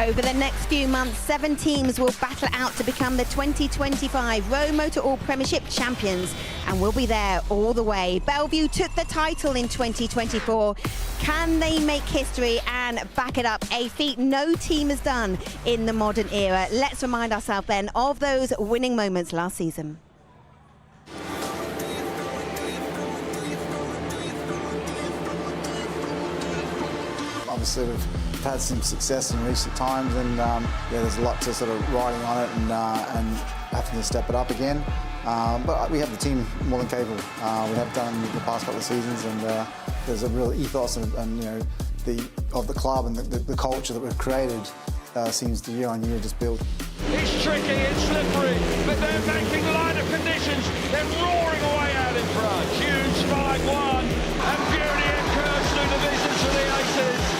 Over the next few months, 7 teams will battle out to become the 2025 ROWE Motor Oil Premiership champions, and will be there all the way. Belleview took the title in 2024. Can they make history and back it up? A feat no team has done in the modern era. Let's remind ourselves then of those winning moments last season. Obviously, we've had some success in recent times, and yeah, there's a lot to sort of riding on it and having to step it up again. But we have the team more than capable. We have done in the past couple of seasons, and there's a real ethos and you know of the club and the culture that we've created seems to year on year just build. It's tricky, it's slippery, but they're making line of conditions. They're roaring away out in front. Huge spike one, and beauty occurs through the vision to the Aces.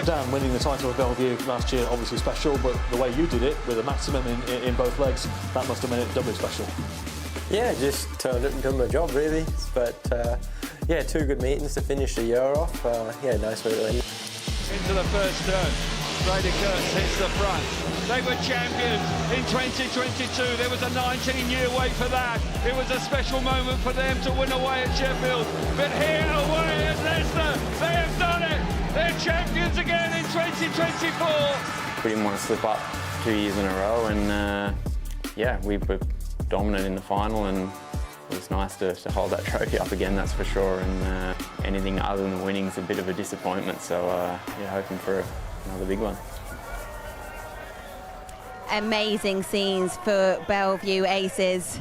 Dan, winning the title of Bellevue last year, obviously special, but the way you did it, with a maximum in both legs, that must have made it doubly special. Yeah, just turned up and done my job, really. But yeah, 2 good meetings to finish the year off. Yeah, nice way to end. Into the first turn, Brady Kurtz hits the front. They were champions in 2022. There was a 19-year wait for that. It was a special moment for them to win away at Sheffield. But here away at Leicester, they have done it. They're champions again in 2024. We didn't want to slip up 2 years in a row, and yeah, we were dominant in the final, and it was nice to hold that trophy up again, that's for sure. And anything other than winning is a bit of a disappointment, so yeah, hoping for another big one. Amazing scenes for Bellevue Aces.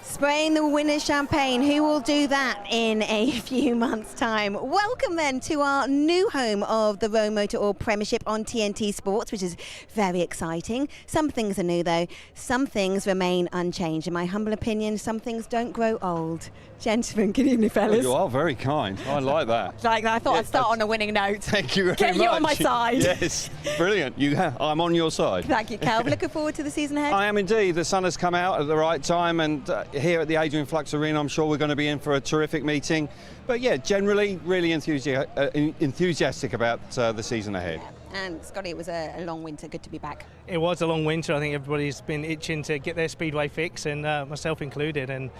Spraying the winner's champagne, who will do that in a few months' time? Welcome then to our new home of the ROWE Motor Oil Premiership on TNT Sports, which is very exciting. Some things are new though, some things remain unchanged. In my humble opinion, some things don't grow old. Gentlemen, good evening, fellas. Well, you are very kind. I like that. Like that. I thought I'd start on a winning note. Thank you very much. Get you on my side. Yes, brilliant. I'm on your side. Thank you, Cal. Looking forward to the season ahead. I am indeed. The sun has come out at the right time, and here at the Adrian Flux Arena, I'm sure we're going to be in for a terrific meeting. But yeah, generally, really enthusiastic about the season ahead. And Scotty, it was a long winter. Good to be back. It was a long winter. I think everybody's been itching to get their speedway fix, and myself included. And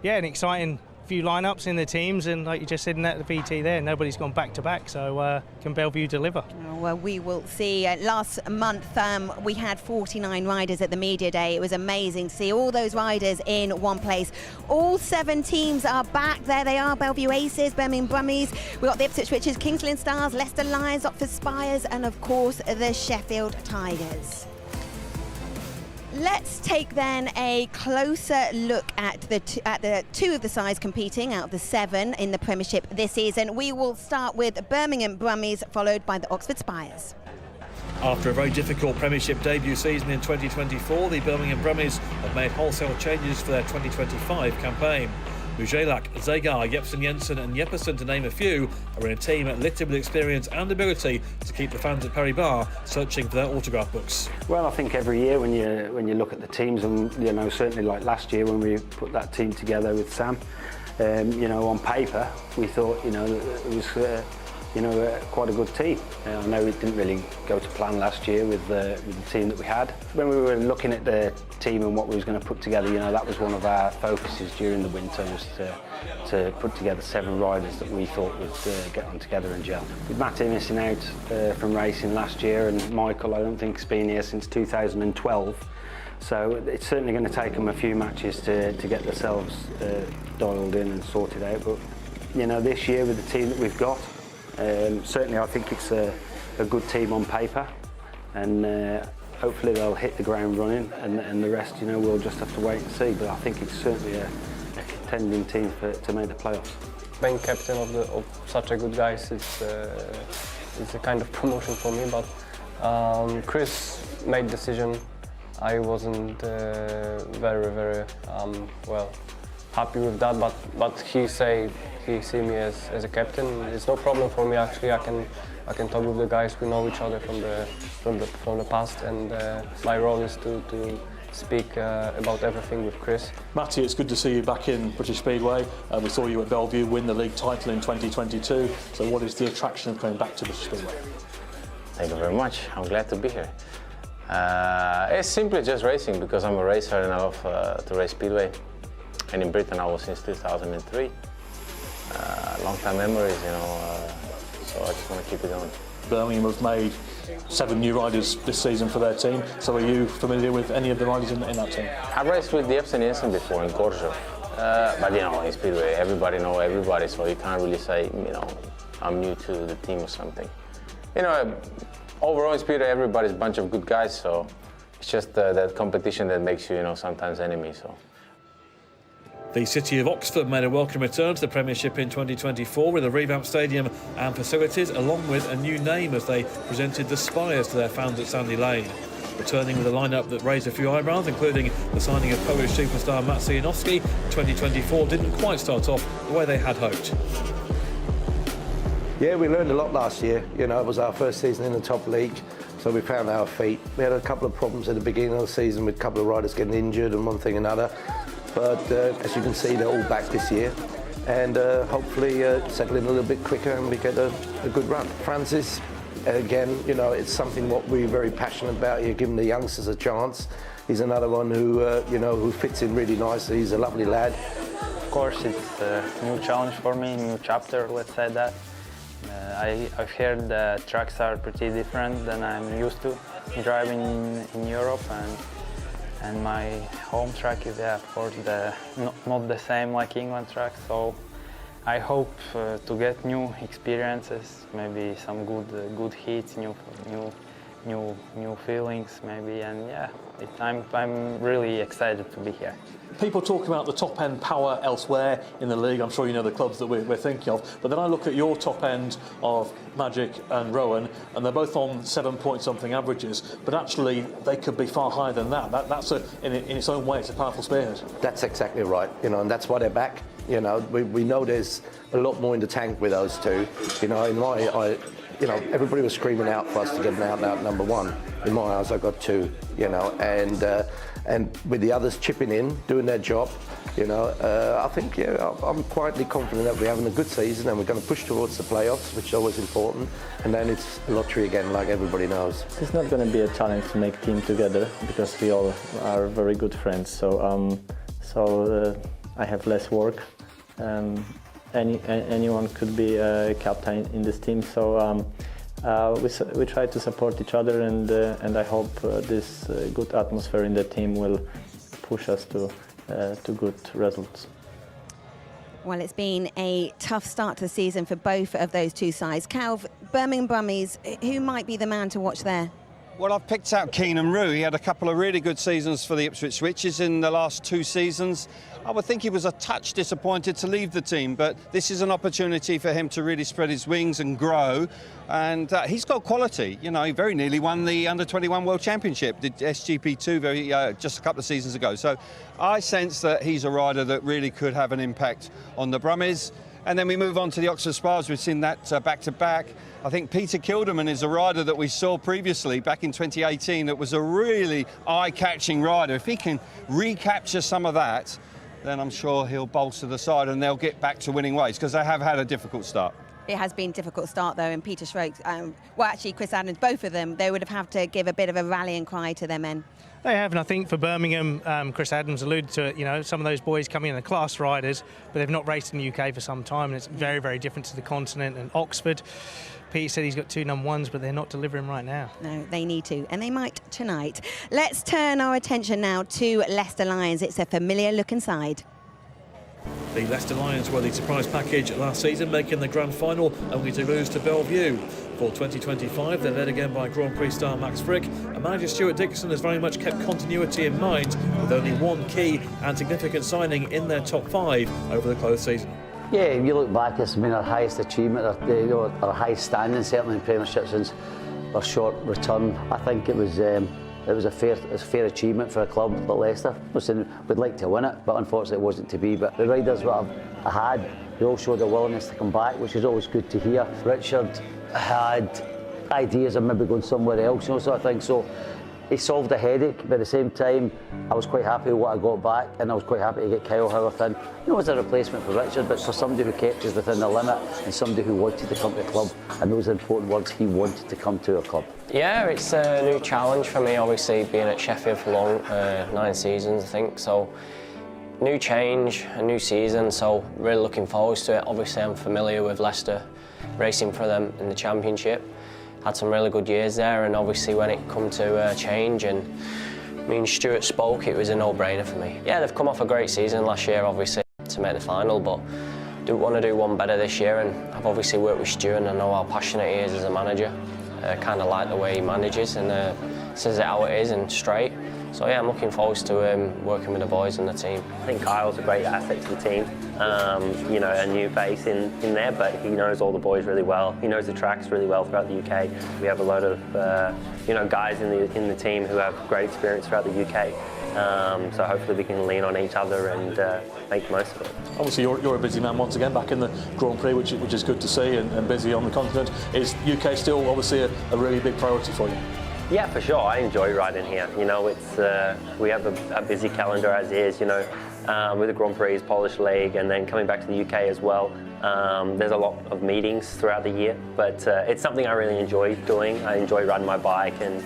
yeah, an exciting few lineups in the teams, and like you just said in that the VT there, nobody's gone back to back. So can Bellevue deliver? Well, we will see. Last month we had 49 riders at the media day. It was amazing to see all those riders in one place. All 7 teams are back. There they are: Bellevue Aces, Birmingham Brumies. We got the Ipswich Kingsley Stars, Leicester Lions, Spires, and of course the Sheffield Tigers. Let's take then a closer look at the 2 of the sides competing out of the 7 in the Premiership this season. We will start with Birmingham Brumies, followed by the Oxford Spires. After a very difficult Premiership debut season in 2024, the Birmingham Brumies have made wholesale changes for their 2025 campaign. Mujelak, Zagar, Jepsen Jensen and Jepperson, to name a few, are in a team littered with experience and ability to keep the fans at Perry Bar searching for their autograph books. Well, I think every year when you look at the teams, and you know, certainly like last year when we put that team together with Sam, you know, on paper we thought, you know, it was quite a good team. I know it didn't really go to plan last year with the team that we had. When we were looking at the team and what we was going to put together, you know, that was one of our focuses during the winter, was to put together 7 riders that we thought would get on together and gel. With Matty missing out from racing last year, and Michael, I don't think, has been here since 2012. So it's certainly going to take them a few matches to get themselves dialed in and sorted out. But you know, this year with the team that we've got, certainly I think it's a good team on paper, and hopefully they'll hit the ground running, and the rest, you know, we'll just have to wait and see. But I think it's certainly a contending team to make the playoffs. Being captain of such a good guys is a kind of promotion for me, but Chris made the decision. I wasn't very well happy with that, but he see me as a captain. It's no problem for me, actually. I can talk with the guys. We know each other from the past, and my role is to speak about everything with Chris. Matty, it's good to see you back in British Speedway. We saw you at Bellevue win the league title in 2022. So what is the attraction of coming back to British Speedway? Thank you very much. I'm glad to be here. It's simply just racing because I'm a racer and I love to race speedway. And in Britain I was since 2003. Long time memories, you know, so I just want to keep it going. Birmingham have made 7 new riders this season for their team, so are you familiar with any of the riders in that team? I raced with the Ipswich Jensen before in Korsov, but you know, in speedway everybody knows everybody, so you can't really say, you know, I'm new to the team or something. You know, overall in speedway everybody's a bunch of good guys, so it's just that competition that makes you, you know, sometimes enemies. So. The city of Oxford made a welcome return to the Premiership in 2024 with a revamped stadium and facilities, along with a new name as they presented the Spires to their fans at Sandy Lane. Returning with a lineup that raised a few eyebrows, including the signing of Polish superstar Maciej Janowski, 2024 didn't quite start off the way they had hoped. Yeah, we learned a lot last year. You know, it was our first season in the top league, so we found our feet. We had a couple of problems at the beginning of the season with a couple of riders getting injured and one thing and another. But as you can see, they're all back this year, and hopefully settle in a little bit quicker and we get a good run. Francis, again, you know, it's something what we're very passionate about here, giving the youngsters a chance. He's another one who, you know, who fits in really nicely. He's a lovely lad. Of course, it's a new challenge for me, new chapter, let's say that. I've heard the tracks are pretty different than I'm used to driving in Europe, and my home track is, yeah, of course, not the same like England track. So I hope to get new experiences, maybe some good hits, new feelings, maybe, and yeah, I'm really excited to be here. People talk about the top-end power elsewhere in the league. I'm sure you know the clubs that we're thinking of. But then I look at your top end of Magic and Rowan, and they're both on 7-point-something averages. But actually, they could be far higher than that. That's in its own way, it's a powerful spearhead. That's exactly right. You know, and that's why they're back. You know, we know there's a lot more in the tank with those two. You know, you know, everybody was screaming out for us to get an out-and-out number one. In my eyes, I got 2. You know, and with the others chipping in, doing their job, you know, I think, yeah, I'm quietly confident that we're having a good season and we're going to push towards the playoffs, which is always important. And then it's a lottery again, like everybody knows. It's not going to be a challenge to make a team together because we all are very good friends. So, I have less work. Anyone could be a captain in this team. So. We try to support each other, and I hope this good atmosphere in the team will push us to good results. Well, it's been a tough start to the season for both of those two sides. Calv, Birmingham Brumies, who might be the man to watch there? Well, I've picked out Keenan Rue. He had a couple of really good seasons for the Ipswich Switches in the last 2 seasons. I would think he was a touch disappointed to leave the team, but this is an opportunity for him to really spread his wings and grow. And he's got quality. You know, he very nearly won the Under-21 World Championship, the SGP2 just a couple of seasons ago. So I sense that he's a rider that really could have an impact on the Brummies. And then we move on to the Oxford Spires. We've seen that back-to-back. I think Peter Kilderman is a rider that we saw previously back in 2018 that was a really eye-catching rider. If he can recapture some of that, then I'm sure he'll bolster the side and they'll get back to winning ways, because they have had a difficult start. It has been a difficult start, though, and Peter Strokes, well, actually, Chris Adams, both of them, they would have had to give a bit of a rallying cry to their men. They have, and I think for Birmingham, Chris Adams alluded to it, you know, some of those boys coming in, the class riders, but they've not raced in the UK for some time, and it's very, very different to the continent and Oxford. Pete said he's got 2 number 1s, but they're not delivering right now. No, they need to, and they might tonight. Let's turn our attention now to Leicester Lions. It's a familiar-looking side. The Leicester Lions were the surprise package last season, making the grand final only to lose to Belleview. For 2025, they're led again by Grand Prix star Max Frick, and manager Stuart Dixon has very much kept continuity in mind, with only one key and significant signing in their top 5 over the close season. Yeah, if you look back, it's been our highest achievement, our highest standing, certainly in Premiership since our short return. I think it was a fair achievement for a club like Leicester. Listen, we'd like to win it, but unfortunately it wasn't to be. But the riders that I had, they all showed a willingness to come back, which is always good to hear. Richard had ideas of maybe going somewhere else, you know, so I think so. he solved a headache, but at the same time, I was quite happy with what I got back, and I was quite happy to get Kyle Howarth in. You know, as a replacement for Richard, but for somebody who kept us within the limit and somebody who wanted to come to the club, and those are important words, he wanted to come to a club. Yeah, it's a new challenge for me, obviously, being at Sheffield for long, 9 seasons, I think, so new change, a new season, so really looking forward to it. Obviously, I'm familiar with Leicester, racing for them in the Championship. Had some really good years there, and obviously when it come to change and me and Stuart spoke, it was a no-brainer for me. Yeah, they've come off a great season last year, obviously, to make the final, but do want to do one better this year, and I've obviously worked with Stuart and I know how passionate he is as a manager. Kind of like the way he manages and says it how it is and straight. So yeah, I'm looking forward to working with the boys and the team. I think Kyle's a great asset to the team. You know, a new face in there, but he knows all the boys really well. He knows the tracks really well throughout the UK. We have a lot of you know, guys in the team who have great experience throughout the UK. So hopefully we can lean on each other and make the most of it. Obviously you're a busy man once again back in the Grand Prix, which is good to see, and busy on the continent. Is UK still obviously a really big priority for you? Yeah, for sure. I enjoy riding here. You know, it's we have a busy calendar as is. You know, with the Grand Prix, Polish League, and then coming back to the UK as well. There's a lot of meetings throughout the year, but it's something I really enjoy doing. I enjoy riding my bike, and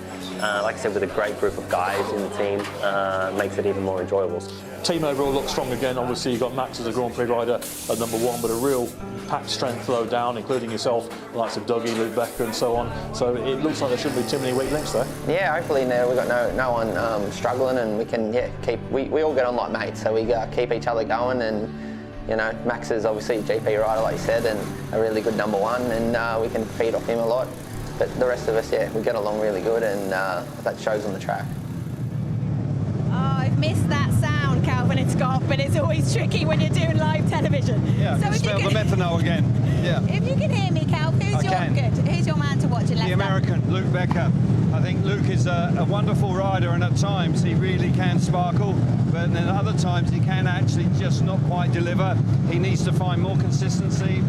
like I said, with a great group of guys in the team, makes it even more enjoyable. Team overall looks strong again. Obviously you've got Max as a Grand Prix rider at number 1, but a real packed strength low down, including yourself, the likes of Dougie, Luke Becker and so on. So it looks like there shouldn't be too many weak links there. Yeah, hopefully now we've got no one struggling, and we can keep, we all get on like mates, so we keep each other going. And you know, Max is obviously a GP rider, like you said, and a really good number 1, and we can feed off him a lot. But the rest of us, yeah, we get along really good, and that shows on the track. Oh, I've missed that sound, Calvin and Scott, but it's always tricky when you're doing live television. Yeah, so smell the methanol again. Yeah. If you can hear me, Cal, who's your man to watch in Leicester? The American, Luke Becker. I think Luke is a wonderful rider, and at times he really can sparkle, but then at other times he can actually just not quite deliver. He needs to find more consistency.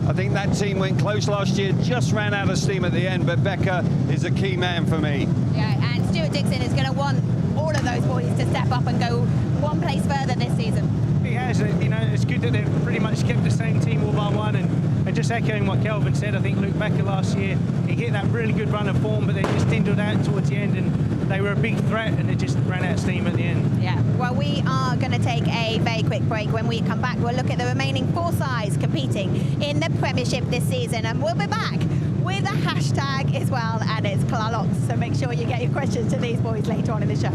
I think that team went close last year, just ran out of steam at the end, but Becker is a key man for me. Yeah, and Stuart Dixon is going to want all of those boys to step up and go one place further this season. He has, you know, it's good that they've pretty much kept the same team all by one, and just echoing what Kelvin said, I think Luke Becker last year, he hit that really good run of form, but they just dwindled out towards the end, and they were a big threat, and they just ran out of steam at the end. Yeah, well, we are going to take a very quick break. When we come back, we'll look at the remaining 4 sides competing in the Premiership this season, and we'll be back with a hashtag as well, and it's Clarlocks, so make sure you get your questions to these boys later on in the show.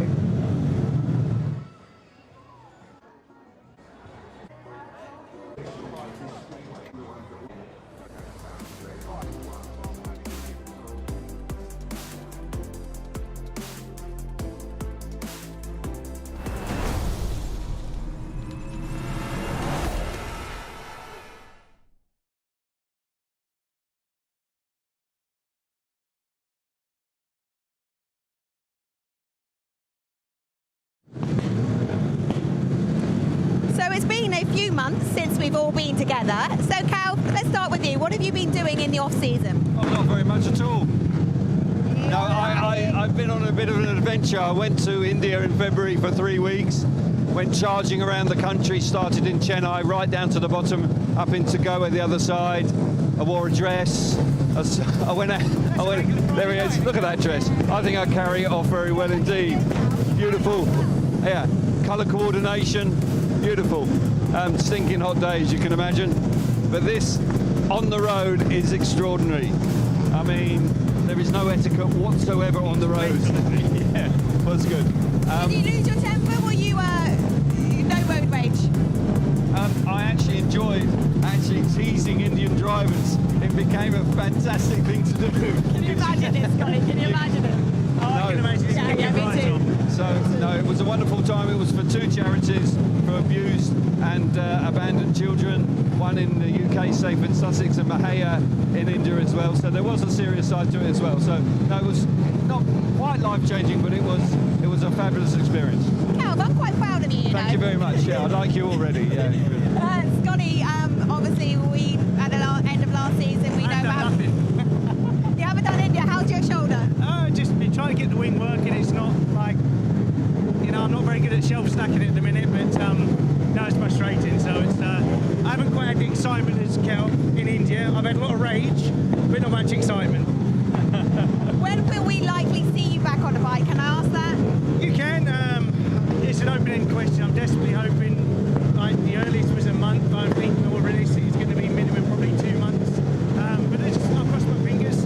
It's been a few months since we've all been together. So Cal, let's start with you. What have you been doing in the off-season? Oh, not very much at all. No, I've been on a bit of an adventure. I went to India in February for 3 weeks, went charging around the country, started in Chennai, right down to the bottom, up into Goa the other side. I wore a dress. I went, there he is, look at that dress. I think I carry it off very well indeed. Beautiful, yeah, colour coordination. Beautiful. Stinking hot days, you can imagine. But this, on the road, is extraordinary. I mean, there is no etiquette whatsoever on the road. Yeah, was good. Did you lose your temper? Were you no road rage? I actually enjoyed teasing Indian drivers. It became a fantastic thing to do. Can you imagine it, Scotty? Can you imagine it? Oh, I can imagine it. Yeah, me too. So, no, it was a wonderful time. It was for 2 charities, for abused and abandoned children, one in the UK, Safe in Sussex, and Mahaya in India as well. So there was a serious side to it as well. So, no, it was not quite life-changing, but it was a fabulous experience. Cal, I'm quite proud of you, Thank you very much. Yeah, I like you already. Yeah. Scotty, obviously, we at the end of last season, we know about... You haven't never done India. How's your shoulder? Just been trying to get the wing working. It's not like, I'm not very good at shelf stacking at the minute, but no, it's frustrating. So it's I haven't quite had the excitement as Cal in India. I've had a lot of rage, but not much excitement. When will we likely see you back on the bike? Can I ask that? You can. It's an open-ended question. I'm desperately hoping, like, the earliest was a month, but I think more realistic it's going to be minimum probably 2 months. But I'll cross my fingers,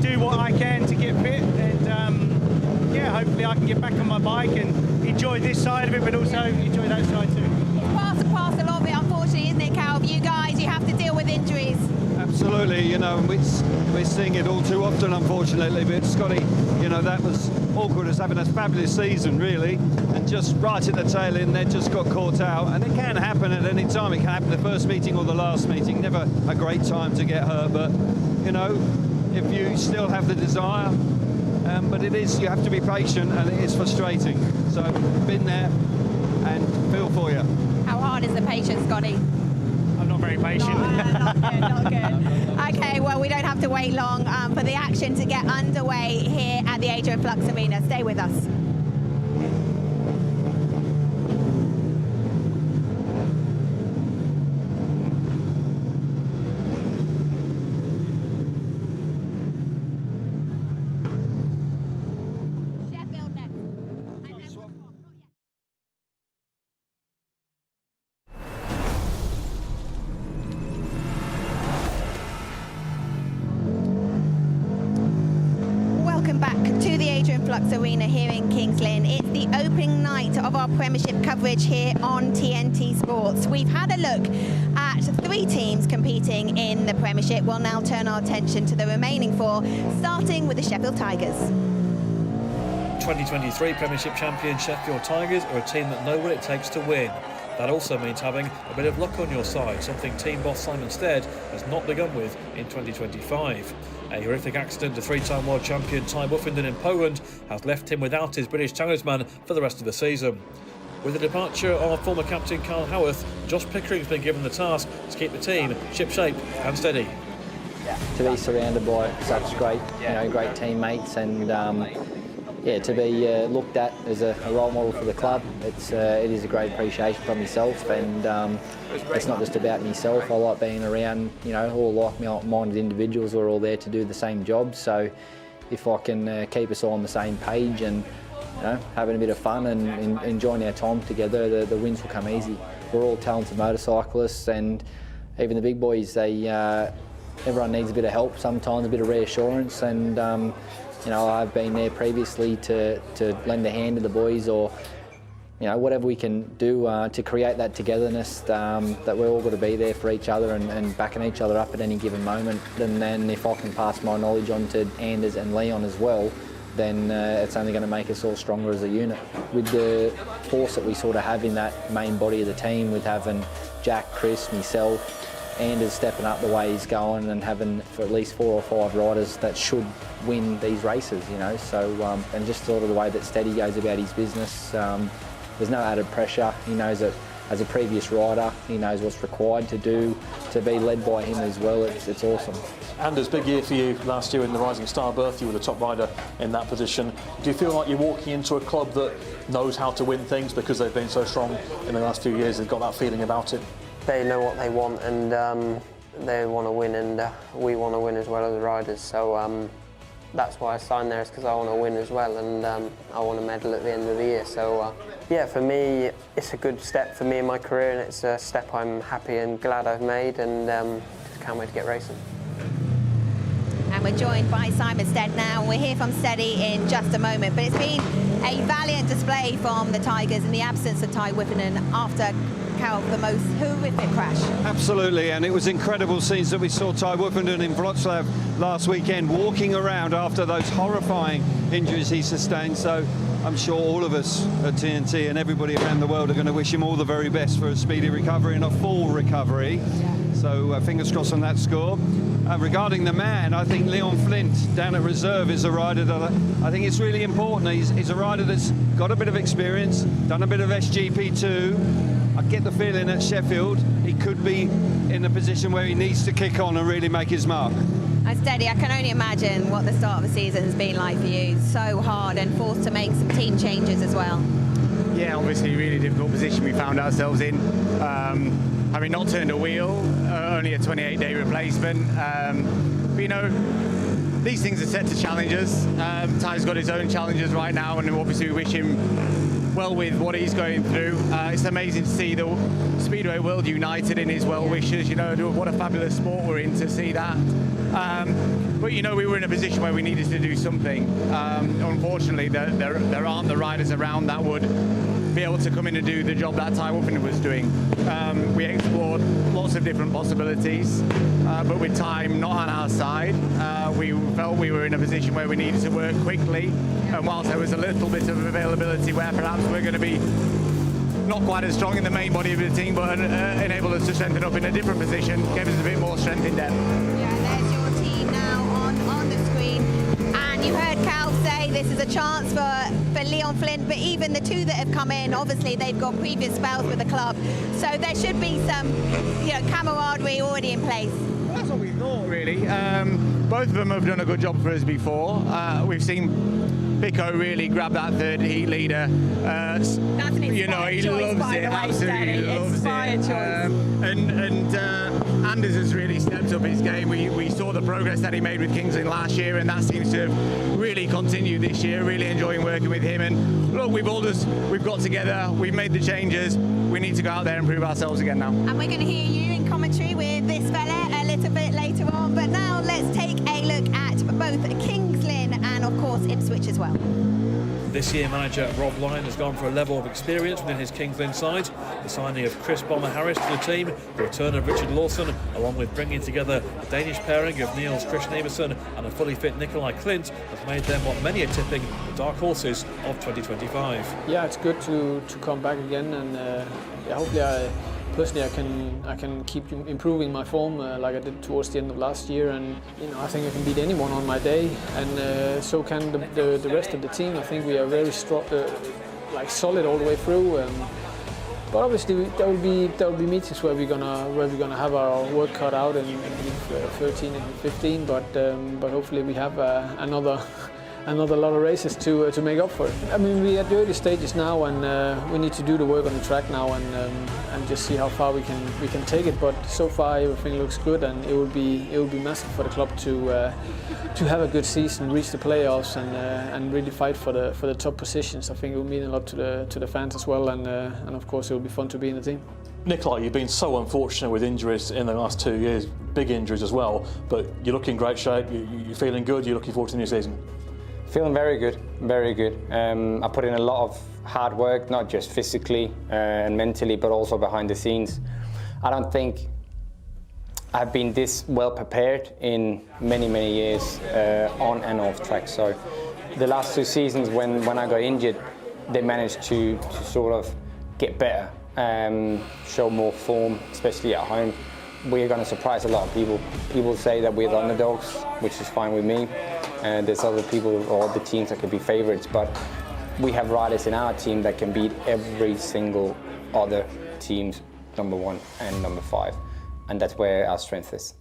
do what I can to get fit, and yeah, hopefully I can get back on my bike and enjoy this side of it, but also enjoy that side too. It's part and parcel of it, unfortunately, isn't it, Cal? You guys, you have to deal with injuries. Absolutely, we're seeing it all too often, unfortunately. But Scotty, that was awkward as having a fabulous season, really, and just right at the tail end, they just got caught out. And it can happen at any time. It can happen the first meeting or the last meeting. Never a great time to get hurt, but if you still have the desire, but you have to be patient, and it is frustrating. So been there and feel for you. How hard is the patience, Scotty? I'm not very patient. Not good. Okay, well, we don't have to wait long for the action to get underway here at the Adrian Flux Arena. Stay with us. Flux Arena here in Kings Lynn. It's the opening night of our Premiership coverage here on TNT Sports. We've had a look at 3 teams competing in the Premiership. We'll now turn our attention to the remaining 4, starting with the Sheffield Tigers. 2023 Premiership champion Sheffield Tigers are a team that know what it takes to win. That also means having a bit of luck on your side, something team boss Simon Stead has not begun with in 2025. A horrific accident to 3-time world champion Ty Buffington in Poland has left him without his British talisman for the rest of the season. With the departure of former captain Carl Howarth, Josh Pickering's been given the task to keep the team ship-shape and steady. To be surrounded by such great teammates and to be looked at as a role model for the club, it is a great appreciation from myself, and it's not just about myself. I like being around all like-minded individuals who are all there to do the same job. So if I can keep us all on the same page and having a bit of fun and enjoying our time together, the wins will come easy. We're all talented motorcyclists, and even the big boys, everyone needs a bit of help sometimes, a bit of reassurance, and I've been there previously to lend a hand to the boys, or whatever we can do to create that togetherness, that we're all got to be there for each other and backing each other up at any given moment. And then if I can pass my knowledge on to Anders and Leon as well, then it's only going to make us all stronger as a unit. With the force that we sort of have in that main body of the team, with having Jack, Chris, myself, Anders stepping up the way he's going, and having for at least 4 or 5 riders that should win these races, So and just sort of the way that Steady goes about his business, there's no added pressure. He knows that as a previous rider, he knows what's required to do, to be led by him as well. It's awesome. Anders, big year for you last year in the Rising Star berth. You were the top rider in that position. Do you feel like you're walking into a club that knows how to win things because they've been so strong in the last few years? They've got that feeling about it. They know what they want, and they want to win, and we want to win as well as the riders. So that's why I signed there, is because I want to win as well, and I want to medal at the end of the year. So yeah, for me, it's a good step for me in my career, and it's a step I'm happy and glad I've made, and just can't wait to get racing. And we're joined by Simon Stead now. We're here from Steady in just a moment, but it's been a valiant display from the Tigers in the absence of Ty Whiffinen after the most horrific crash. Absolutely, and it was incredible scenes that we saw Ty Whiffenden in Wroclaw last weekend, walking around after those horrifying injuries he sustained. So I'm sure all of us at TNT and everybody around the world are going to wish him all the very best for a speedy recovery and a full recovery. So fingers crossed on that score. Regarding the man, I think Leon Flint down at reserve is a rider that I think it's really important. He's a rider that's got a bit of experience, done a bit of SGP2. I get the feeling at Sheffield he could be in a position where he needs to kick on and really make his mark. And Steady, I can only imagine what the start of the season has been like for you. So hard and forced to make some team changes as well. Yeah, obviously a really difficult position we found ourselves in. Having not turned a wheel, only a 28-day replacement. But you know, these things are set to challenge us. Ty's got his own challenges right now, and obviously we wish him well with what he's going through. It's amazing to see the Speedway world united in his well wishes. You know, what a fabulous sport we're in to see that. But you know, we were in a position where we needed to do something. Unfortunately, there aren't the riders around that would be able to come in and do the job that Ty Wolfen was doing. We explored lots of different possibilities, but with time not on our side, we felt we were in a position where we needed to work quickly. And whilst there was a little bit of availability where perhaps we're going to be not quite as strong in the main body of the team, but enable us to strengthen up in a different position, gave us a bit more strength in depth. Yeah, there's your team now on the screen. And you heard Cal say this is a chance for Leon Flynn, but even the two that have come in, obviously they've got previous spells with the club. So there should be some, you know, camaraderie already in place. Well, that's what we thought, really. Both of them have done a good job for us before. We've seen Pico really grab that third heat leader. That's an you know, he choice, loves it, absolutely loves it. And Anders has really stepped up his game. We saw the progress that he made with Kingsley last year, and that seems to have really continued this year. Really enjoying working with him. And look, we've got together, we've made the changes. We need to go out there and prove ourselves again now. And we're going to hear you in commentary with this fella a little bit later on. But now let's take a look at both Kings Lynn and of course Ipswich as well. This year, manager Rob Lyon has gone for a level of experience within his Kings Lynn side. The signing of Chris Bomber Harris to the team, the return of Richard Lawson, along with bringing together the Danish pairing of Niels Christian Everson and a fully fit Nikolai Klint, has made them what many are tipping the dark horses of 2025. Yeah, it's good to come back again, and hopefully personally I can keep improving my form like I did towards the end of last year, and you know, I think I can beat anyone on my day, and so can the rest of the team. I think we are very strong, like solid all the way through. But obviously there will be meetings where we're gonna have our work cut out in 13 and 15. But hopefully we have another lot of races to make up for it. I mean, we're at the early stages now, and we need to do the work on the track now, and just see how far we can take it. But so far everything looks good, and it will be massive for the club to have a good season, reach the playoffs, and really fight for the top positions. I think it will mean a lot to the fans as well, and of course it will be fun to be in the team. Nikolai, you've been so unfortunate with injuries in the last 2 years, big injuries as well, but you're looking in great shape, you're feeling good, you're looking forward to the new season. Feeling very good, very good. I put in a lot of hard work, not just physically and mentally, but also behind the scenes. I don't think I've been this well prepared in many, many years on and off track. So the last 2 seasons when I got injured, they managed to sort of get better, show more form, especially at home. We're going to surprise a lot of people. People say that we're the underdogs, which is fine with me. There's other people or other teams that could be favourites, but we have riders in our team that can beat every single other team's number 1 and number 5, and that's where our strength is.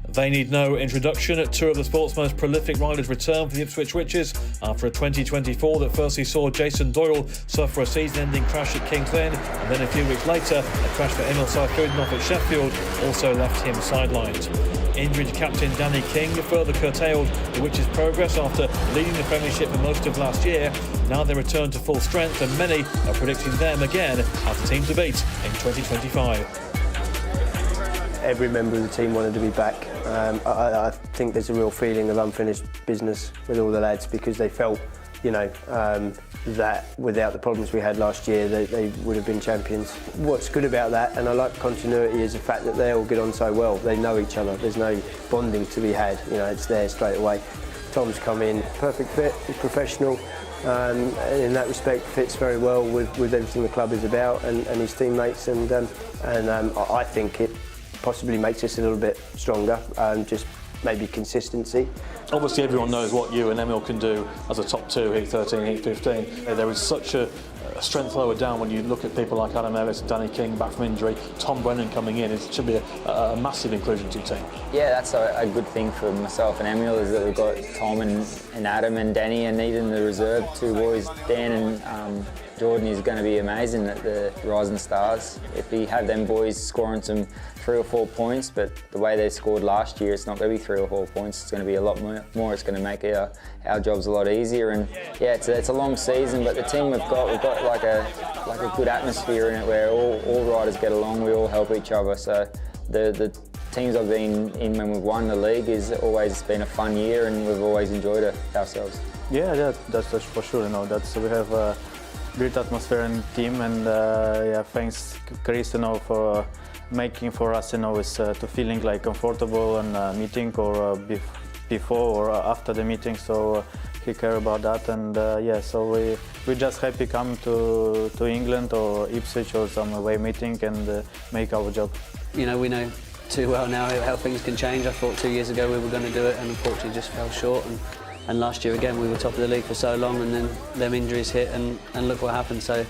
They need no introduction. 2 of the sport's most prolific riders return for the Ipswich Witches after a 2024 that firstly saw Jason Doyle suffer a season-ending crash at Kings Lynn, and then a few weeks later, a crash for Emil Saifudinov at Sheffield also left him sidelined. Injured captain Danny King further curtailed the Witches' progress after leading the Premiership for most of last year. Now they return to full strength, and many are predicting them again as the team to beat in 2025. Every member of the team wanted to be back. I think there's a real feeling of unfinished business with all the lads, because they felt, you know, that without the problems we had last year, they would have been champions. What's good about that, and I like continuity, is the fact that they all get on so well. They know each other. There's no bonding to be had. You know, it's there straight away. Tom's come in, perfect fit, he's professional, and in that respect fits very well with everything the club is about and his teammates, and I think it possibly makes us a little bit stronger, just maybe consistency. Obviously everyone knows what you and Emil can do as a top 2, heat 13, heat 15. There is such a strength lower down when you look at people like Adam Ellis and Danny King back from injury, Tom Brennan coming in. It should be a massive inclusion to your team. Yeah, that's a good thing for myself and Emil, is that we've got Tom and Adam and Danny, and even the reserve two boys, Dan and Jordan, is going to be amazing at the Rising Stars. If we have them boys scoring some 3 or 4 points, but the way they scored last year, it's not going to be 3 or 4 points. It's going to be a lot more. It's going to make our jobs a lot easier. And yeah, it's a long season, but the team we've got like a good atmosphere in it, where all riders get along. We all help each other. So the teams I've been in when we've won the league has always been a fun year, and we've always enjoyed it ourselves. Yeah, that's for sure. You know, we have a great atmosphere in the team, and yeah, thanks Chris, you know, for making for us, you know, is to feeling like comfortable and meeting or before or after the meeting. So he care about that, and yeah, so we just happy come to England or Ipswich or some away meeting and make our job. You know, we know too well now how things can change. I thought 2 years ago we were going to do it, and unfortunately just fell short. And last year again we were top of the league for so long, and then them injuries hit, and look what happened. So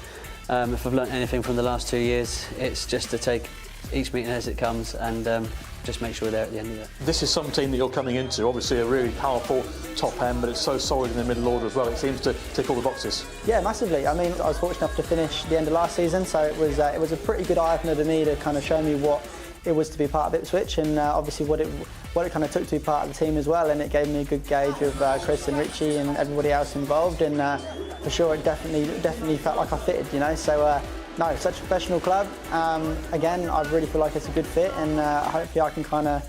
if I've learnt anything from the last 2 years, it's just to take each meeting as it comes and just make sure we're there at the end of it. This is some team that you're coming into, obviously a really powerful top end, but it's so solid in the middle order as well. It seems to tick all the boxes. Yeah, massively. I mean, I was fortunate enough to finish the end of last season, so it was a pretty good eye-opener to me to kind of show me what it was to be part of Ipswich, and obviously what it kind of took to be part of the team as well, and it gave me a good gauge of Chris and Richie and everybody else involved, and for sure it definitely felt like I fitted, you know. So no, such a professional club. Again, I really feel like it's a good fit, and hopefully I can kind of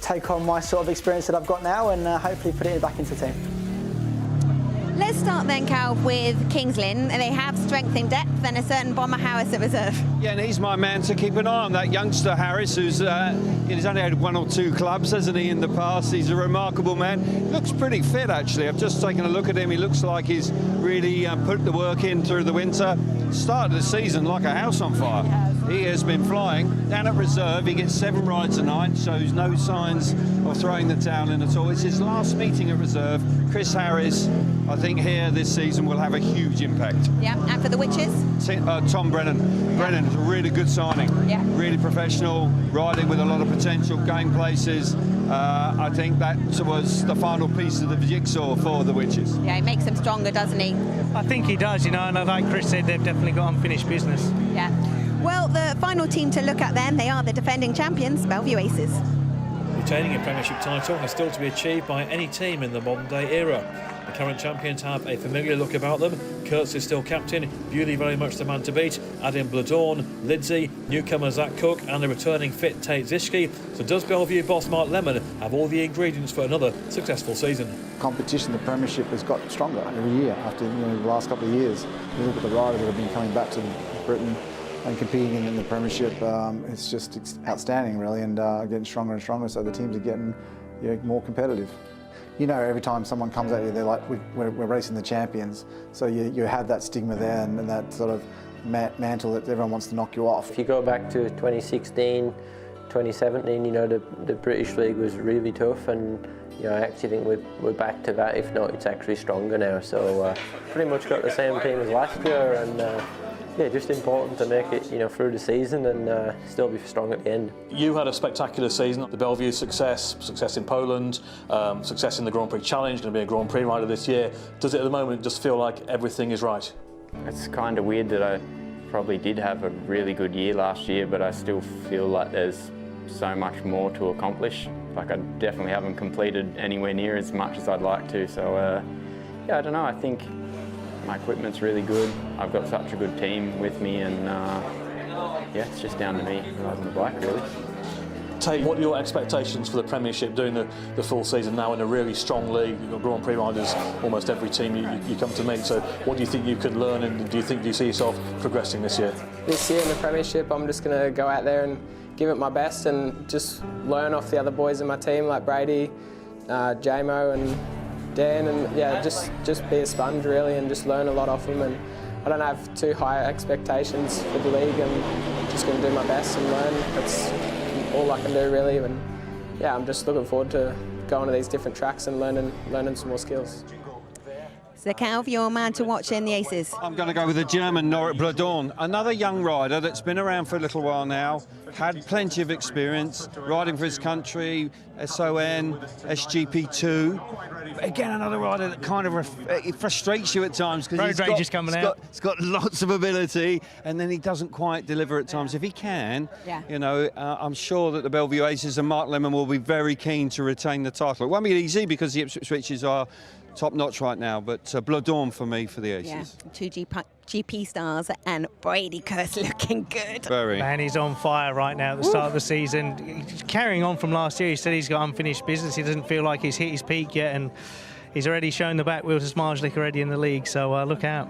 take on my sort of experience that I've got now and hopefully put it back into the team. Let's start then, Cal, with Kings Lynn. They have strength in depth and a certain Bomber Harris at reserve. Yeah, and he's my man to keep an eye on, that youngster Harris, who's he's only had 1 or 2 clubs, hasn't he, in the past. He's a remarkable man. Looks pretty fit, actually. I've just taken a look at him. He looks like he's really put the work in through the winter. Started the season like a house on fire. He has been flying. Down at reserve, he gets 7 rides a night, shows no signs of throwing the towel in at all. It's his last meeting at reserve. Chris Harris, I think here this season will have a huge impact. Yeah, and for the Witches? Tom Brennan. Brennan is a really good signing. Yeah. Really professional, riding with a lot of potential, going places. I think that was the final piece of the jigsaw for the Witches. Yeah, he makes them stronger, doesn't he? I think he does, you know, and like Chris said, they've definitely got unfinished business. Yeah. Well, the final team to look at then, they are the defending champions, Bellevue Aces. Retaining a Premiership title has still to be achieved by any team in the modern-day era. The current champions have a familiar look about them. Kurtz is still captain, Bewley very much the man to beat, Adam Bladorn, Lidsey, newcomer Zach Cook and the returning fit Tate Zischke. So does Bellevue boss Mark Lemon have all the ingredients for another successful season? Competition, the Premiership has got stronger every year after the last couple of years. You look at the riders that have been coming back to Britain and competing in the Premiership, it's just outstanding really, and getting stronger and stronger, so the teams are getting more competitive. You know, every time someone comes at you, they're like, we're racing the champions. So you have that stigma there and that sort of mantle that everyone wants to knock you off. If you go back to 2016, 2017, you know, the British League was really tough, and I actually think we're back to that. If not, it's actually stronger now. So pretty much got the same team as last year, and yeah, just important to make it, through the season and still be strong at the end. You had a spectacular season. The Bellevue success in Poland, success in the Grand Prix Challenge, going to be a Grand Prix rider this year. Does it at the moment just feel like everything is right? It's kind of weird that I probably did have a really good year last year, but I still feel like there's so much more to accomplish. Like I definitely haven't completed anywhere near as much as I'd like to. So yeah, I don't know, I think my equipment's really good. I've got such a good team with me, and yeah, it's just down to me riding the bike really. Tate, what are your expectations for the Premiership, doing the full season now in a really strong league? You've got Grand Prix riders, almost every team you come to meet, so what do you think you could learn, and do you see yourself progressing this year? This year in the Premiership, I'm just going to go out there and give it my best and just learn off the other boys in my team like Brady, Jamo and Dan, and yeah, just be a sponge really and just learn a lot off them. And I don't have too high expectations for the league. I'm just going to do my best and learn. That's all I can do really. And yeah, I'm just looking forward to going to these different tracks and learning some more skills. So Calv, your man to watch in the Aces. I'm going to go with the German Norbert Bladorn, another young rider that's been around for a little while now, had plenty of experience, riding for his country, SON, SGP2. Again, another rider that kind of frustrates you at times because he's got lots of ability and then he doesn't quite deliver at times. If he can, you know, I'm sure that the Bellevue Aces and Mark Lemon will be very keen to retain the title. It won't be easy because the Ipswich Witches are top-notch right now, but Bladorn for me for the Aces. Yeah, 2 GP stars and Brady Curse looking good. Very. Man, he's on fire right now at the start of the season. He's carrying on from last year. He said he's got unfinished business. He doesn't feel like he's hit his peak yet, and he's already shown the back wheels to Smarslick already in the league, so look out.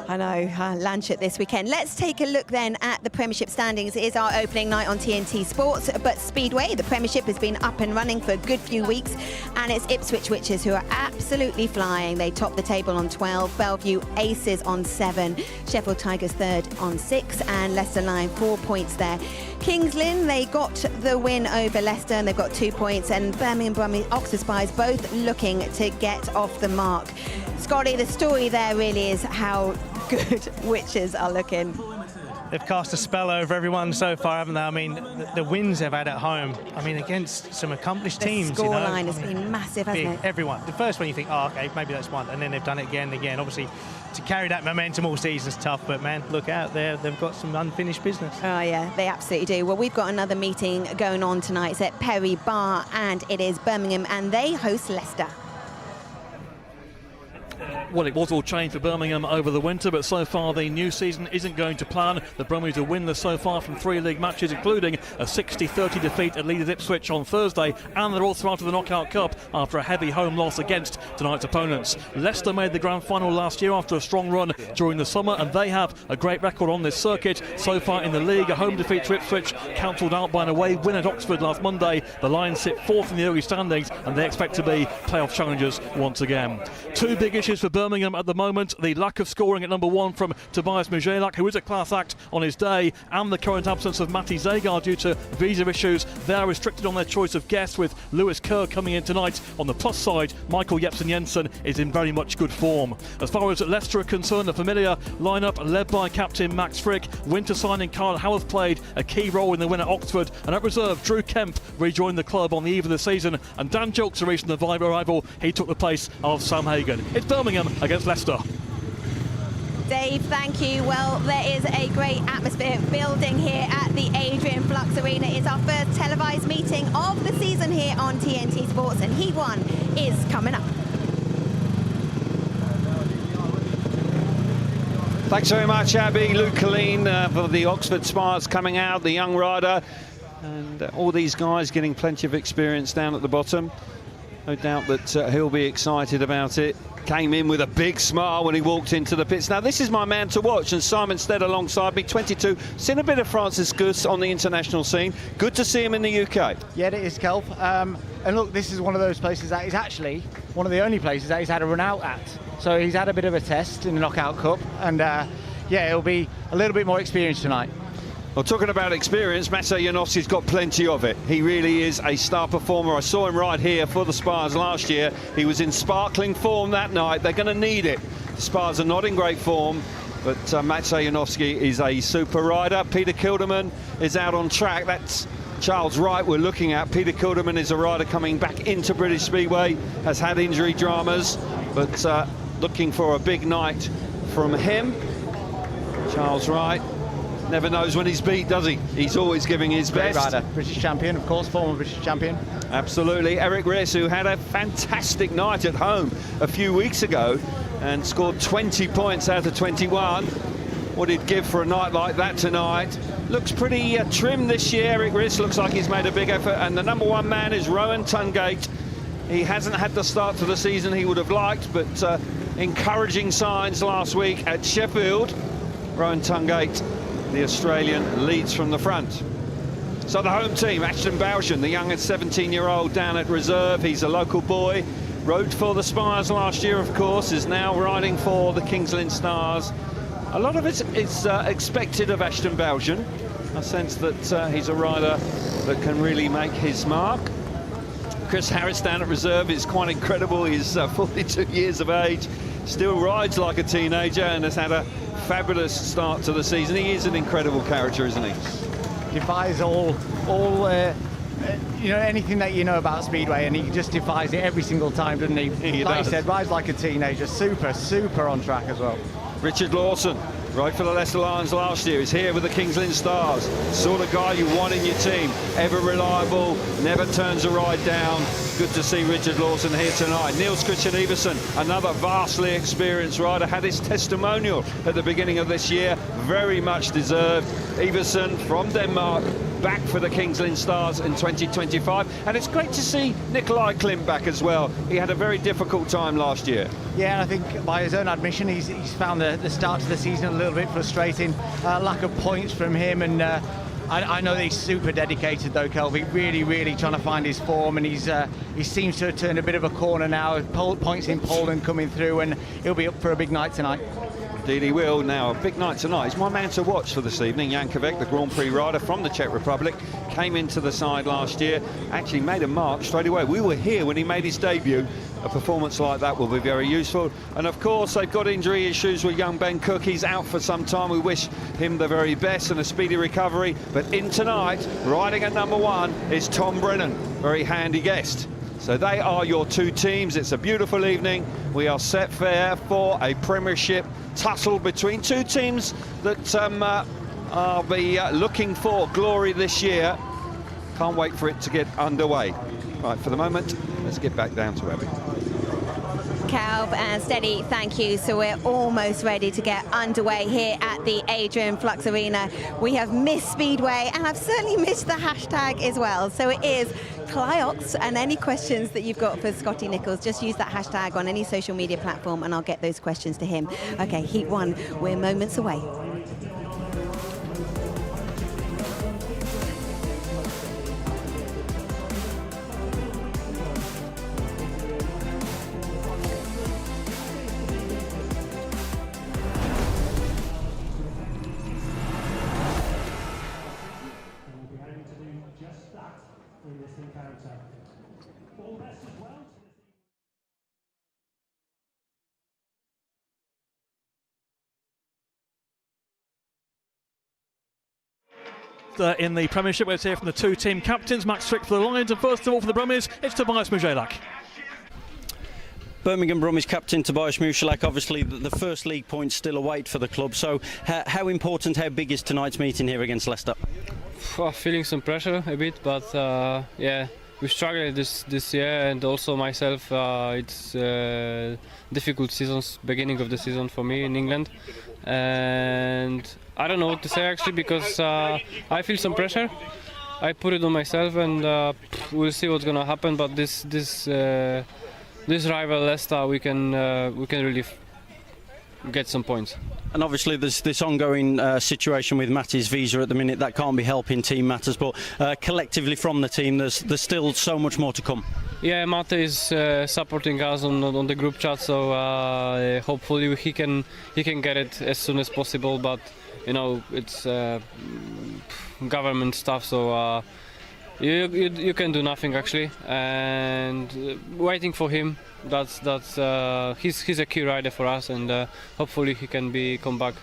I know, Lanchet this weekend. Let's take a look then at the Premiership standings. It is our opening night on TNT Sports, but Speedway, the Premiership, has been up and running for a good few weeks, and it's Ipswich Witches who are absolutely flying. They top the table on 12, Bellevue Aces on 7, Sheffield Tigers third on 6, and Leicester Lions 4 points there. Kings Lynn, they got the win over Leicester and they've got 2 points, and Birmingham Brumies, Oxford Spires both looking to get off the mark. Scotty, the story there really is how good Witches are looking. They've cast a spell over everyone so far, haven't they? I mean, the wins they've had at home, I mean, against some accomplished teams. The scoreline has been massive, hasn't it? Everyone. The first one you think, oh, okay, maybe that's one. And then they've done it again and again. Obviously, to carry that momentum all season is tough, but man, look out there. They've got some unfinished business. Oh, yeah, they absolutely do. Well, we've got another meeting going on tonight. It's at Perry Bar, and it is Birmingham, and they host Leicester. Well, it was all changed for Birmingham over the winter, but so far the new season isn't going to plan. The Brumies are winners so far from 3 league matches, including a 60-30 defeat at Leeds Ipswich on Thursday, and they're also out of the Knockout Cup after a heavy home loss against tonight's opponents. Leicester made the grand final last year after a strong run during the summer, and they have a great record on this circuit. So far in the league, a home defeat to Ipswich, cancelled out by an away win at Oxford last Monday. The Lions sit 4th in the early standings, and they expect to be playoff challengers once again. 2 big issues for Birmingham at the moment: the lack of scoring at number 1 from Tobias Mujelak, who is a class act on his day, and the current absence of Matty Zagar due to visa issues. They are restricted on their choice of guests, with Lewis Kerr coming in tonight. On the plus side, Michael Jepsen-Jensen is in very much good form. As far as Leicester are concerned, a familiar lineup led by captain Max Frick. Winter signing Carl Howarth played a key role in the win at Oxford, and at reserve, Drew Kemp rejoined the club on the eve of the season, and Dan Jolks, a recent arrival, he took the place of Sam Hagan. It's Birmingham against Leicester. Dave, thank you. Well, there is a great atmosphere building here at the Adrian Flux Arena. It's our first televised meeting of the season here on TNT Sports, and Heat 1 is coming up. Thanks very much, Abby. Luke Colleen for the Oxford Spires coming out, the young rider, and all these guys getting plenty of experience down at the bottom. No doubt that he'll be excited about it. Came in with a big smile when he walked into the pits. Now, this is my man to watch, and Simon Stead alongside me, 22. Seen a bit of Francis Gus on the international scene. Good to see him in the UK. Yeah, it is, Kelp. And look, this is one of those places that is actually one of the only places that he's had a run out at. So he's had a bit of a test in the Knockout Cup, and yeah, it'll be a little bit more experience tonight. Well, talking about experience, Maciej Janowski's got plenty of it. He really is a star performer. I saw him right here for the Spires last year. He was in sparkling form that night. They're going to need it. The Spires are not in great form, but Maciej Janowski is a super rider. Peter Kilderman is out on track. That's Charles Wright we're looking at. Peter Kilderman is a rider coming back into British Speedway, has had injury dramas, but looking for a big night from him. Charles Wright never knows when he's beat, does he? He's always giving his best. Great rider, British champion, of course, former British champion. Absolutely. Eric Riss, who had a fantastic night at home a few weeks ago and scored 20 points out of 21. What he'd give for a night like that tonight. Looks pretty trim this year. Eric Riss looks like he's made a big effort, and the number 1 man is Rowan Tungate. He hasn't had the start to the season he would have liked, but encouraging signs last week at Sheffield. Rowan Tungate, the Australian, leads from the front. So the home team, Ashton Bowshan, the young 17-year-old down at reserve. He's a local boy, rode for the Spires last year, of course, is now riding for the Kings Lynn Stars. A lot of it is expected of Ashton Bowshan. I sense that he's a rider that can really make his mark. Chris Harris down at reserve is quite incredible. He's 42 years of age. still rides like a teenager and has had a fabulous start to the season. He is an incredible character, isn't he? Defies all anything that you know about Speedway, and he just defies it every single time, doesn't he? Like you said, rides like a teenager, super on track as well. Richard Lawson, right for the Leicester Lions last year, is here with the Kings Lynn Stars. Sort of guy you want in your team. Ever reliable, never turns a ride down. Good to see Richard Lawson here tonight. Niels Christian Iversen, another vastly experienced rider, had his testimonial at the beginning of this year. Very much deserved. Iversen from Denmark, back for the Kings Lynn Stars in 2025. And it's great to see Nikolai Klim back as well. He had a very difficult time last year. Yeah, and I think by his own admission, he's found the start to the season a little bit frustrating. Lack of points from him, and I know that he's super dedicated though, Kelvin. Really trying to find his form, and he seems to have turned a bit of a corner now. Points in Poland coming through, and he'll be up for a big night tonight. Indeed he will. Now, a big night tonight. He's my man to watch for this evening. Jankovic, the Grand Prix rider from the Czech Republic, came into the side last year, actually made a mark straight away. We were here when he made his debut. A performance like that will be very useful. And of course, they've got injury issues with young Ben Cook. He's out for some time. We wish him the very best and a speedy recovery. But in tonight, riding at number 1 is Tom Brennan. Very handy guest. So they are your two teams. It's a beautiful evening. We are set fair for a Premiership tussle between two teams that are looking for glory this year. Can't wait for it to get underway. Right, for the moment, let's get back down to Abby. Calv and Steady, thank you. So we're almost ready to get underway here at the Adrian Flux Arena. We have missed Speedway, and I've certainly missed the hashtag as well. So it is Cliox, and any questions that you've got for Scotty Nichols, just use that hashtag on any social media platform and I'll get those questions to him. Okay, Heat 1, we're moments away. In the Premiership, let's hear from the two team captains. Max Strick for the Lions, and first of all for the Brummies, it's Tobias Mujelak. Birmingham Brumies captain Tobias Mujelak, obviously the first league points still await for the club, so how important, how big is tonight's meeting here against Leicester? Feeling some pressure a bit, but yeah, we struggled this year, and also myself, it's difficult seasons, beginning of the season for me in England, and I don't know what to say actually, because I feel some pressure. I put it on myself, and we'll see what's gonna happen. But this rival Leicester, we can really get some points. And obviously there's this ongoing situation with Matty's visa at the minute that can't be helping team matters, but collectively from the team there's still so much more to come. Yeah, Mate is supporting us on the group chat, so hopefully he can get it as soon as possible, but you know, it's government stuff, so you can do nothing actually, and waiting for him. He's a key rider for us, and hopefully he can come back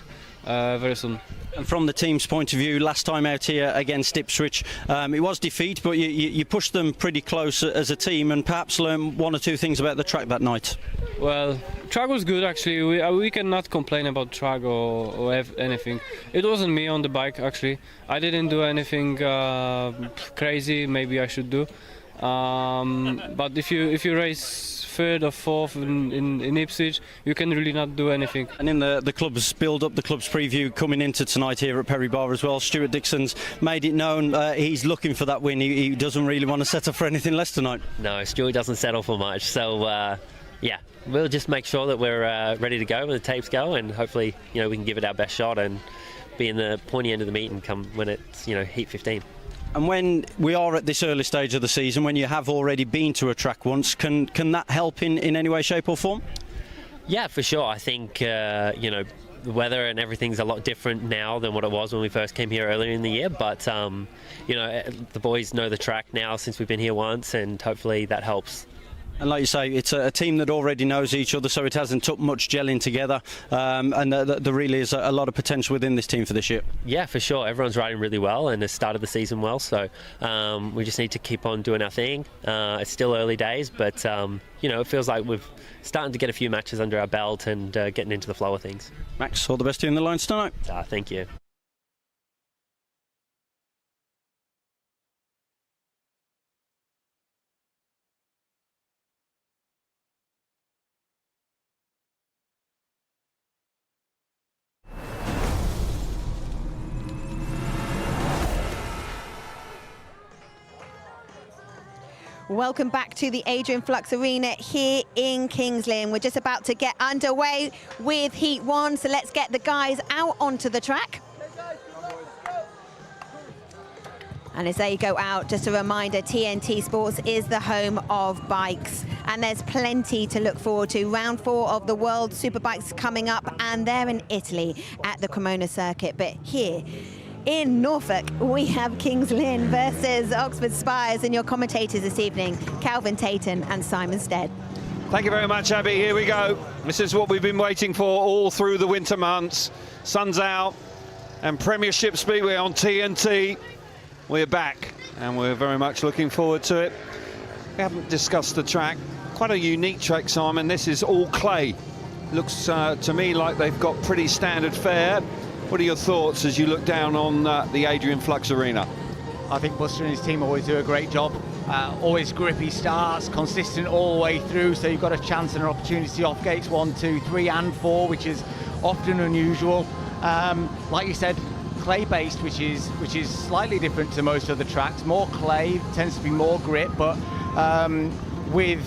very soon. And from the team's point of view, last time out here against Ipswich, it was defeat, but you pushed them pretty close as a team, and perhaps learn one or two things about the track that night. Well, track was good actually. We cannot complain about track or anything. It wasn't me on the bike actually. I didn't do anything crazy. Maybe I should do. But if you race third or fourth in Ipswich, you can really not do anything. And in the club's build-up, the club's preview coming into tonight here at Perry Bar as well, Stuart Dixon's made it known he's looking for that win. He doesn't really want to settle for anything less tonight. No, Stuart doesn't settle for much. So yeah, we'll just make sure that we're ready to go when the tapes go, and hopefully we can give it our best shot and be in the pointy end of the meet and come when it's heat 15. And when we are at this early stage of the season, when you have already been to a track once, can that help in any way, shape or form? Yeah, for sure. I think the weather and everything's a lot different now than what it was when we first came here earlier in the year, but the boys know the track now since we've been here once, and hopefully that helps. And like you say, it's a team that already knows each other, so it hasn't took much gelling together, and there really is a lot of potential within this team for this year. Yeah, for sure. Everyone's riding really well and has started the season well, so we just need to keep on doing our thing. It's still early days, but it feels like we're starting to get a few matches under our belt and getting into the flow of things. Max, all the best to you in the Lions tonight. Thank you. Welcome back to the Adrian Flux Arena here in Kings Lynn. We're just about to get underway with Heat 1, so let's get the guys out onto the track. And as they go out, just a reminder, TNT Sports is the home of bikes, and there's plenty to look forward to. Round 4 of the World Superbikes coming up, and they're in Italy at the Cremona circuit. But here in Norfolk, we have Kings Lynn versus Oxford Spires, and your commentators this evening, Calvin Tayton and Simon Stead. Thank you very much, Abby. Here we go. This is what we've been waiting for all through the winter months. Sun's out, and Premiership Speedway on TNT. We're back, and we're very much looking forward to it. We haven't discussed the track. Quite a unique track, Simon. This is all clay. Looks to me like they've got pretty standard fare. What are your thoughts as you look down on the Adrian Flux Arena? I think Buster and his team always do a great job. Always grippy starts, consistent all the way through, so you've got a chance and an opportunity off gates 1, 2, 3 and 4, which is often unusual. Like you said, clay-based, which is slightly different to most other tracks. More clay, tends to be more grip, but with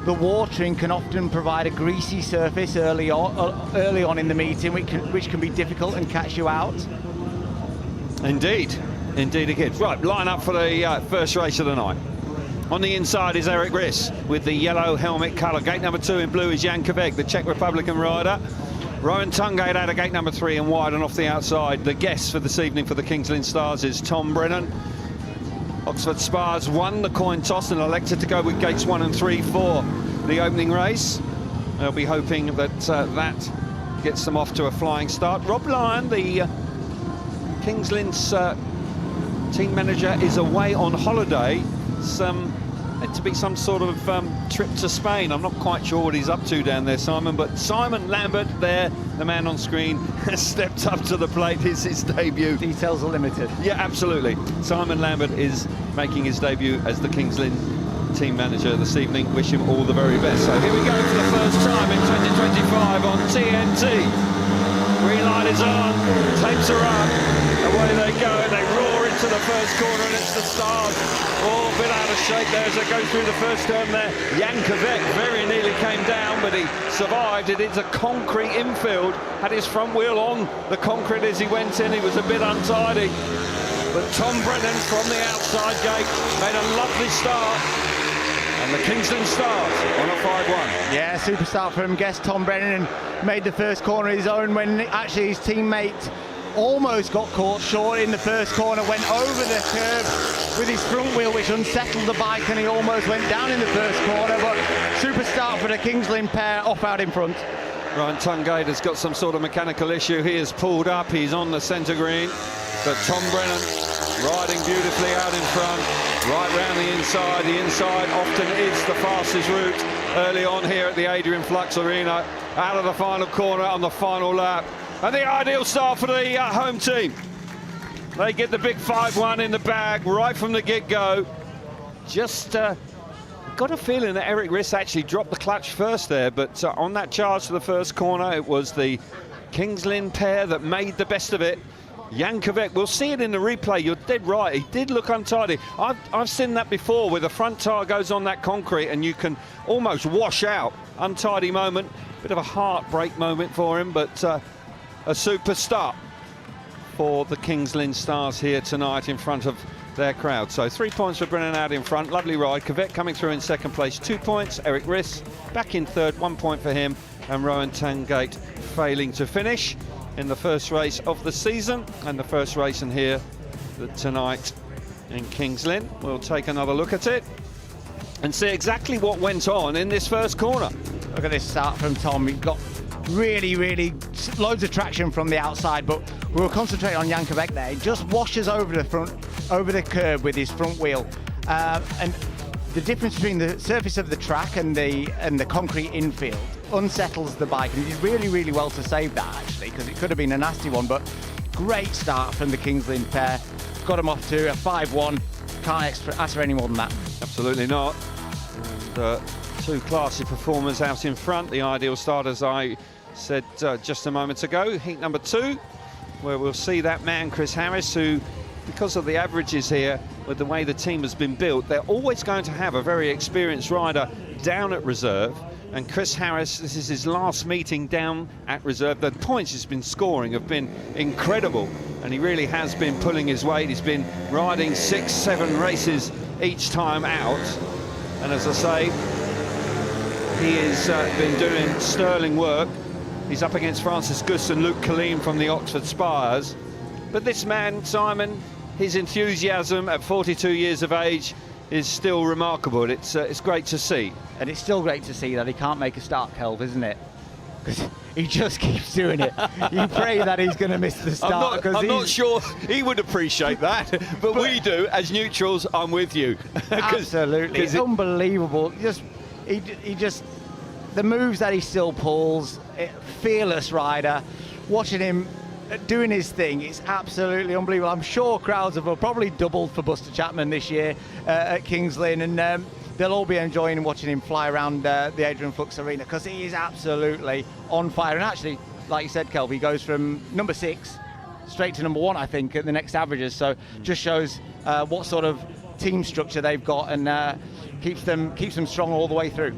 the watering can often provide a greasy surface early on in the meeting, which can be difficult and catch you out. Indeed it is. Right, line up for the first race of the night. On the inside is Eric Riss with the yellow helmet colour. Gate number 2 in blue is Jan Kvek, the Czech Republican rider. Rowan Tungate out of gate number 3 and wide and off the outside. The guest for this evening for the Kings Lynn Stars is Tom Brennan. Oxford Spires won the coin toss and elected to go with gates 1 and 3 for the opening race. They'll be hoping that that gets them off to a flying start. Rob Lyon, the Kings Lynn's team manager, is away on holiday. Meant to be some sort of trip to Spain. I'm not quite sure what he's up to down there, Simon, but Simon Lambert there, the man on screen, has stepped up to the plate. It's his debut. Details are limited. Yeah, absolutely. Simon Lambert is making his debut as the Kings Lynn team manager this evening. Wish him all the very best. So here we go for the first time in 2025 on TNT. Green light is on, tapes are up, away they go, and they roar into the first corner, and it's the Stars. Oh, a bit out of shape there as they go through the first turn there. Jan Kvek very nearly came down, but he survived. It is a concrete infield, had his front wheel on the concrete as he went in. He was a bit untidy, but Tom Brennan from the outside gate made a lovely start. And the Kings Lynn Stars on a 5-1. Yeah, super start from guest Tom Brennan, and made the first corner his own when actually his teammate almost got caught short in the first corner, went over the curb with his front wheel, which unsettled the bike, and he almost went down in the first corner. But super start for the Kings Lynn pair off out in front. Ryan Tungate has got some sort of mechanical issue. He is pulled up, he's on the centre green, but Tom Brennan riding beautifully out in front, right round the inside. The inside often is the fastest route early on here at the Adrian Flux Arena. Out of the final corner on the final lap. And the ideal start for the home team. They get the big 5-1 in the bag right from the get-go. Just got a feeling that Eric Riss actually dropped the clutch first there, but on that charge to the first corner, it was the Kings Lynn pair that made the best of it. Jan Kvek, we'll see it in the replay, you're dead right, he did look untidy. I've seen that before, where the front tyre goes on that concrete and you can almost wash out. Untidy moment, bit of a heartbreak moment for him, but a super start for the Kings Lynn Stars here tonight in front of their crowd. So 3 points for Brennan out in front, lovely ride. Kvek coming through in second place, 2 points. Eric Riss back in third, 1 point for him, and Rowan Tungate failing to finish in the first race of the season, and the first race in here tonight in Kings Lynn. We'll take another look at it. and see exactly what went on in this first corner. Look at this start from Tom. He got really loads of traction from the outside, but we were concentrating on Jankovic there. He just washes over the curb with his front wheel, and the difference between the surface of the track and the concrete infield unsettles the bike, and he did really well to save that, actually, because it could have been a nasty one. But great start from the Kings Lynn pair. Got him off to a 5-1. Can't ask for any more than that. Absolutely not. And, two classy performers out in front. The ideal start, as I said just a moment ago. Heat number 2, where we'll see that man, Chris Harris, who, because of the averages here, with the way the team has been built, they're always going to have a very experienced rider down at reserve. And Chris Harris, this is his last meeting down at reserve. The points he's been scoring have been incredible, and he really has been pulling his weight. He's been riding 6-7 races each time out, and as I say, he has been doing sterling work. He's up against Francis Gus and Luke Killeen from the Oxford Spires. But this man, Simon, his enthusiasm at 42 years of age is still remarkable. It's great to see. And it's still great to see that he can't make a start, Kelv, isn't it? Because he just keeps doing it. You pray that he's going to miss the start. I'm not sure he would appreciate that, but we do. As neutrals, I'm with you. Absolutely. It's unbelievable. He just, the moves that he still pulls, fearless rider, watching him doing his thing, it's absolutely unbelievable. I'm sure crowds have probably doubled for Buster Chapman this year at Kings Lynn, and they'll all be enjoying watching him fly around the Adrian Flux Arena, because he is absolutely on fire. And actually, like you said, Kelvin, he goes from number 6 straight to number 1, I think, at the next averages. So just shows what sort of team structure they've got, and keeps them strong all the way through.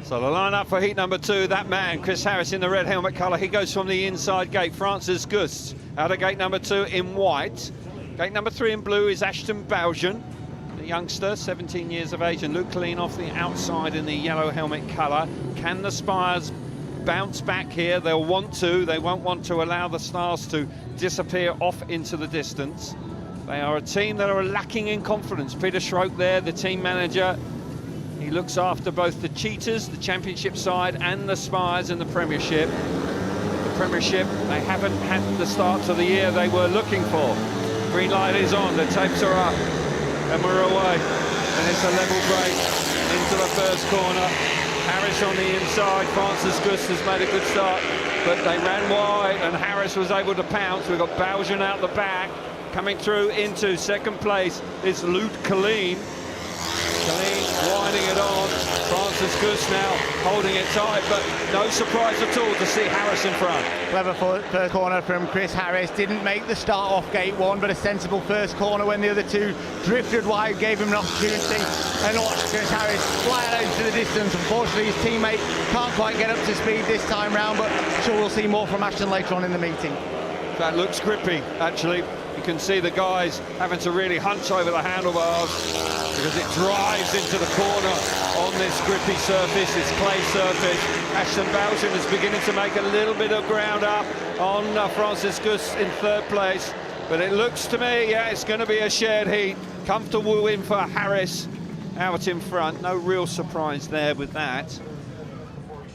So the line-up for heat number 2, that man, Chris Harris, in the red helmet colour. He goes from the inside gate. Francis Gus out of gate number 2 in white. Gate number 3 in blue is Ashton Bowsian, the youngster, 17 years of age, and Luke Killeen off the outside in the yellow helmet colour. Can the Spires bounce back here? They'll want to. They won't want to allow the Stars to disappear off into the distance. They are a team that are lacking in confidence. Peter Schroek there, the team manager. He looks after both the Cheetahs, the Championship side, and the Spires in the Premiership. The Premiership, they haven't had the start to the year they were looking for. Green light is on, the tapes are up, and we're away. And it's a level break into the first corner. Harris on the inside. Francis Gus has made a good start, but they ran wide, and Harris was able to pounce. We've got Bowsian out the back. Coming through into second place is Luke Killeen. Killeen winding it on. Francis Gus now holding it tight, but no surprise at all to see Harris in front. Clever first corner from Chris Harris. Didn't make the start off gate 1, but a sensible first corner when the other two drifted wide, gave him an opportunity. And watch Chris Harris fly out into the distance. Unfortunately, his teammate can't quite get up to speed this time round, but I'm sure we'll see more from Ashton later on in the meeting. That looks grippy, actually. You can see the guys having to really hunch over the handlebars because it drives into the corner on this grippy surface, this clay surface. Ashton Bowsian is beginning to make a little bit of ground up on Francis Gus in third place. But it looks to me, yeah, it's going to be a shared heat. Comfortable win for Harris out in front. No real surprise there with that.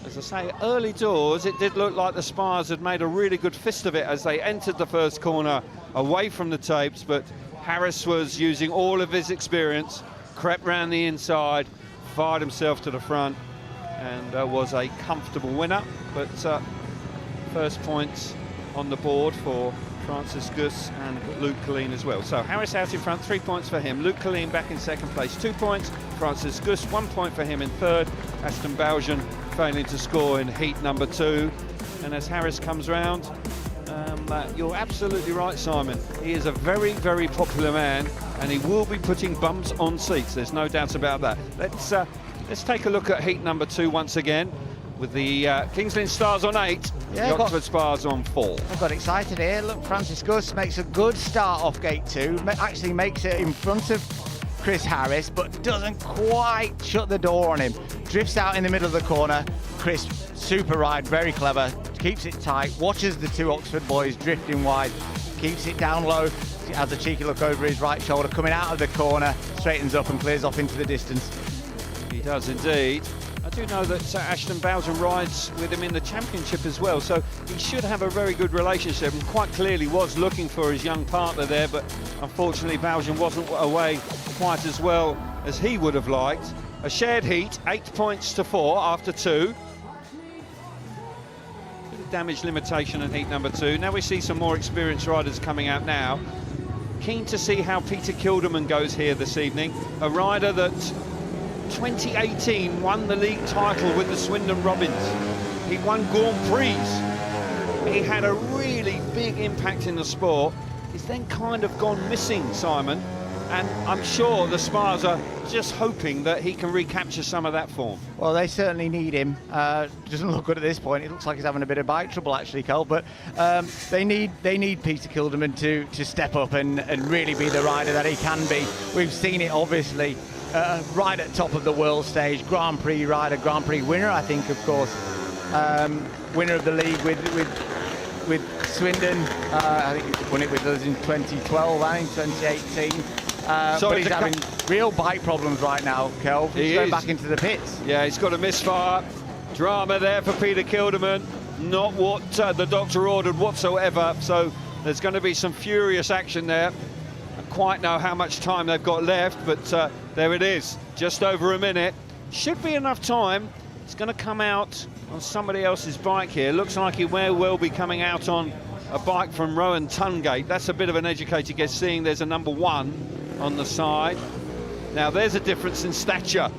As I say, early doors, it did look like the Spires had made a really good fist of it as they entered the first corner away from the tapes, but Harris was using all of his experience, crept round the inside, fired himself to the front, and was a comfortable winner. But first points on the board for Francis Gus and Luke Killeen as well. So Harris out in front, 3 points for him. Luke Killeen back in second place, 2 points. Francis Gus, 1 point for him in third. Ashton Bowsian failing to score in heat number 2. And as Harris comes round, you're absolutely right, Simon. He is a very, very popular man, and he will be putting bums on seats. There's no doubt about that. Let's take a look at heat number 2 once again, with the Kings Lynn Stars on 8, the Oxford Spires on 4. I got excited here. Look, Francis Gus makes a good start off gate 2, actually makes it in front of Chris Harris, but doesn't quite shut the door on him. Drifts out in the middle of the corner. Chris, super ride, very clever, keeps it tight, watches the two Oxford boys drifting wide, keeps it down low, has a cheeky look over his right shoulder, coming out of the corner, straightens up and clears off into the distance. He does indeed. I do know that Ashton Bowden rides with him in the championship as well, so he should have a very good relationship, and quite clearly was looking for his young partner there, but unfortunately Bowden wasn't away quite as well as he would have liked. A shared heat, 8 points to 4 after 2. Bit of damage limitation in heat number 2. Now we see some more experienced riders coming out now. Keen to see how Peter Kilderman goes here this evening, a rider that 2018 won the league title with the Swindon Robins. He won Grand Prix. He had a really big impact in the sport. He's then kind of gone missing, Simon, and I'm sure the Spires are just hoping that he can recapture some of that form. Well, they certainly need him. Doesn't look good at this point. It looks like he's having a bit of bike trouble, actually, Kel. But they need Peter Kilderman to step up and really be the rider that he can be. We've seen it, obviously, right at top of the world stage. Grand Prix rider, Grand Prix winner, I think, of course. Winner of the league with Swindon. I think he won it with us in 2012 and in 2018. But he's having real bike problems right now, Kel. He's going back into the pits. Yeah, he's got a misfire. Drama there for Peter Kilderman. Not what the doctor ordered whatsoever. So there's going to be some furious action there. I don't quite know how much time they've got left, but there it is. Just over a minute. Should be enough time. It's going to come out on somebody else's bike here. Looks like he may well be coming out on a bike from Rowan Tungate. That's a bit of an educated guess, seeing there's a number 1 on the side. Now there's a difference in stature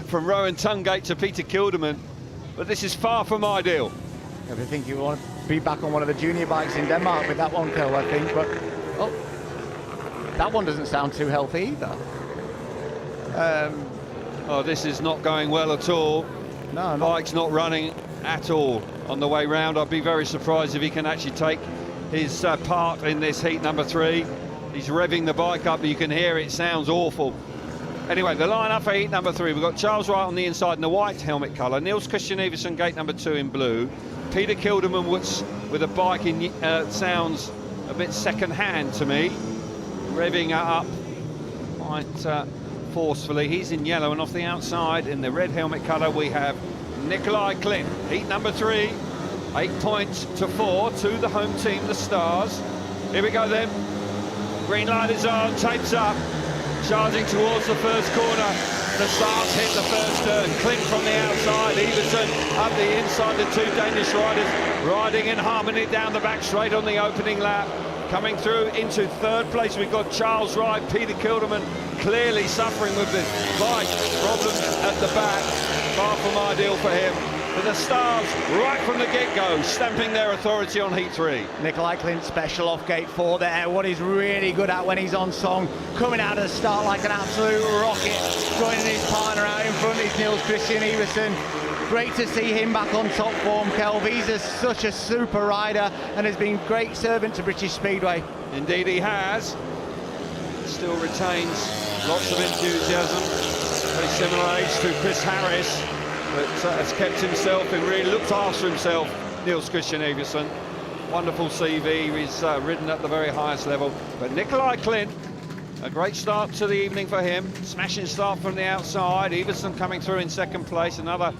from Rowan Tungate to Peter Kilderman, but this is far from ideal. I think you want to be back on one of the junior bikes in Denmark with that one, Kel, I think, but that one doesn't sound too healthy either. This is not going well at all. No, bike's not running at all on the way round. I'd be very surprised if he can actually take his part in this heat number 3. He's revving the bike up, but you can hear it sounds awful. Anyway, the line up for heat number 3. We've got Charles Wright on the inside in the white helmet colour. Niels Christian Everson, gate number 2 in blue. Peter Kilderman with a bike in sounds a bit second-hand to me. Revving it up quite forcefully. He's in yellow, and off the outside in the red helmet colour we have Nikolai Klint. Heat number 3. 8 points to 4 to the home team, the Stars. Here we go then. Green light is on, tapes up, charging towards the first corner. The Stars hit the first turn. Klint from the outside, Everson up the inside. The two Danish riders riding in harmony down the back straight on the opening lap. Coming through into 3rd place, we've got Charles Wright. Peter Kilderman clearly suffering with the bike problems at the back. Far from ideal for him. But the Stars, right from the get-go, stamping their authority on heat 3. Nikolai Klint special off gate 4 there. What he's really good at when he's on song, coming out of the start like an absolute rocket, joining his partner out in front is Niels Christian Everson. Great to see him back on top form, Kelv. He's such a super rider and has been great servant to British Speedway. Indeed he has. Still retains lots of enthusiasm. Very similar age to Chris Harris, but has kept himself and really looked after himself, Niels Christian Everson. Wonderful CV, he's ridden at the very highest level. But Nikolai Klint, a great start to the evening for him. Smashing start from the outside. Everson coming through in 2nd place. Another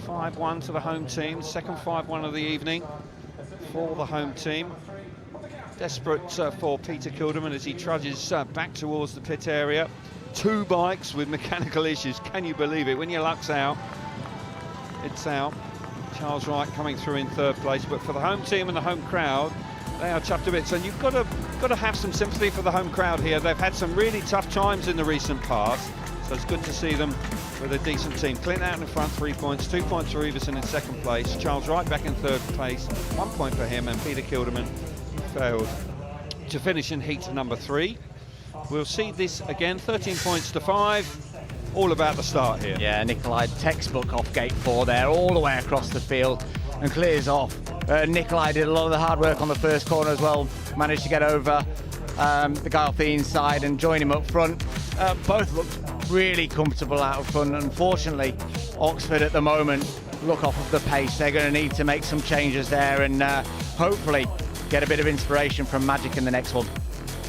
5-1 to the home team. 2nd 5-1 of the evening for the home team. Desperate for Peter Kilderman as he trudges back towards the pit area. 2 bikes with mechanical issues. Can you believe it? When your luck's out, it's out. Charles Wright coming through in 3rd place. But for the home team and the home crowd, they are chuffed to bits. And you've got to have some sympathy for the home crowd here. They've had some really tough times in the recent past, so it's good to see them with a decent team. Klint out in front, 3 points. 2 points for Everson in 2nd place. Charles Wright back in 3rd place. 1 point for him, and Peter Kilderman failed to finish in heat number 3. We'll see this again, 13 points to 5. All about the start here. Yeah, Nikolai textbook off gate 4 there, all the way across the field and clears off. Nikolai did a lot of the hard work on the first corner as well. Managed to get over the guy off the inside and join him up front. Both looked really comfortable out of front. Unfortunately, Oxford at the moment look off of the pace. They're going to need to make some changes there and hopefully get a bit of inspiration from Magic in the next one.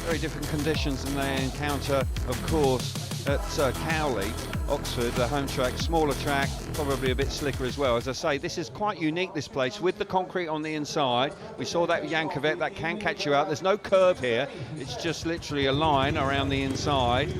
Very different conditions than they encounter, of course, at Cowley, Oxford, the home track, smaller track, probably a bit slicker as well. As I say, this is quite unique, this place, with the concrete on the inside. We saw that with Yankovic, that can catch you out. There's no curve here. It's just literally a line around the inside.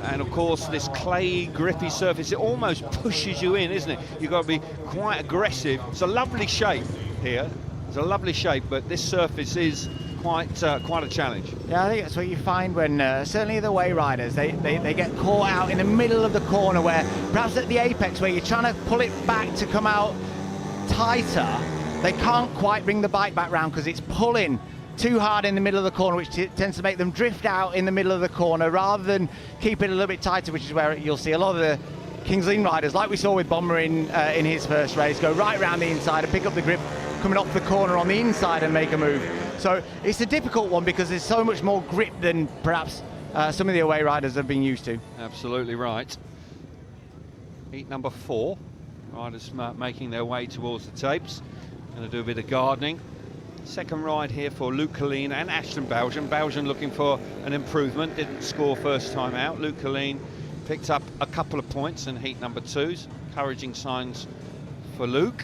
And of course, this clay, grippy surface, it almost pushes you in, isn't it? You've got to be quite aggressive. It's a lovely shape here. It's a lovely shape, but this surface is quite a challenge. Yeah, I think that's what you find when certainly the away riders, they get caught out in the middle of the corner, where perhaps at the apex where you're trying to pull it back to come out tighter, they can't quite bring the bike back round because it's pulling too hard in the middle of the corner, which tends to make them drift out in the middle of the corner rather than keep it a little bit tighter, which is where you'll see a lot of the Kings Lynn riders, like we saw with Bomber in his first race, go right round the inside and pick up the grip coming off the corner on the inside and make a move. So it's a difficult one because there's so much more grip than perhaps some of the away riders have been used to. Absolutely right. Heat number 4. Riders making their way towards the tapes. Going to do a bit of gardening. Second ride here for Luke Colleen and Ashton Bowden. Bowden looking for an improvement. Didn't score first time out. Luke Colleen picked up a couple of points in heat number 2s. Encouraging signs for Luke.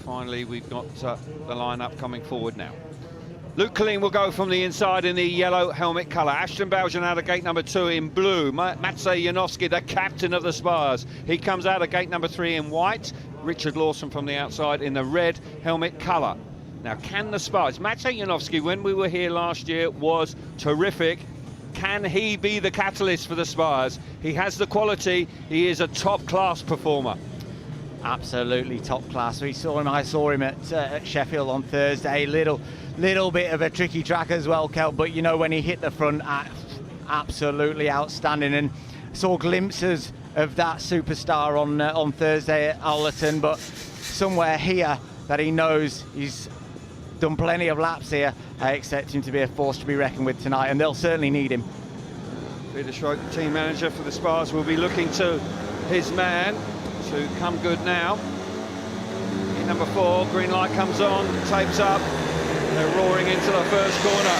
Finally, we've got the lineup coming forward now. Luke Colleen will go from the inside in the yellow helmet colour. Ashton Bowden out of gate number 2 in blue. Maciej Janowski, the captain of the Spires. He comes out of gate number 3 in white. Richard Lawson from the outside in the red helmet colour. Now, can the Spires... Maciej Janowski, when we were here last year, was terrific. Can he be the catalyst for the Spires? He has the quality. He is a top-class performer. Absolutely top class. I saw him at Sheffield on Thursday. Little bit of a tricky track as well, Kel, but you know, when he hit the front, absolutely outstanding, and saw glimpses of that superstar on Thursday at Allerton, but somewhere here that he knows he's done plenty of laps here. I expect him to be a force to be reckoned with tonight, and they'll certainly need him. Peter Schrock, the team manager for the Spires, will be looking to his man to come good now. In number 4, green light comes on, tapes up. They're roaring into the first corner.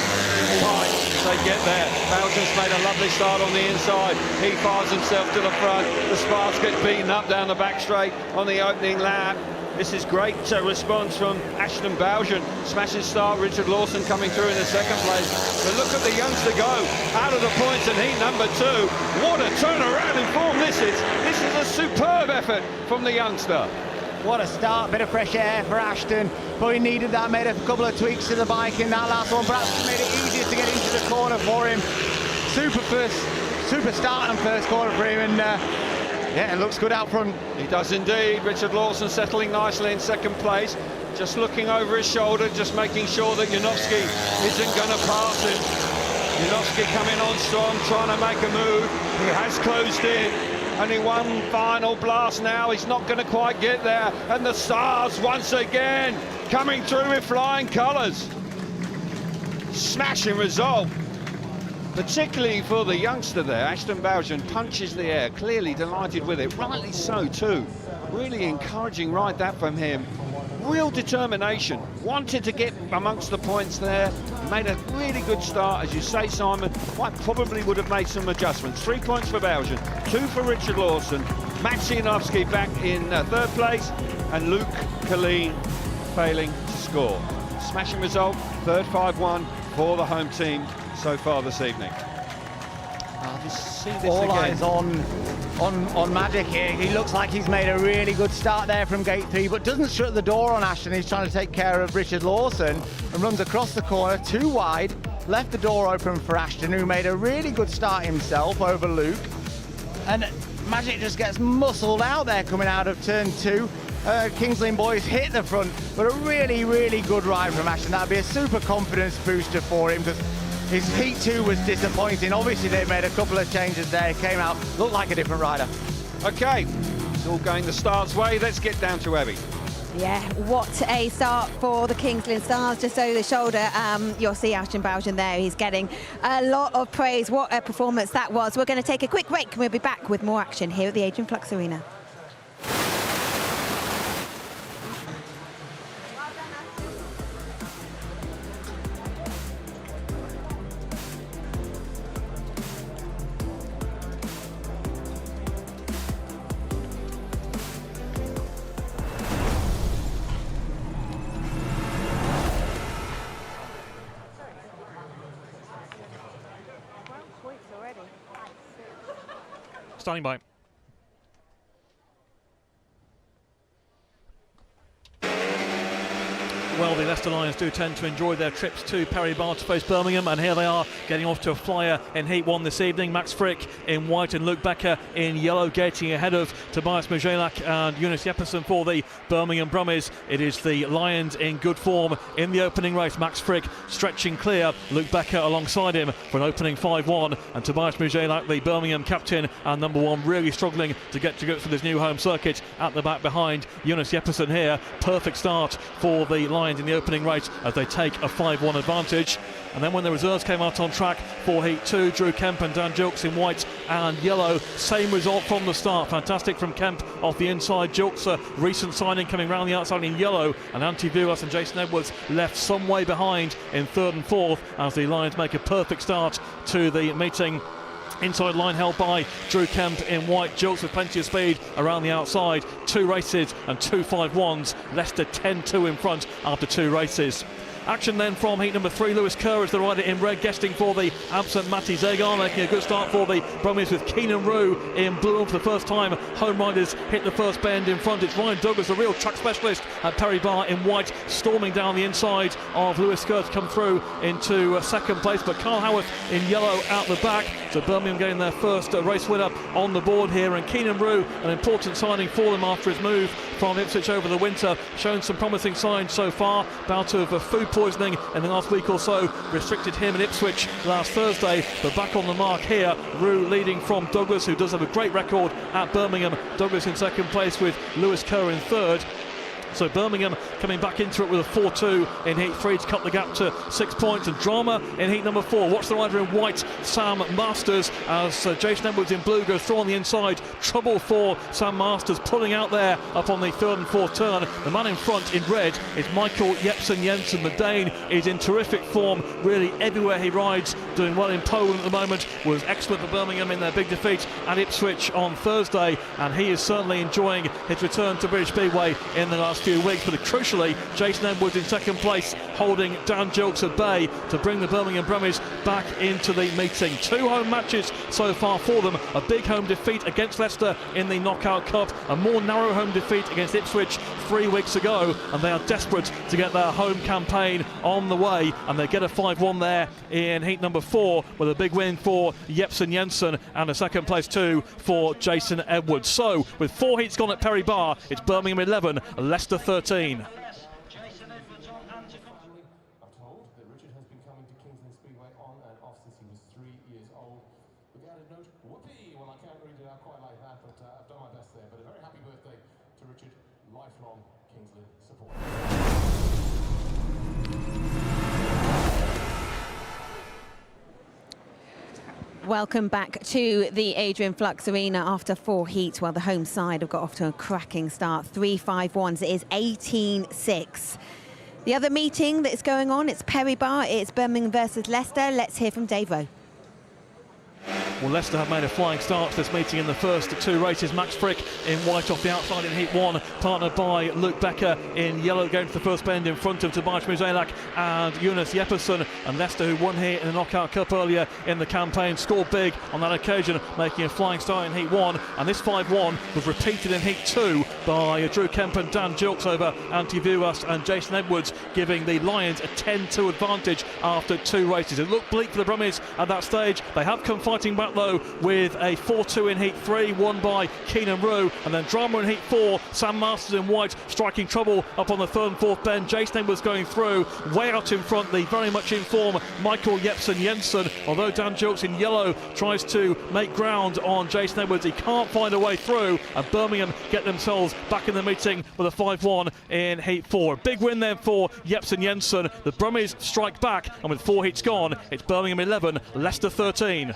Right, they get there. Bowden's made a lovely start on the inside. He fires himself to the front. The Spires get beaten up down the back straight on the opening lap. This is great response from Ashton Bowden. Smashing start, Richard Lawson coming through in the second place. But look at the youngster go out of the points in heat number 2. What a turnaround in form this is. This is a superb effort from the youngster. What a start, bit of fresh air for Ashton, but he needed that, made a couple of tweaks to the bike in that last one, perhaps made it easier to get into the corner for him. Super start and first corner for him, and yeah, it looks good out front. He does indeed. Richard Lawson settling nicely in second place, just looking over his shoulder, just making sure that Janowski isn't going to pass him. Janowski coming on strong, trying to make a move. He has closed in. Only one final blast now. He's not going to quite get there. And the Stars once again coming through with flying colours. Smashing result, particularly for the youngster there. Ashton Bowden punches the air, clearly delighted with it, rightly so too. Really encouraging ride that from him. Real determination, wanted to get amongst the points there, made a really good start, as you say, Simon. Quite probably would have made some adjustments. 3 points for Bowden, 2 for Richard Lawson, Maciej Janowski back in third place, and Luke Colleen failing to score. Smashing result, third 5-1 for the home team so far this evening. All eyes on Magic here. He looks like he's made a really good start there from gate 3, but doesn't shut the door on Ashton. He's trying to take care of Richard Lawson and runs across the corner, too wide, left the door open for Ashton, who made a really good start himself over Luke. And Magic just gets muscled out there coming out of turn 2. Kings Lynn boys hit the front, but a really, really good ride from Ashton. That'd be a super confidence booster for him, because his heat 2 was disappointing. Obviously they made a couple of changes there, came out, looked like a different rider. Okay, it's all going the Star's way. Let's get down to Abbey. Yeah, what a start for the Kings Lynn Stars, just over the shoulder. You'll see Ashton Bowden there. He's getting a lot of praise. What a performance that was. We're going to take a quick break and we'll be back with more action here at the Adrian Flux Arena. Standing by. Well, the Leicester Lions do tend to enjoy their trips to Perry Bar to face Birmingham, and here they are getting off to a flyer in Heat 1 this evening. Max Frick in white and Luke Becker in yellow, gating ahead of Tobias Mujelak and Jonas Jeppesen for the Birmingham Brumies. It is the Lions in good form in the opening race. Max Frick stretching clear, Luke Becker alongside him for an opening 5-1, and Tobias Mujelak, the Birmingham captain and number 1, really struggling to get to grips with his new home circuit at the back behind Jonas Jeppesen here. Perfect start for the Lions in the opening race as they take a 5-1 advantage. And then when the reserves came out on track for Heat 2, Drew Kemp and Dan Gilks in white and yellow, same result from the start. Fantastic from Kemp off the inside. Gilks, a recent signing, coming round the outside in yellow, and Anti-Vuas and Jason Edwards left some way behind in 3rd and 4th as the Lions make a perfect start to the meeting. Inside line held by Drew Kemp in white, Gilks with plenty of speed around the outside. 2 races and 2 5-1s. Leicester 10-2 in front after 2 races. Action then from heat number 3. Lewis Kerr is the rider in red, guesting for the absent Matty Zagar, making a good start for the Brumies with Keenan Rue in blue. And for the first time, home riders hit the first bend in front. It's Ryan Douglas, the real track specialist at Perry Bar in white, storming down the inside of Lewis Kerr to come through into second place. But Carl Howarth in yellow out the back. So Birmingham getting their first race winner on the board here. And Keenan Rue, an important signing for them after his move from Ipswich over the winter, shown some promising signs so far. Bout of food poisoning in the last week or so restricted him in Ipswich last Thursday, but back on the mark here. Rue leading from Douglas, who does have a great record at Birmingham. Douglas in second place with Lewis Kerr in 3rd. So Birmingham coming back into it with a 4-2 in Heat 3 to cut the gap to 6 points. And drama in Heat number 4. Watch the rider in white, Sam Masters, as Jason Edwards in blue goes through on the inside. Trouble for Sam Masters, pulling out there up on the 3rd and 4th turn. The man in front in red is Michael Jepsen Jensen. The Dane is in terrific form, really everywhere he rides, doing well in Poland at the moment. Was excellent for Birmingham in their big defeat at Ipswich on Thursday, and he is certainly enjoying his return to British Speedway in the last few weeks. But crucially, Jason Edwards in second place, holding Dan Gilks at bay to bring the Birmingham Brumies back into the meeting. 2 home matches so far for them. A big home defeat against Leicester in the Knockout Cup, a more narrow home defeat against Ipswich 3 weeks ago, and they are desperate to get their home campaign on the way, and they get a 5-1 there in heat number 4 with a big win for Jepsen Jensen and a second place too for Jason Edwards. So with 4 heats gone at Perry Bar, it's Birmingham 11, Leicester 13. Welcome back to the Adrian Flux Arena after 4 heats. Well, the home side have got off to a cracking start. 3 5-1s. It is 18-6. The other meeting that's going on, it's Perry Bar. It's Birmingham versus Leicester. Let's hear from Dave Rowe. Well, Leicester have made a flying start to this meeting in the first 2 races. Max Frick in white off the outside in Heat 1, partnered by Luke Becker in yellow, going to the first bend in front of Tobias Mujelak and Jonas Jeppesen. And Leicester, who won here in the Knockout Cup earlier in the campaign, scored big on that occasion, making a flying start in Heat 1. And this 5-1 was repeated in Heat 2 by Drew Kemp and Dan Gilks over Anti-Vuas and Jason Edwards, giving the Lions a 10-2 advantage after 2 races. It looked bleak for the Brumies at that stage. They have come fighting back back though with a 4-2 in Heat 3, won by Keenan Rowe, and then drama in Heat 4. Sam Masters in white striking trouble up on the third and fourth bend. Jason Edwards going through, way out in front, the very much in form Michael Jepsen Jensen, although Dan Jokes in yellow tries to make ground on Jason Edwards. He can't find a way through, and Birmingham get themselves back in the meeting with a 5-1 in Heat 4. Big win then for Jepsen Jensen. The Brummies strike back, and with 4 heats gone, it's Birmingham 11, Leicester 13.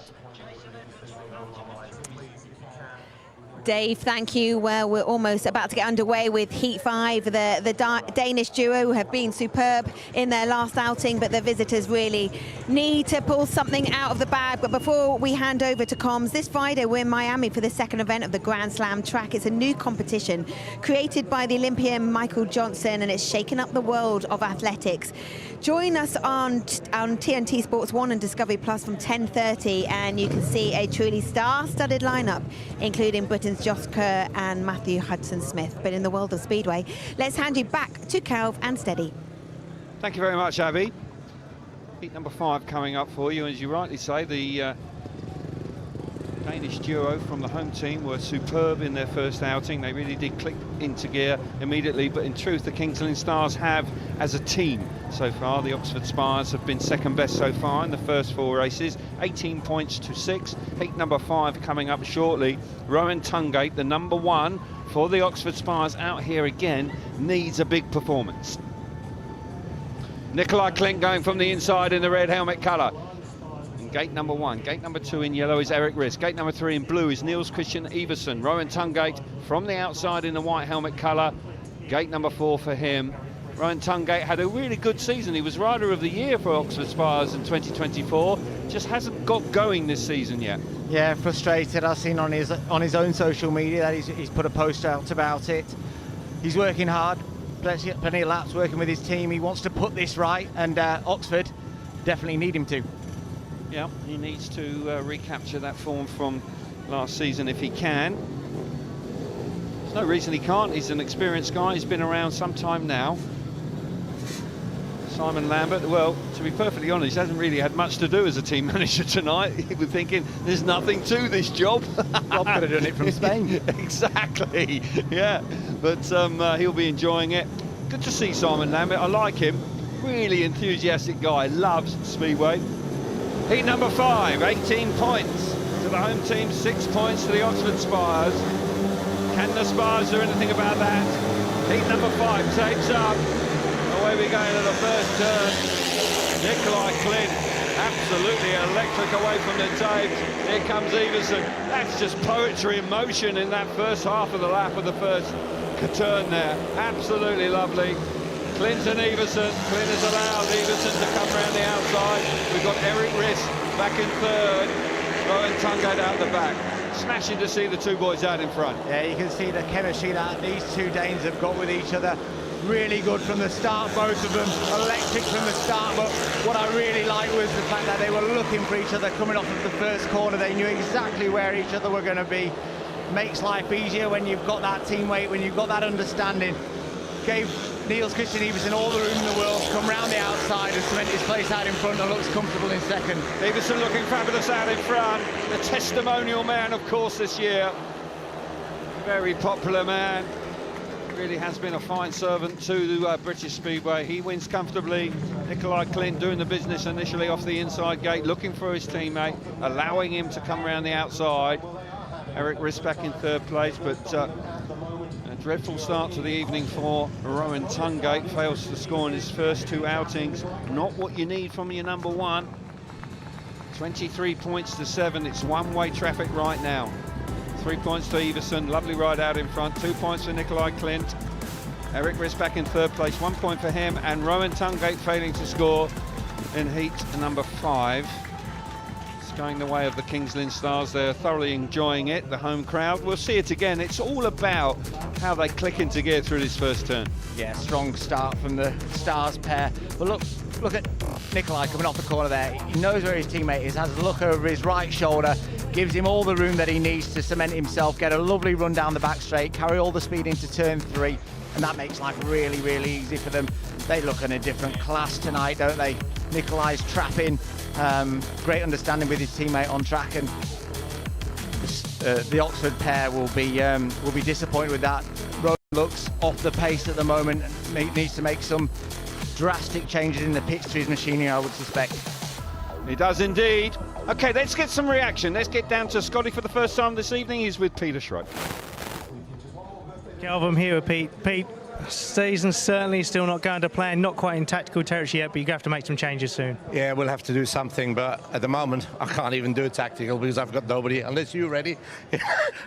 Dave, thank you. Well, we're almost about to get underway with Heat 5. The Danish duo have been superb in their last outing, but the visitors really need to pull something out of the bag. But before we hand over to comms, this Friday we're in Miami for the second event of the Grand Slam track. It's a new competition created by the Olympian Michael Johnson, and it's shaken up the world of athletics. Join us on TNT Sports 1 and Discovery Plus from 10:30, and you can see a truly star-studded lineup, including Britain's Josh Kerr and Matthew Hudson-Smith. But in the world of Speedway, let's hand you back to Calv and Steady. Thank you very much, Abby. Heat number 5 coming up for you. As you rightly say, the Danish duo from the home team were superb in their first outing. They really did click into gear immediately, but in truth the Kings Lynn Stars have, as a team so far, the Oxford Spires have been second best so far in the first 4 races, 18 points to 6. Heat number 5 coming up shortly. Rowan Tungate, the number 1 for the Oxford Spires, out here again, needs a big performance. Nikolai Klint going from the inside in the red helmet colour. Gate number 1. Gate number 2 in yellow is Eric Riss. Gate number 3 in blue is Niels Christian Iversen. Rowan Tungate from the outside in the white helmet colour. Gate number 4 for him. Rowan Tungate had a really good season. He was Rider of the Year for Oxford Spires in 2024. Just hasn't got going this season yet. Yeah, frustrated. I've seen on his own social media that he's put a post out about it. He's working hard, plenty of laps, working with his team. He wants to put this right, and Oxford definitely need him to. Yeah, he needs to recapture that form from last season if he can. There's no reason he can't. He's an experienced guy. He's been around some time now. Simon Lambert, well, to be perfectly honest, hasn't really had much to do as a team manager tonight. He was thinking, there's nothing to this job. Bob could have done it from Spain. Exactly, yeah. But he'll be enjoying it. Good to see Simon Lambert. I like him. Really enthusiastic guy. Loves Speedway. Heat number 5, 18 points to the home team, 6 points to the Oxford Spires. Can the Spires do anything about that? Heat number 5 takes up. Away we go into the first turn. Nikolai Klint, absolutely electric away from the tapes. Here comes Iversen. That's just poetry in motion in that first half of the lap of the first turn there. Absolutely lovely. Clinton Iversen. Clint has allowed Iversen to come around the outside. We've got Eric Riss back in third. Rowan Tungate out the back. Smashing to see the 2 boys out in front. Yeah, you can see the chemistry that these 2 Danes have got with each other. Really good from the start, both of them. Electric from the start, but what I really liked was the fact that they were looking for each other coming off of the first corner. They knew exactly where each other were going to be. Makes life easier when you've got that teammate, when you've got that understanding. Gave Niels Christian Iversen all the room in the world to come round the outside and cement his place out in front and looks comfortable in second. Iversen looking fabulous out in front. The testimonial man, of course, this year. Very popular man. Really has been a fine servant to the British Speedway. He wins comfortably. Nikolai Klint doing the business initially off the inside gate, looking for his teammate, allowing him to come around the outside. Eric Riss back in third place, but a dreadful start to the evening for Rowan Tungate. Fails to score in his first 2 outings. Not what you need from your number 1. 23 points to 7. It's one-way traffic right now. 3 points to Iversen. Lovely ride out in front. 2 points for Nikolai Klint. Eric Riss back in third place. 1 point for him. And Rowan Tungate failing to score in heat number 5. Going the way of the Kings Lynn Stars. They're thoroughly enjoying it, the home crowd. We'll see it again. It's all about how they click into gear through this first turn. Yeah, strong start from the Stars pair. But look at Nikolai coming off the corner there. He knows where his teammate is, has a look over his right shoulder, gives him all the room that he needs to cement himself, get a lovely run down the back straight, carry all the speed into turn 3, and that makes life really, really easy for them. They look in a different class tonight, don't they? Nikolai's trapping. Great understanding with his teammate on track, and the Oxford pair will be disappointed with that. Rowan looks off the pace at the moment. Needs to make some drastic changes in the pitch to his machinery, I would suspect. He does indeed. Okay, let's get some reaction. Let's get down to Scotty for the first time this evening. He's with Peter Schroep. Calvin here with Pete. Pete, season's certainly still not going to plan, not quite in tactical territory yet, but you have to make some changes soon. Yeah, we'll have to do something, but at the moment I can't even do it tactical because I've got nobody, unless you're ready.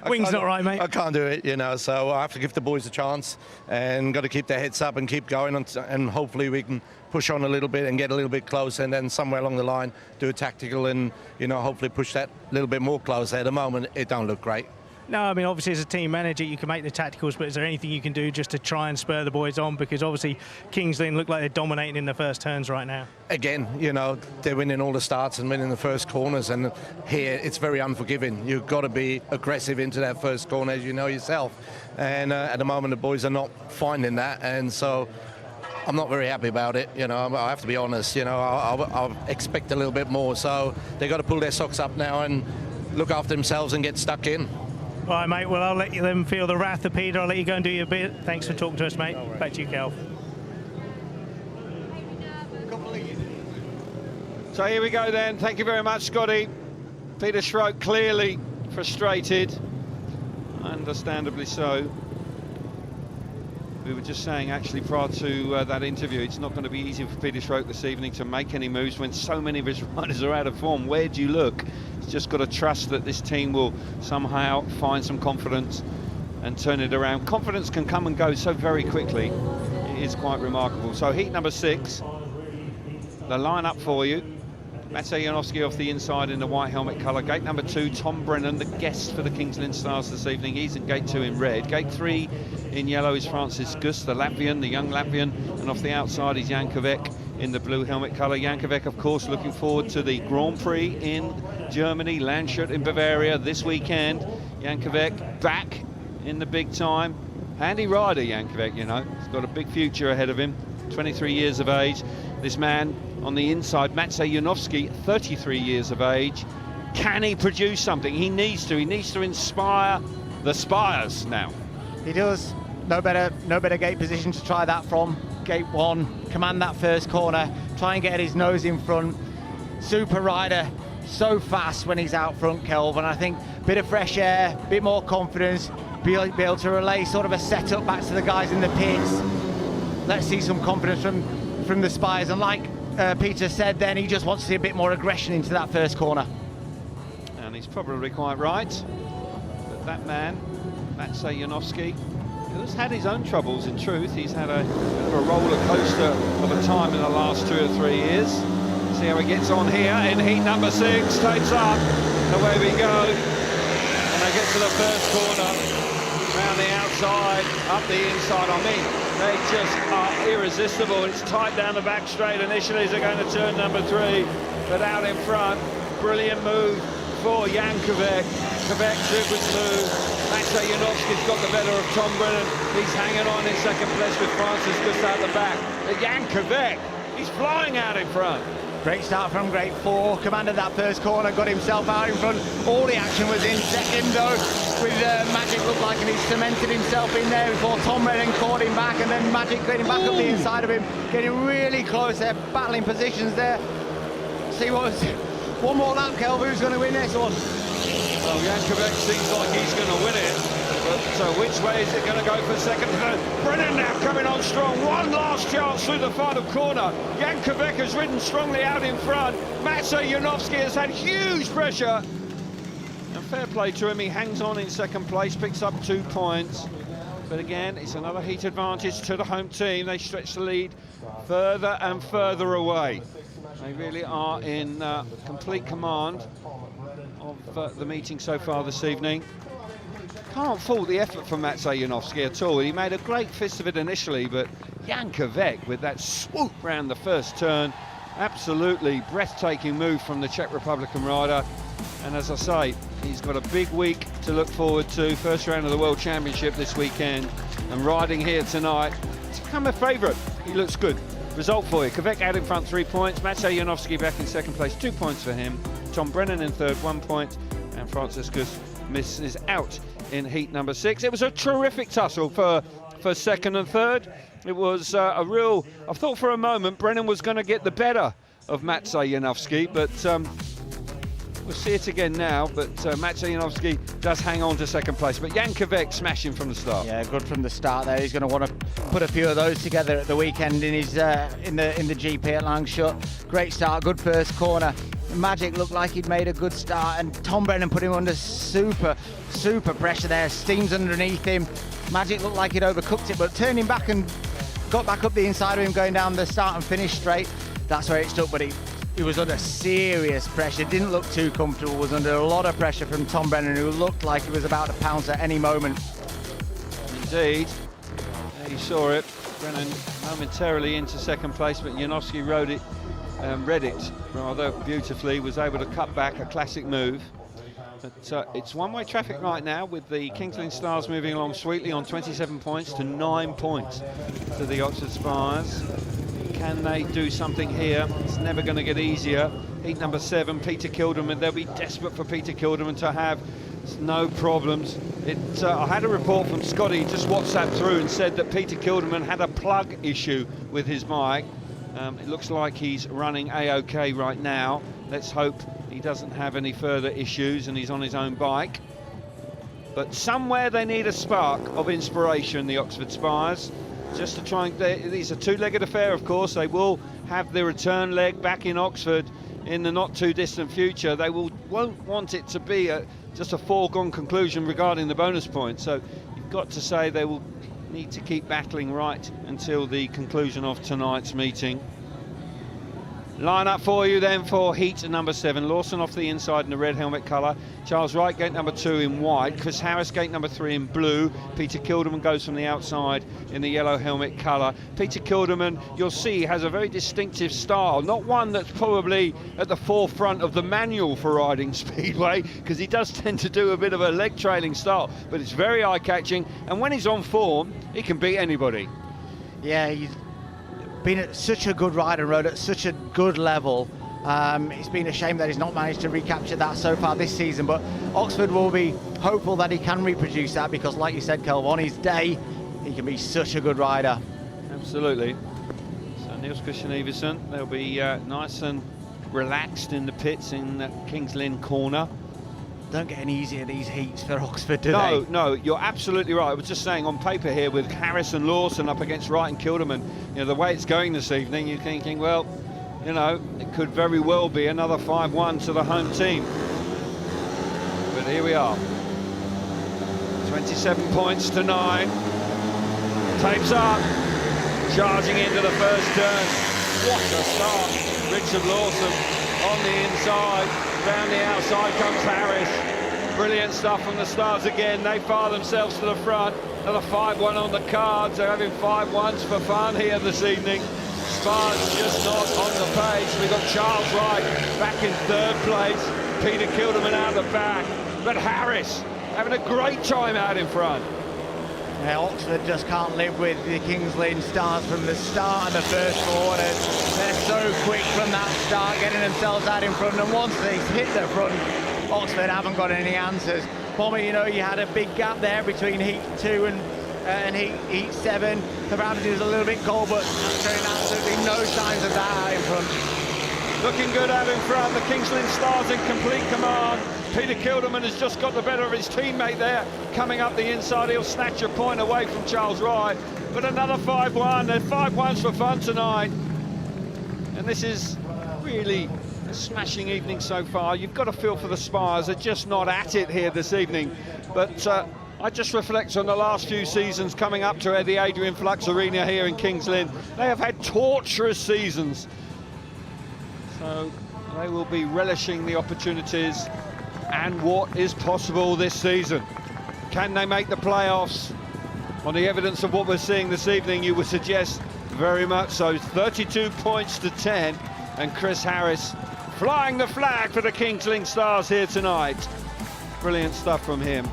Wing's not right, mate. I can't do it, you know, so I have to give the boys a chance and got to keep their heads up and keep going, and hopefully we can push on a little bit and get a little bit closer, and then somewhere along the line do a tactical and, you know, hopefully push that a little bit more closer. At the moment it don't look great. No, I mean, obviously as a team manager you can make the tacticals, but is there anything you can do just to try and spur the boys on? Because obviously King's Lynn look like they're dominating in the first turns right now. Again, you know, they're winning all the starts and winning the first corners, and here it's very unforgiving. You've got to be aggressive into that first corner, as you know yourself, and at the moment the boys are not finding that, and so I'm not very happy about it. You know, I have to be honest. You know, I expect a little bit more, so they've got to pull their socks up now and look after themselves and get stuck in. All right, mate, well, I'll let them feel the wrath of Peter. I'll let you go and do your bit. Thanks for talking to us, mate. Back to you, Cal. So here we go then. Thank you very much, Scotty. Peter Schroep clearly frustrated, understandably so. We were just saying, actually, prior to that interview, it's not going to be easy for Peter Schroep this evening to make any moves when so many of his riders are out of form. Where do you look? He's just got to trust that this team will somehow find some confidence and turn it around. Confidence can come and go so very quickly. It is quite remarkable. So heat number 6, the lineup for you. Maciej Janowski off the inside in the white helmet colour. Gate number 2, Tom Brennan, the guest for the King's Lynn Stars this evening. He's in gate 2 in red. Gate 3 in yellow is Francis Gus, the Latvian, the young Latvian. And off the outside is Jankovic in the blue helmet colour. Jankovic, of course, looking forward to the Grand Prix in Germany, Landshut in Bavaria this weekend. Jankovic back in the big time. Handy rider, Jankovic, you know. He's got a big future ahead of him. 23 years of age. This man on the inside, Maciej Janowski, 33 years of age. Can he produce something? He needs to. He needs to inspire the Spires now. He does. No better gate position to try that from. Gate 1, command that first corner, try and get his nose in front. Super rider, so fast when he's out front, Kelvin. I think a bit of fresh air, a bit more confidence, be able to relay sort of a setup back to the guys in the pits. Let's see some confidence from the Spires, and like Peter said then, he just wants to see a bit more aggression into that first corner. And he's probably quite right. But that man, Maciej Janowski, who's had his own troubles in truth. He's had a bit of a roller coaster of a time in the last 2 or 3 years. See how he gets on here in heat number 6, takes up, and away we go. And they get to the first corner, round the outside, up the inside. I mean, they just are irresistible. It's tight down the back straight initially as they're going to turn number 3, but out in front, brilliant move for Jankovic. Quebec super smooth. Maciej Janowski's got the better of Tom Brennan. He's hanging on in second place with Francis just out the back. But Jankovic, he's flying out in front. Great start from Gate 4, commanded that first corner, got himself out in front. All the action was in second though, with Magic looked like, and he cemented himself in there before Tom Brennan caught him back, and then Magic getting back up the inside of him, getting really close there, battling positions there. See what was one more lap, Kelvin, who's going to win this one? Well, Jankovic seems like he's going to win it. But which way is it going to go for second? Brennan now coming on strong. One last chance through the final corner. Jankovic has ridden strongly out in front. Maciej Janowski has had huge pressure. And fair play to him. He hangs on in second place, picks up 2 points. But again, it's another heat advantage to the home team. They stretch the lead further and further away. They really are in complete command of the meeting so far this evening. Can't fault the effort from Maciej Janowski at all. He made a great fist of it initially, but Jankovic with that swoop round the first turn, absolutely breathtaking move from the Czech Republican rider. And as I say, he's got a big week to look forward to. First round of the World Championship this weekend, and riding here tonight, it's become a favourite. He looks good. Result for you: Quebec out in front, 3 points. Maciej Janowski back in second place, 2 points for him. Tom Brennan in third, 1 point, and Francis Gus misses out in heat number 6. It was a terrific tussle for second and third. It was a real... I thought for a moment Brennan was going to get the better of Maciej Janowski, but we'll see it again now. But Maciej Janowski does hang on to second place. But Jankovic smashing from the start. Yeah, good from the start there. He's going to want to put a few of those together at the weekend in his in the GP at Langshut. Great start, good first corner. Magic looked like he'd made a good start, and Tom Brennan put him under super pressure there. Steams underneath him. Magic looked like he'd overcooked it, but turning back and got back up the inside of him, going down the start and finish straight. That's where it stuck, but he was under serious pressure. Didn't look too comfortable. Was under a lot of pressure from Tom Brennan, who looked like he was about to pounce at any moment. Indeed, he saw it. Brennan momentarily into second place, but Janowski read it rather beautifully. Was able to cut back, a classic move. But it's one-way traffic right now, with the Kings Lynn Stars moving along sweetly on 27 points to 9 points to the Oxford Spires. Can they do something here? It's never going to get easier. Heat number 7, Peter Kilderman. They'll be desperate for Peter Kilderman to have no problems. I had a report from Scotty, just WhatsApp through, and said that Peter Kilderman had a plug issue with his mic. It looks like he's running A-OK right now. Let's hope he doesn't have any further issues and he's on his own bike. But somewhere they need a spark of inspiration, the Oxford Spires, just to try and... These are two-legged affair, of course. They will have the return leg back in Oxford in the not-too-distant future. They won't want it to be just a foregone conclusion regarding the bonus points. So you've got to say they will need to keep battling right until the conclusion of tonight's meeting. Line up for you then for heat number 7. Lawson off the inside in the red helmet colour. Charles Wright, gate number 2 in white. Chris Harris, gate number 3 in blue. Peter Kilderman goes from the outside in the yellow helmet colour. Peter Kilderman, you'll see, has a very distinctive style. Not one that's probably at the forefront of the manual for riding speedway, because he does tend to do a bit of a leg trailing style, but it's very eye-catching. And when he's on form, he can beat anybody. Yeah, he's been such a good rider, rode at such a good level. It's been a shame that he's not managed to recapture that so far this season, but Oxford will be hopeful that he can reproduce that, because like you said, Kelv, on his day he can be such a good rider. Absolutely. So Niels Christian Everson, they'll be nice and relaxed in the pits in Kings Lynn corner. Don't get any easier these heats for Oxford, do they? No, you're absolutely right. I was just saying on paper here, with Harris and Lawson up against Wright and Kilderman, the way it's going this evening, you're thinking, well, it could very well be another 5-1 to the home team. But here we are. 27 points to 9. Tapes up. Charging into the first turn. What a start. Richard Lawson on the inside. Round the outside comes Harris. Brilliant stuff from the Stars again. They fire themselves to the front. Another 5-1 on the cards. They're having 5-1s for fun here this evening. Spires just not on the pace. We've got Charles Wright back in third place. Peter Kilderman out the back. But Harris having a great time out in front. Yeah, Oxford just can't live with the Kings Lynn Stars from the start of the first quarters. They're so quick from that start, getting themselves out in front, and once they hit the front, Oxford haven't got any answers. Bomber, you had a big gap there between heat 2 and heat 7. The gravity was a little bit cold, but showing absolutely no signs of that out in front. Looking good out in front, the Kings Lynn Stars in complete command. Peter Kilderman has just got the better of his teammate there. Coming up the inside, he'll snatch a point away from Charles Wright. But another 5-1, they're 5-1s for fun tonight. And this is really a smashing evening so far. You've got to feel for the Spires, they're just not at it here this evening. But I just reflect on the last few seasons coming up to the Adrian Flux Arena here in Kings Lynn. They have had torturous seasons. So they will be relishing the opportunities and what is possible this season. Can they make the playoffs? On the evidence of what we're seeing this evening, you would suggest very much so. 32 points to 10, and Chris Harris flying the flag for the Kings Lynn Stars here tonight. Brilliant stuff from him.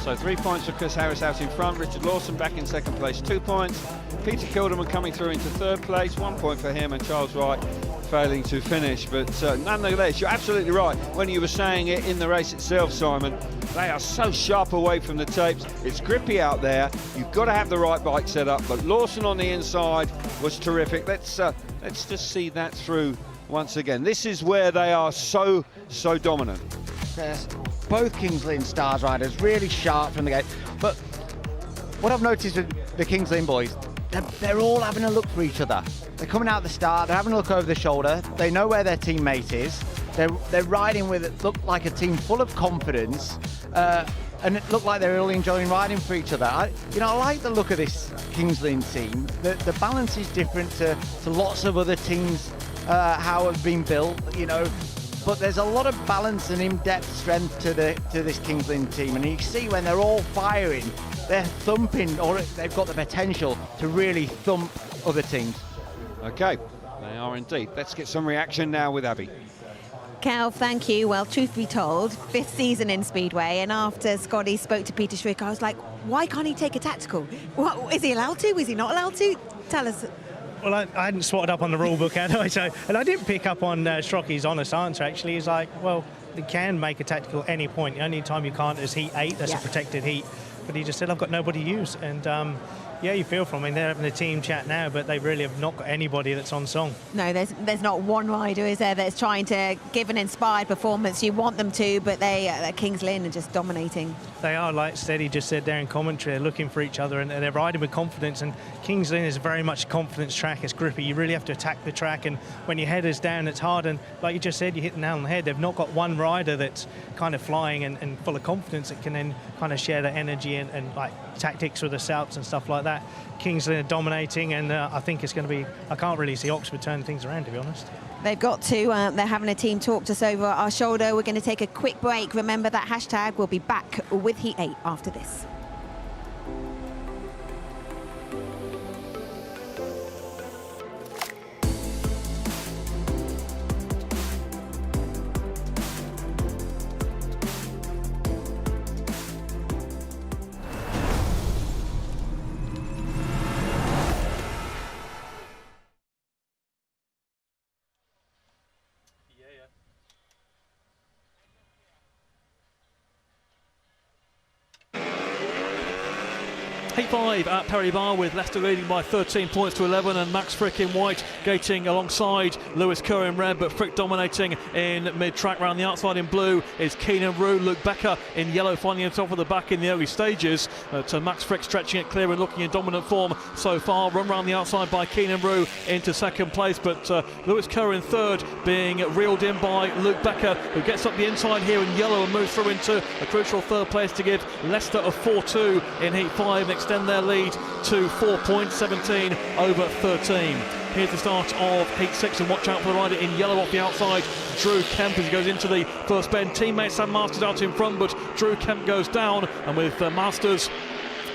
So 3 points for Chris Harris out in front. Richard Lawson back in second place, 2 points. Peter Kilderman coming through into third place, 1 point for him, and Charles Wright failing to finish. But nonetheless, you're absolutely right when you were saying it in the race itself, Simon. They are so sharp away from the tapes. It's grippy out there. You've got to have the right bike set up. But Lawson on the inside was terrific. Let's just see that through once again. This is where they are so dominant. Both Kings Lynn Stars riders really sharp from the gate. But what I've noticed with the Kings Lynn boys, they're all having a look for each other. They're coming out at the start, they're having a look over the shoulder, they know where their teammate is, they're riding with it, look like a team full of confidence, and it looked like they're really enjoying riding for each other. I like the look of this Kings Lynn team. The balance is different to lots of other teams, how it's been built, but there's a lot of balance and in-depth strength to this Kings Lynn team, and you see when they're all firing, they're thumping, or they've got the potential to really thump other teams. Okay, they are indeed. Let's get some reaction now with Abby. Cal, thank you. Well, truth be told, 5th season in Speedway, and after Scotty spoke to Peter Schrick, I was like, why can't he take a tactical? What, is he allowed to? Is he not allowed to? Tell us. Well, I hadn't spotted up on the rule book, had I? And I didn't pick up on Strocky's honest answer, actually. He's like, well, they can make a tactical at any point. The only time you can't is heat 8. That's a protected heat. But he just said, I've got nobody to use. And yeah, you feel from him. They're having a team chat now, but they really have not got anybody that's on song. No, there's not one rider, is there, that's trying to give an inspired performance. You want them to, but Kings Lynn are just dominating. They are, like Steady just said there in commentary, they're looking for each other and they're riding with confidence. And Kings Lynn is very much a confidence track. It's grippy. You really have to attack the track, and when your head is down, it's hard. And like you just said, you hit the nail on the head. They've not got one rider that's kind of flying and full of confidence that can then kind of share that energy and like tactics with the Souths and stuff like that. Kings Lynn are dominating, and I think it's going to be, I can't really see Oxford turning things around, to be honest. They've got to, they're having a team talk to us over our shoulder. We're going to take a quick break. Remember that hashtag. We'll be back with Heat 8 after this. Heat 5 at Perry Bar, with Leicester leading by 13 points to 11, and Max Frick in white gating alongside Lewis Kerr in red, but Frick dominating in mid-track. Round the outside in blue is Keenan Rue. Luke Becker in yellow finding himself at the back in the early stages. To Max Frick stretching it clear and looking in dominant form so far. Run round the outside by Keenan Rue into second place, but Lewis Kerr in third, being reeled in by Luke Becker, who gets up the inside here in yellow and moves through into a crucial third place to give Leicester a 4-2 in Heat 5 and extend their lead to 4 points, 17 over 13. Here's the start of Heat 6, and watch out for the rider in yellow off the outside, Drew Kemp, as he goes into the first bend. Teammate Sam Masters out in front, but Drew Kemp goes down, and with Masters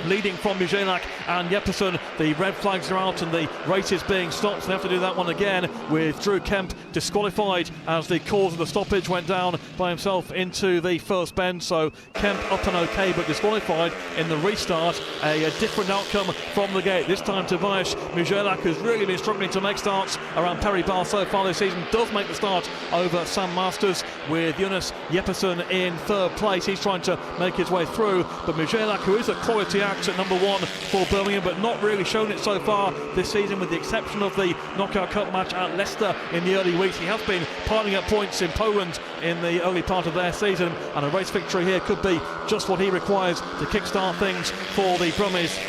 leading from Mujelak and Jeppesen, the red flags are out and the race is being stopped. So they have to do that one again, with Drew Kemp disqualified as the cause of the stoppage went down by himself into the first bend. So Kemp up and okay, but disqualified in the restart. A different outcome from the gate. This time Tobias Mujelak, who's really been struggling to make starts around Perry Bar so far this season, does make the start over Sam Masters, with Jonas Jeppesen in third place. He's trying to make his way through, but Mujelak, who is a quality act at number 1 for Birmingham, but not really shown it so far this season, with the exception of the Knockout Cup match at Leicester in the early weeks. He has been piling up points in Poland in the early part of their season, and a race victory here could be just what he requires to kickstart things for the Brummies,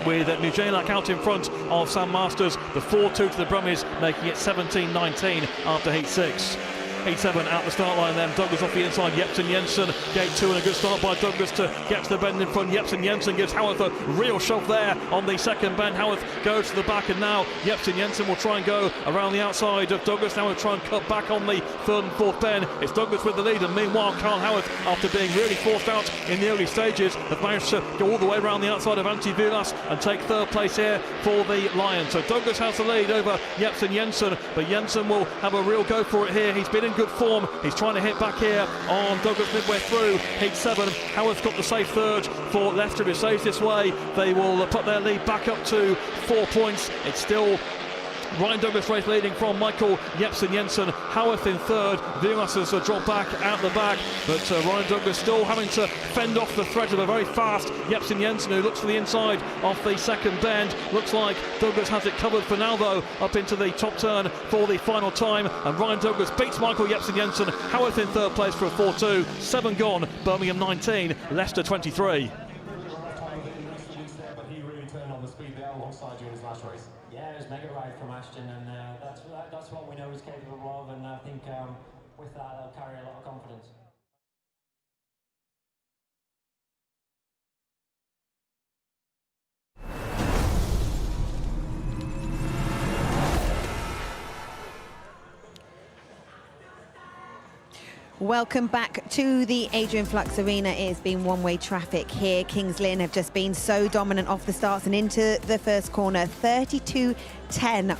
with Mujelak out in front of Sam Masters. The 4-2 to the Brummies, making it 17-19 after Heat 6. Heat 7 at the start line then. Douglas off the inside, Jepsen Jensen. Gate 2, and a good start by Douglas to get to the bend in front. Jepsen Jensen gives Howarth a real shove there on the second bend. Howarth goes to the back, and now Jepsen Jensen will try and go around the outside of Douglas. Now we'll try and cut back on the third and fourth bend. It's Douglas with the lead, and meanwhile Carl Howarth, after being really forced out in the early stages, have managed to go all the way around the outside of Antti Vilas and take third place here for the Lions. So Douglas has the lead over Jepsen Jensen, but Jensen will have a real go for it here. He's been in good form. He's trying to hit back here on Douglas midway through heat 7. Howard's got the safe third for Leicester. If it stays this way, they will put their lead back up to 4 points. It's still Ryan Douglas race leading from Michael Jepsen Jensen. Howarth in third. Vilas has dropped back out the back, but Ryan Douglas still having to fend off the threat of a very fast Jepsen Jensen, who looks for the inside of the second bend. Looks like Douglas has it covered for now, though, up into the top turn for the final time. And Ryan Douglas beats Michael Jepsen Jensen. Howarth in third place for a 4-2. 7 gone. Birmingham 19, Leicester 23. Alongside you in his last race. Yeah, it was mega ride from Ashton, and that's what we know he's capable of, and I think with that they'll carry a lot of confidence. Welcome back to the Adrian Flux Arena. It's been one-way traffic here. Kings Lynn have just been so dominant off the starts and into the first corner. 32-10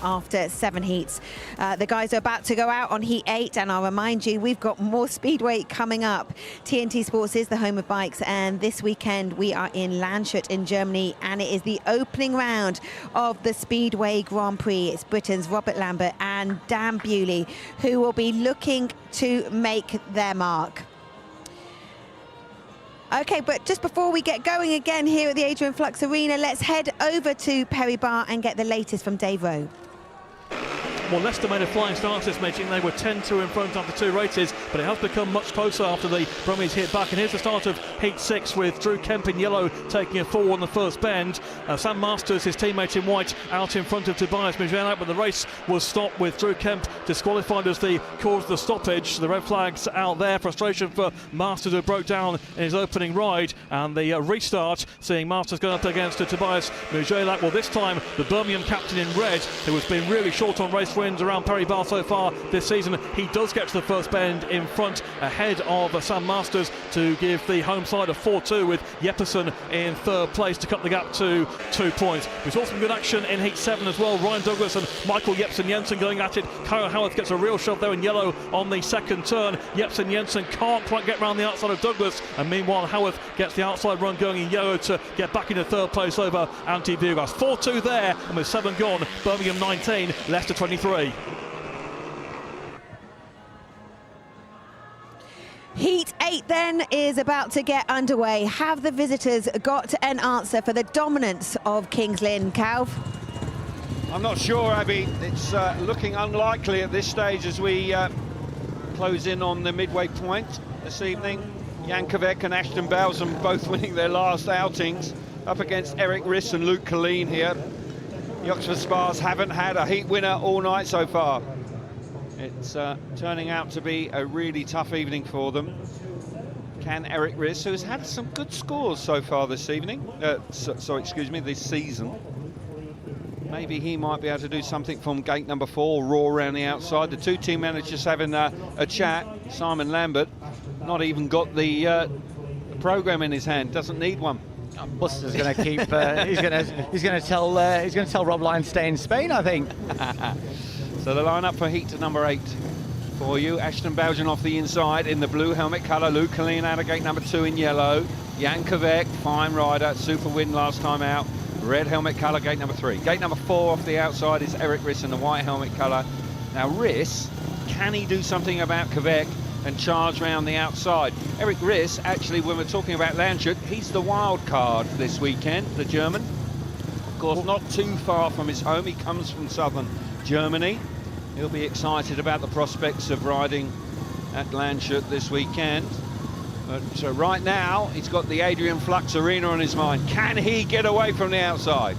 after 7 heats. The guys are about to go out on heat 8, and I'll remind you, we've got more speedway coming up. TNT Sports is the home of bikes, and this weekend we are in Landshut in Germany, and it is the opening round of the Speedway Grand Prix. It's Britain's Robert Lambert and Dan Bewley who will be looking to make their mark. Okay, but just before we get going again here at the Adrian Flux Arena, let's head over to Perry Barr and get the latest from Dave Rowe. Well, Leicester made a flying start to this meeting. They were 10-2 in front after 2 races, but it has become much closer after the Brumies hit back. And here's the start of heat 6 with Drew Kemp in yellow taking a fall on the first bend. Sam Masters, his teammate in white, out in front of Tobias Mugello, but the race was stopped with Drew Kemp disqualified as the cause of the stoppage. The red flags out there. Frustration for Masters, who broke down in his opening ride, and the restart seeing Masters going up against Tobias Mugello. Well, this time the Birmingham captain in red, who has been really short on race wins around Perry Barr so far this season, he does get to the first bend in front ahead of Sam Masters to give the home side a 4-2, with Jepsen in third place to cut the gap to 2 points. We saw some good action in heat 7 as well. Ryan Douglas and Michael Jepsen Jensen going at it. Kyle Howarth gets a real shove there in yellow on the second turn. Jepsen Jensen can't quite get round the outside of Douglas, and meanwhile Howarth gets the outside run going in yellow to get back into third place over Antti Vilas. 4-2 there, and with 7 gone, Birmingham 19, Leicester 23. Heat 8 then is about to get underway. Have the visitors got an answer for the dominance of Kings Lynn, Calv? I'm not sure, Abby. It's looking unlikely at this stage as we close in on the midway point this evening. Jankovic and Ashton Bowson both winning their last outings up against Eric Riss and Luke Colleen here. The Oxford Spires haven't had a heat winner all night so far. It's turning out to be a really tough evening for them. Can Eric Riss, who's had some good scores so far this evening, this season, maybe he might be able to do something from gate number 4, Raw around the outside. The two team managers having a chat. Simon Lambert not even got the program in his hand, doesn't need one. Buster's going to keep. He's going to tell Rob Lyons stay in Spain, I think. So the lineup for heat number 8 for you. Ashton Bowson off the inside in the blue helmet colour. Luke Colleen out of gate number 2 in yellow. Jankovic, fine rider, super win last time out. Red helmet colour, gate number 3. Gate number 4 off the outside is Eric Riss in the white helmet colour. Now Riss, can he do something about Quebec and charge round the outside? Eric Riss, actually, when we're talking about Landshut, he's the wild card this weekend, the German. Of course, not too far from his home. He comes from southern Germany. He'll be excited about the prospects of riding at Landshut this weekend. But so right now, he's got the Adrian Flux Arena on his mind. Can he get away from the outside?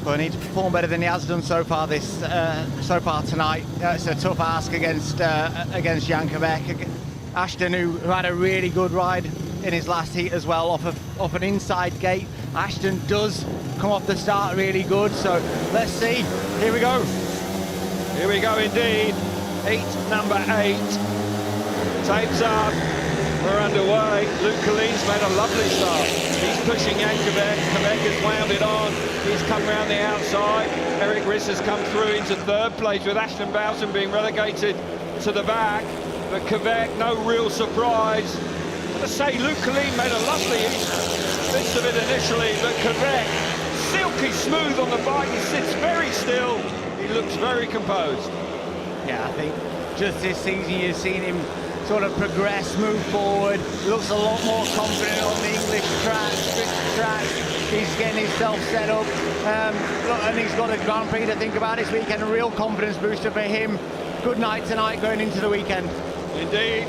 Well, he needs to perform better than he has done so far tonight. It's a tough ask against Jankovic. Ashton, who had a really good ride in his last heat as well, off an inside gate. Ashton does come off the start really good, so let's see. Here we go. Here we go indeed. Heat number 8. Tapes up. We're underway. Luke Colleen's made a lovely start. He's pushing Jankovic. Quebec has wound it on. He's come round the outside. Eric Riss has come through into third place, with Ashton Bowson being relegated to the back, but Quebec, no real surprise. To say Luke Colleen made a lovely bits of it initially, but Quebec, silky smooth on the bike, he sits very still, he looks very composed. Yeah, I think just this season you've seen him sort of progress, move forward, looks a lot more confident on the English track, strict track. He's getting himself set up, and he's got a Grand Prix to think about this weekend, a real confidence booster for him. Good night tonight going into the weekend. Indeed.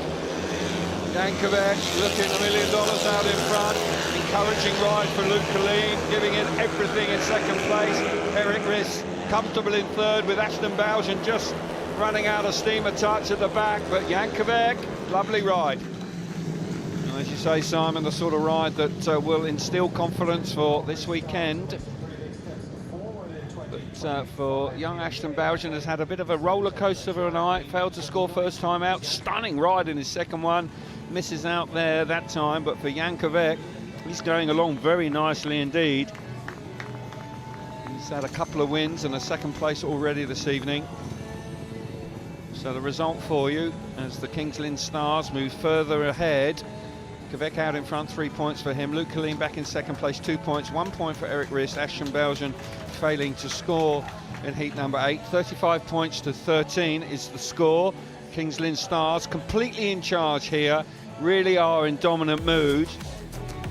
Yankovic looking $1 million out in front. Encouraging ride for Luke Colleen, giving it everything in second place. Eric Riss comfortable in third, with Ashton Bowden just running out of steam a touch at the back, but Yankovic, lovely ride. And as you say, Simon, the sort of ride that will instill confidence for this weekend. But for young Ashton Bowden, has had a bit of a roller coaster of a night, failed to score first time out, stunning ride in his second one, misses out there that time, but for Yankovic, he's going along very nicely indeed. He's had a couple of wins and a second place already this evening. So the result for you as the Kings Lynn Stars move further ahead. Quebec out in front, 3 points for him. Luke Colleen back in second place, 2 points, 1 point for Eric Riss. Ashton Belgian failing to score in heat number 8. 35 points to 13 is the score. Kings Lynn Stars completely in charge here, really are in dominant mood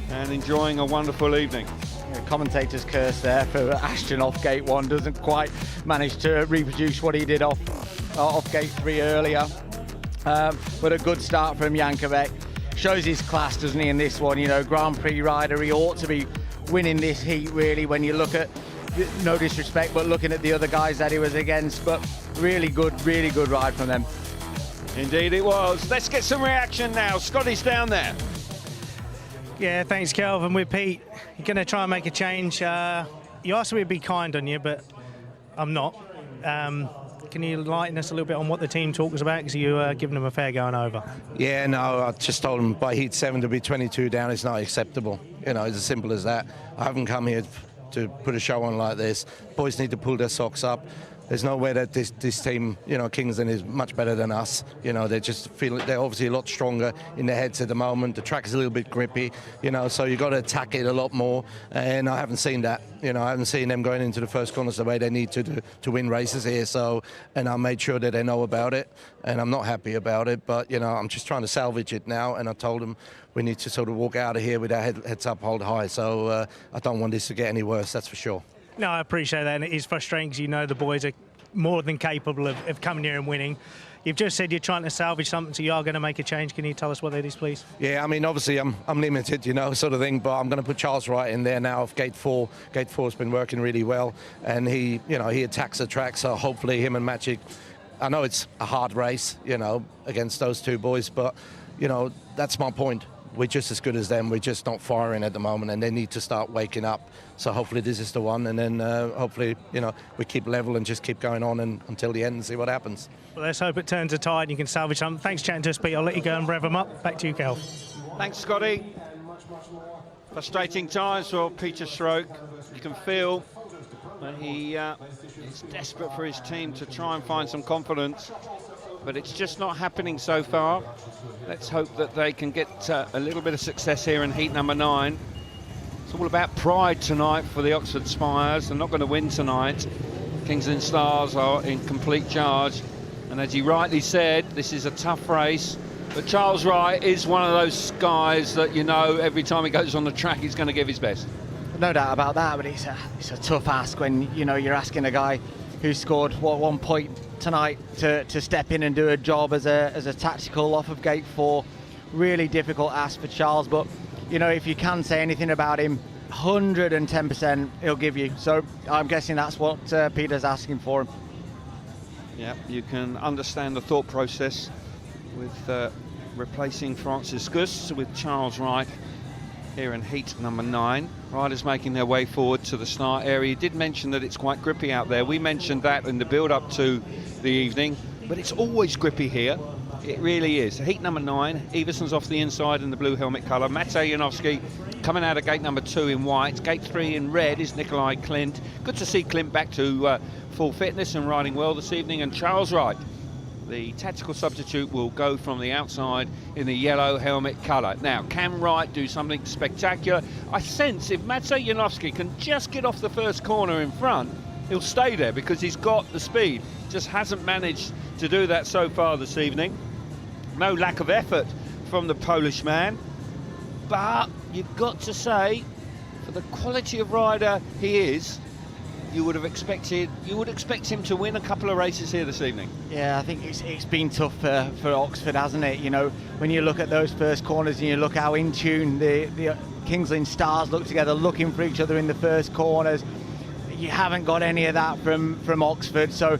and enjoying a wonderful evening. Commentator's curse there for Ashton off gate 1, doesn't quite manage to reproduce what he did off gate 3 earlier, but a good start from Yankovic. Shows his class, doesn't he, in this one? You know, Grand Prix rider, he ought to be winning this heat, really, when you look at, no disrespect, but looking at the other guys that he was against. But really good ride from them. Indeed it was. Let's get some reaction now. Scotty's down there. Yeah, thanks, Kelvin. With Pete, you're going to try and make a change. You asked me to be kind on you, but I'm not. Can you enlighten us a little bit on what the team talk was about, because you giving them a fair going over? Yeah, no, I just told them by heat 7 to be 22 down is not acceptable. You know, it's as simple as that. I haven't come here to put a show on like this. Boys need to pull their socks up. There's no way that this team, you know, Kingston is much better than us. You know, they just feel they're obviously a lot stronger in their heads at the moment. The track is a little bit grippy, you know, so you've got to attack it a lot more. And I haven't seen that. You know, I haven't seen them going into the first corners the way they need to win races here. So, and I made sure that they know about it. And I'm not happy about it, but, you know, I'm just trying to salvage it now. And I told them we need to sort of walk out of here with our heads up, hold high. So I don't want this to get any worse, that's for sure. No, I appreciate that, and it is frustrating because you know the boys are more than capable of coming here and winning. You've just said you're trying to salvage something, so you are going to make a change. Can you tell us what that is, please? Yeah, I mean, obviously I'm limited, you know, sort of thing, but I'm going to put Charles Wright in there now of gate 4. Gate 4's been working really well, and he attacks the track, so hopefully him and Magic, I know it's a hard race, you know, against those two boys, but, you know, that's my point. We're just as good as them. We're just not firing at the moment, and they need to start waking up. So hopefully this is the one, and then hopefully, you know, we keep level and just keep going on until the end and see what happens. Well, let's hope it turns a tide and you can salvage something. Thanks for chatting to us, Pete. I'll let you go and rev them up. Back to you, Kel. Thanks, Scotty. Frustrating times for Peter Stroke. You can feel that he is desperate for his team to try and find some confidence, but it's just not happening so far. Let's hope that they can get a little bit of success here in heat number 9. It's all about pride tonight for the Oxford Spires. They're not going to win tonight. Kings Lynn Stars are in complete charge, and as he rightly said, this is a tough race, but Charles Wright is one of those guys that, you know, every time he goes on the track he's going to give his best. No doubt about that, but it's a tough ask when, you know, you're asking a guy who scored 1 point tonight to step in and do a job as a tactical off of gate 4. Really difficult ask for Charles, but, you know, if you can say anything about him, 110% he'll give you. So I'm guessing that's what Peter's asking for him. Yeah, you can understand the thought process with replacing Francis Gus with Charles Wright here in heat number 9. Riders making their way forward to the start area. He did mention that it's quite grippy out there. We mentioned that in the build-up to the evening, but it's always grippy here. It really is. Heat number 9, Everson's off the inside in the blue helmet colour. Matej Janowski coming out of gate number 2 in white. Gate 3 in red is Nikolai Klint. Good to see Klint back to full fitness and riding well this evening. And Charles Wright The tactical substitute will go from the outside in the yellow helmet colour. Now, can Wright do something spectacular? I sense if Maciej Janowski can just get off the first corner in front, he'll stay there because he's got the speed. Just hasn't managed to do that so far this evening. No lack of effort from the Polish man. But you've got to say, for the quality of rider he is, you would expect him to win a couple of races here this evening. Yeah, I think it's been tough for Oxford, hasn't it? You know, when you look at those first corners and you look how in tune the Kings Lynn Stars look together, looking for each other in the first corners, you haven't got any of that from Oxford. So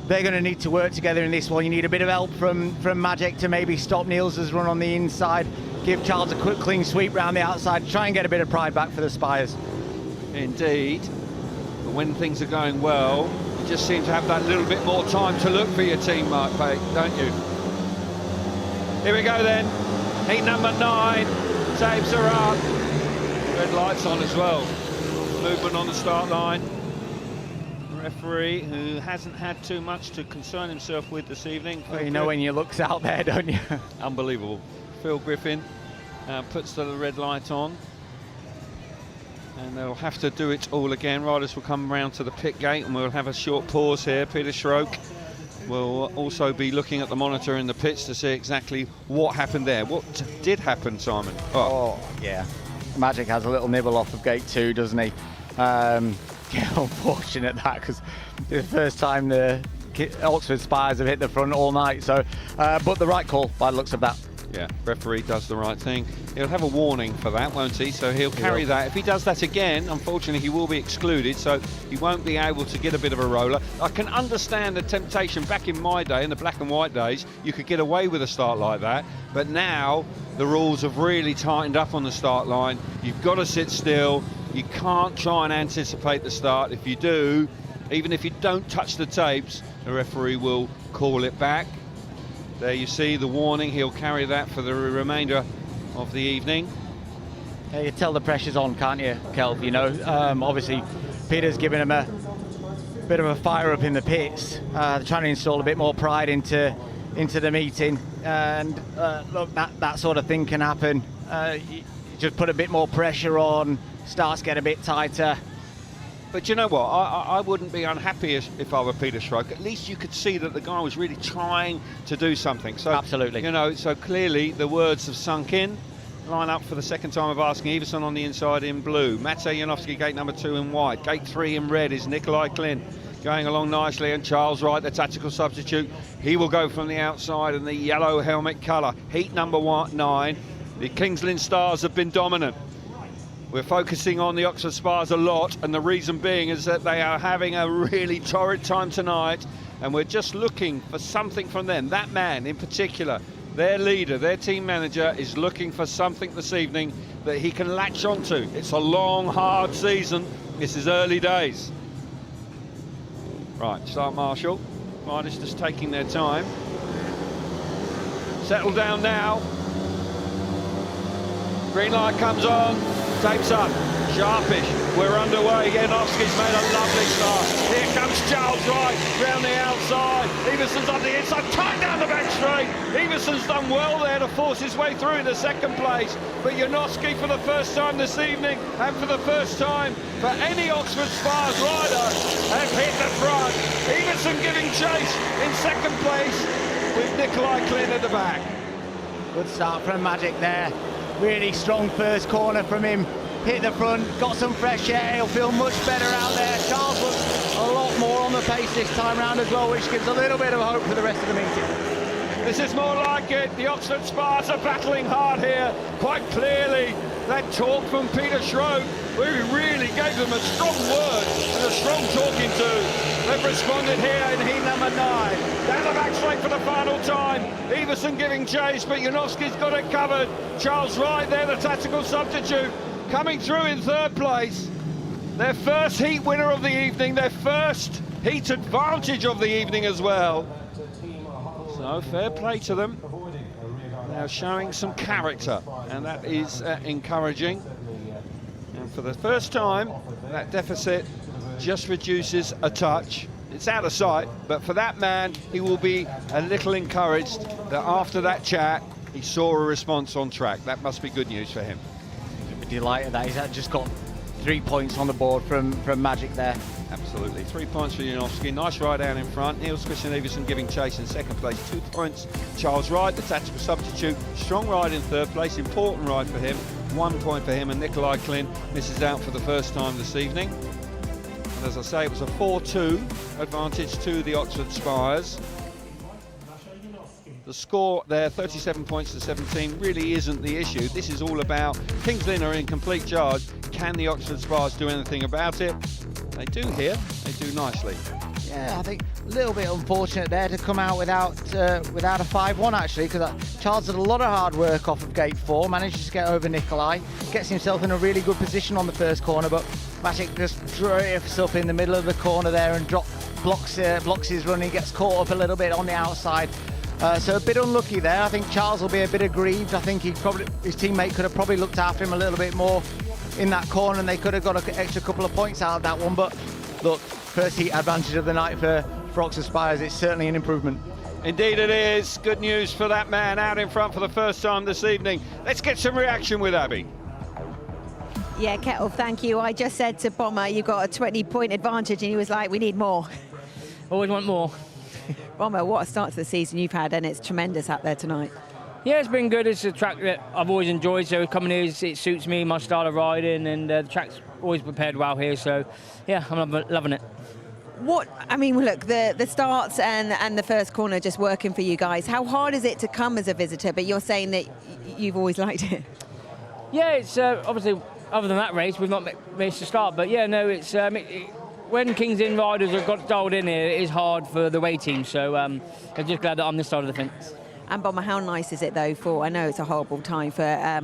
they're going to need to work together in this one. You need a bit of help from Maciej to maybe stop Niels' run on the inside, give Charles a quick clean sweep round the outside, try and get a bit of pride back for the Spires. Indeed. But when things are going well, you just seem to have that little bit more time to look for your team, Mark Pate, don't you? Here we go then. Heat number 9. Tapes are up. Red lights on as well. Movement on the start line. Referee who hasn't had too much to concern himself with this evening. Well, you know when you look's out there, don't you? Unbelievable. Phil Griffin puts the red light on. And they'll have to do it all again. Riders will come round to the pit gate and we'll have a short pause here. Peter Schroek will also be looking at the monitor in the pits to see exactly what happened there. What did happen, Simon? Oh yeah. Maciej has a little nibble off of gate 2, doesn't he? Yeah, unfortunate that, because it's the first time the Oxford Spires have hit the front all night. So, but the right call by the looks of that. Yeah, referee does the right thing. He'll have a warning for that, won't he? So he'll carry that. If he does that again, unfortunately, he will be excluded, so he won't be able to get a bit of a roller. I can understand the temptation. Back in my day, in the black and white days, you could get away with a start like that. But now, the rules have really tightened up on the start line. You've got to sit still. You can't try and anticipate the start. If you do, even if you don't touch the tapes, the referee will call it back. There you see the warning. He'll carry that for the remainder of the evening. Yeah, you tell the pressure's on, can't you, Kelv? You know, obviously Peter's giving him a bit of a fire up in the pits, trying to install a bit more pride into the meeting. And look, that sort of thing can happen. You just put a bit more pressure on, starts get a bit tighter. But you know what, I wouldn't be unhappy if I were Peter Schroek. At least you could see that the guy was really trying to do something. So, absolutely. You know, so clearly the words have sunk in. Line up for the second time of asking. Everson on the inside in blue. Maciej Janowski, gate number 2 in white. Gate 3 in red is Nikolai Klin. Going along nicely, and Charles Wright, the tactical substitute. He will go from the outside in the yellow helmet colour. Heat number 9. The Kings Lynn Stars have been dominant. We're focusing on the Oxford Spires a lot, and the reason being is that they are having a really torrid time tonight, and we're just looking for something from them. That man in particular, their leader, their team manager, is looking for something this evening that he can latch onto. It's a long, hard season. This is early days. Right, start marshal. Riders just taking their time. Settle down now. Green light comes on. Tapes up, sharpish, we're underway. Janowski's made a lovely start. Here comes Charles Wright round the outside. Everson's on the inside, tight down the back straight. Everson's done well there to force his way through into second place. But Janowski, for the first time this evening, and for the first time for any Oxford Spires rider, have hit the front. Everson giving chase in second place with Nikolai Klin at the back. Good start from Maciej there. Really strong first corner from him. Hit the front, got some fresh air. He'll feel much better out there. Charles looks a lot more on the pace this time round as well, which gives a little bit of hope for the rest of the meeting. This is more like it. The Oxford Spires are battling hard here. Quite clearly, that talk from Peter Schroek, where he really gave them a strong word and a strong talking to. They've responded here in heat number 9. Down the back straight for the final time. Everson giving chase, but Janowski's got it covered. Charles Wright there, the tactical substitute, coming through in third place. Their first heat winner of the evening, their first heat advantage of the evening as well. So fair play to them. They're showing some character, and that is encouraging. And for the first time, that deficit just reduces a touch. it's out of sight, but for that man, he will be a little encouraged that after that chat, he saw a response on track. That must be good news for him. He'll be delighted that he's just got 3 points on the board from Magic there. Absolutely. 3 points for Janowski. Nice ride out in front. Niels Christian Everson giving chase in second place. 2 points. Charles Wright, the tactical substitute. Strong ride in third place. Important ride for him. 1 point for him. And Nikolai Klin misses out for the first time this evening. And as I say, it was a 4-2 advantage to the Oxford Spires. The score there, 37 points to 17, really isn't the issue. This is all about Kings Lynn are in complete charge. Can the Oxford Spires do anything about it? They do here. They do nicely. Yeah, I think a little bit unfortunate there to come out without a 5-1 actually, because Charles did a lot of hard work off of gate 4, manages to get over Nikolai, gets himself in a really good position on the first corner, but Matic just drifts up in the middle of the corner there and blocks his run. He gets caught up a little bit on the outside. So a bit unlucky there. I think Charles will be a bit aggrieved. I think his teammate could have probably looked after him a little bit more in that corner, and they could have got an extra couple of points out of that one. But look, first heat advantage of the night for Oxford Spires. It's certainly an improvement. Indeed it is. Good news for that man out in front for the first time this evening. Let's get some reaction with Abby. Yeah, Kettle, thank you. I just said to Bomber, you got a 20-point advantage, and he was like, we need more. Always want more. Bomber, what a start to the season you've had, and it's tremendous out there tonight. Yeah, it's been good. It's a track that I've always enjoyed, so coming here, it suits me, my style of riding, and the track's always prepared well here, so yeah, I'm loving it. Look, the starts and the first corner just working for you guys. How hard is it to come as a visitor, but you're saying that you've always liked it? Yeah, it's obviously, other than that race, we've not managed to start, but yeah, no, it's when Kings Lynn riders have got dialed in here, it is hard for the away team, so I'm just glad that I'm this side of the fence. And Bomber, how nice is it though I know it's a horrible time for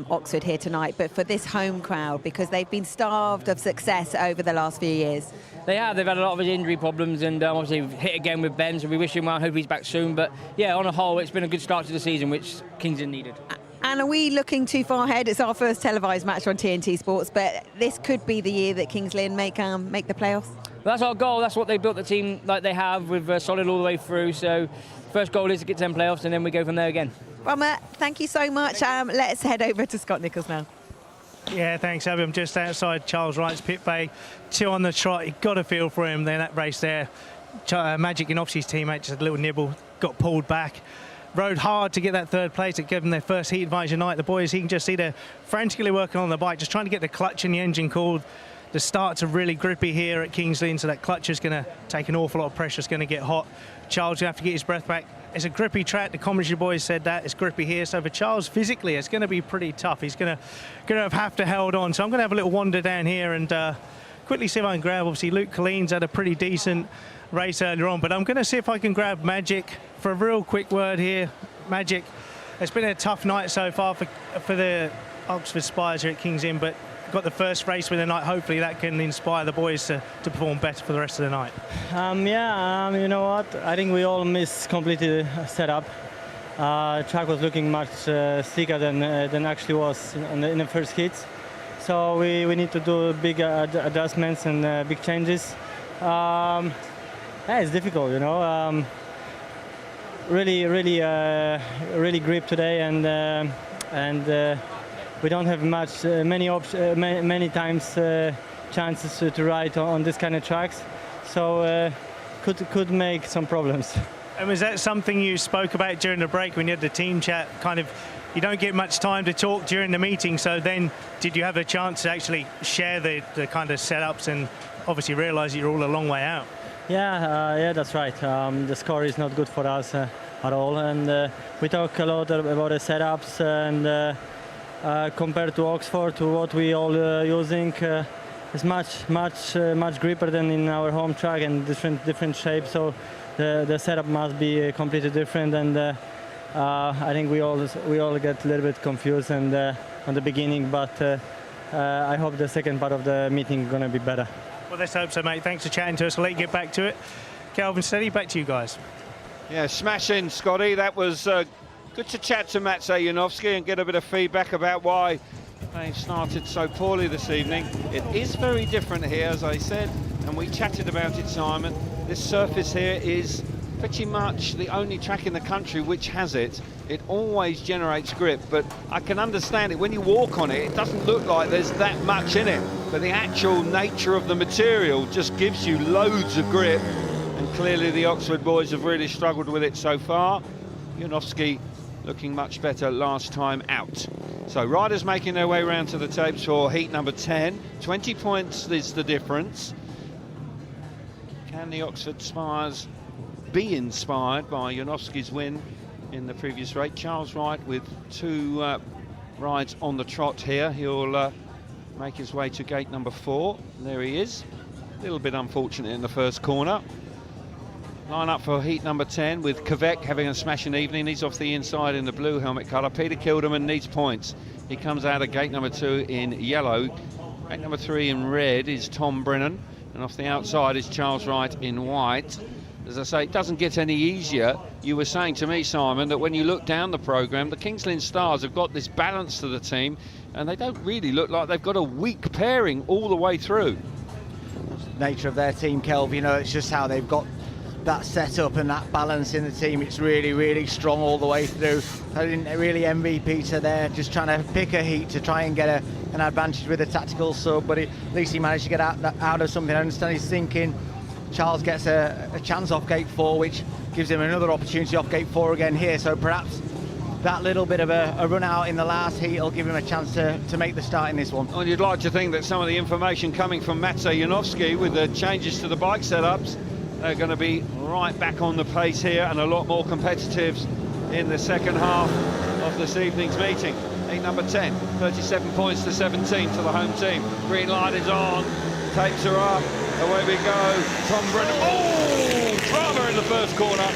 Oxford here tonight, but for this home crowd, because they've been starved of success over the last few years? They've had a lot of injury problems, and obviously hit again with Ben, so we wish him well, hope he's back soon, but yeah, on a whole, it's been a good start to the season, which Kings Lynn needed. And are we looking too far ahead? It's our first televised match on TNT Sports, but this could be the year that Kings Lynn make the playoffs? Well, that's our goal. That's what they built the team like they have, with solid all the way through. So first goal is to get to 10 playoffs, and then we go from there again. Bomber, thank you so much. Let's head over to Scott Nichols now. Yeah, thanks, Abby. I'm just outside Charles Wright's pit bay. 2 on the trot. You've got to feel for him there, that race there. Magic and Opsy's teammate just a little nibble, got pulled back. Rode hard to get that third place. It gave them their first heat advantage tonight. The boys, you can just see they're frantically working on the bike, just trying to get the clutch and the engine cooled. The starts are really grippy here at Kings Lynn, so that clutch is going to take an awful lot of pressure. It's going to get hot. Charles will have to get his breath back. It's a grippy track. The commentary boys said that. It's grippy here. So for Charles, physically, it's going to be pretty tough. He's going to have to hold on. So I'm going to have a little wander down here and quickly see if I can grab. Obviously, Luke Colleen's had a pretty decent race earlier on, but I'm going to see if I can grab Magic for a real quick word here. Magic, it's been a tough night so far for the Oxford Spires here at Kings Lynn, but got the first race with the night. Hopefully that can inspire the boys to perform better for the rest of the night. You know what? I think we all missed completely the setup. Track was looking much thicker than actually was in the first hits. So we need to do big adjustments and big changes. It's difficult, you know. Really grip today, and we don't have many times chances to ride on this kind of tracks, so could make some problems. And was that something you spoke about during the break when you had the team chat? Kind of, you don't get much time to talk during the meeting, so then did you have a chance to actually share the kind of setups and obviously realise you're all a long way out? Yeah, that's right. The score is not good for us at all, and we talk a lot about the setups, and compared to Oxford, to what we all using, it's much gripper than in our home track and different shapes. So the setup must be completely different, and I think we all get a little bit confused and on the beginning, but I hope the second part of the meeting is going to be better. Well, let's hope so, mate. Thanks for chatting to us. I'll let you get back to it. Calvin Steady, back to you guys. Yeah, smashing, Scotty. That was good to chat to Matt Zajanovski and get a bit of feedback about why they started so poorly this evening. It is very different here, as I said, and we chatted about it, Simon. this surface here is pretty much the only track in the country which has it. It always generates grip, but I can understand it. When you walk on it, it doesn't look like there's that much in it, but the actual nature of the material just gives you loads of grip, and clearly the Oxford boys have really struggled with it so far. Janowski looking much better last time out. So riders making their way round to the tapes for heat number 10. 20 points is the difference. Can the Oxford Spires be inspired by Janowski's win in the previous race? Charles Wright with 2 rides on the trot here. He'll make his way to gate number 4. There he is. A little bit unfortunate in the first corner. Line up for heat number 10 with Kvek having a smashing evening. He's off the inside in the blue helmet colour. Peter Kilderman needs points. He comes out of gate number 2 in yellow. Gate number 3 in red is Tom Brennan. And off the outside is Charles Wright in white. As I say, it doesn't get any easier. You were saying to me, Simon, that when you look down the programme, the King's Lynn Stars have got this balance to the team, and they don't really look like they've got a weak pairing all the way through. Nature of their team, Kelv, you know, it's just how they've got that setup and that balance in the team. It's really, really strong all the way through. I didn't really envy Peter there, just trying to pick a heat to try and get an advantage with a tactical sub, but at least he managed to get out of something. I understand he's thinking Charles gets a chance off gate 4, which gives him another opportunity off gate 4 again here, so perhaps that little bit of a run out in the last heat will give him a chance to make the start in this one. Well, you'd like to think that some of the information coming from Matej Janowski with the changes to the bike setups, they're going to be right back on the pace here and a lot more competitive in the second half of this evening's meeting. Heat number 10, 37 points to 17 to the home team. Green light is on, tapes are up, away we go. Tom Brennan, oh, drama in the first corner.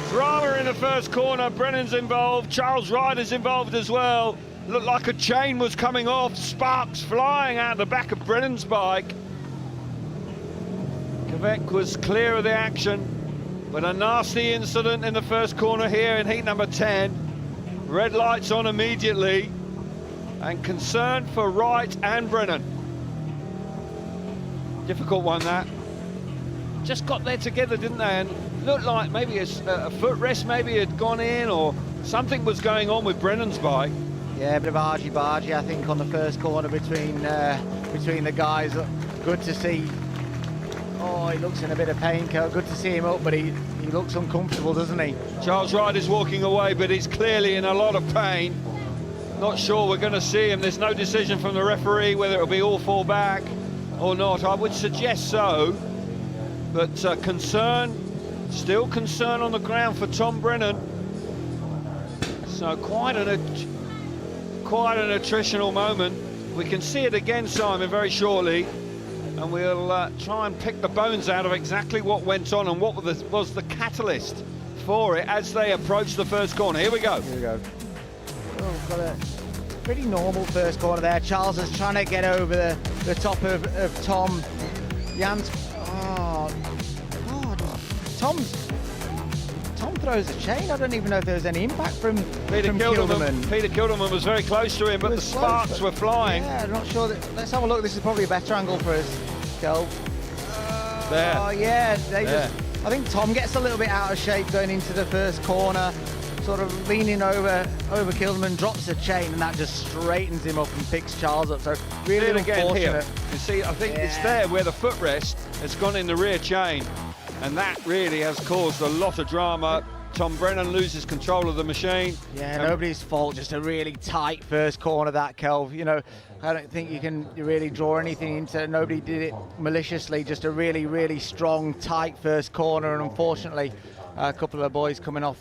Drama in the first corner, Brennan's involved, Charles Wright is involved as well. Looked like a chain was coming off, sparks flying out the back of Brennan's bike. Kvek was clear of the action, but a nasty incident in the first corner here in heat number 10. Red lights on immediately, and concern for Wright and Brennan. Difficult one, that. Just got there together, didn't they? And looked like maybe a footrest maybe had gone in, or something was going on with Brennan's bike. Yeah, a bit of argy-bargy, I think, on the first corner between the guys. Good to see. Oh, he looks in a bit of pain, Good to see him up, but he looks uncomfortable, doesn't he? Charles Wright is walking away, but he's clearly in a lot of pain. Not sure we're going to see him. There's no decision from the referee whether it'll be all four back or not. I would suggest so, but still concern on the ground for Tom Brennan. So quite an attritional moment. We can see it again, Simon, very shortly, and we'll try and pick the bones out of exactly what went on and what was the catalyst for it as they approach the first corner. Here we go. Here we go. Oh, got a pretty normal first corner there. Charles is trying to get over the top of Tom. Jan's. Oh, God. Tom throws a chain. I don't even know if there was any impact from Kilderman. Peter Kilderman was very close to him, but the sparks were flying. Yeah, I'm not sure that. Let's have a look. This is probably a better angle for us, Kel. There. Oh yeah, I think Tom gets a little bit out of shape going into the first corner, sort of leaning over Kilderman, drops a chain, and that just straightens him up and picks Charles up. So really unfortunate. Here. You see, I think it's there where the footrest has gone in the rear chain, and that really has caused a lot of drama. Tom Brennan loses control of the machine. Yeah, nobody's fault, just a really tight first corner, that, Kelv. You know, I don't think you can really draw anything into it. Nobody did it maliciously, just a really, really strong, tight first corner, and unfortunately, a couple of boys coming off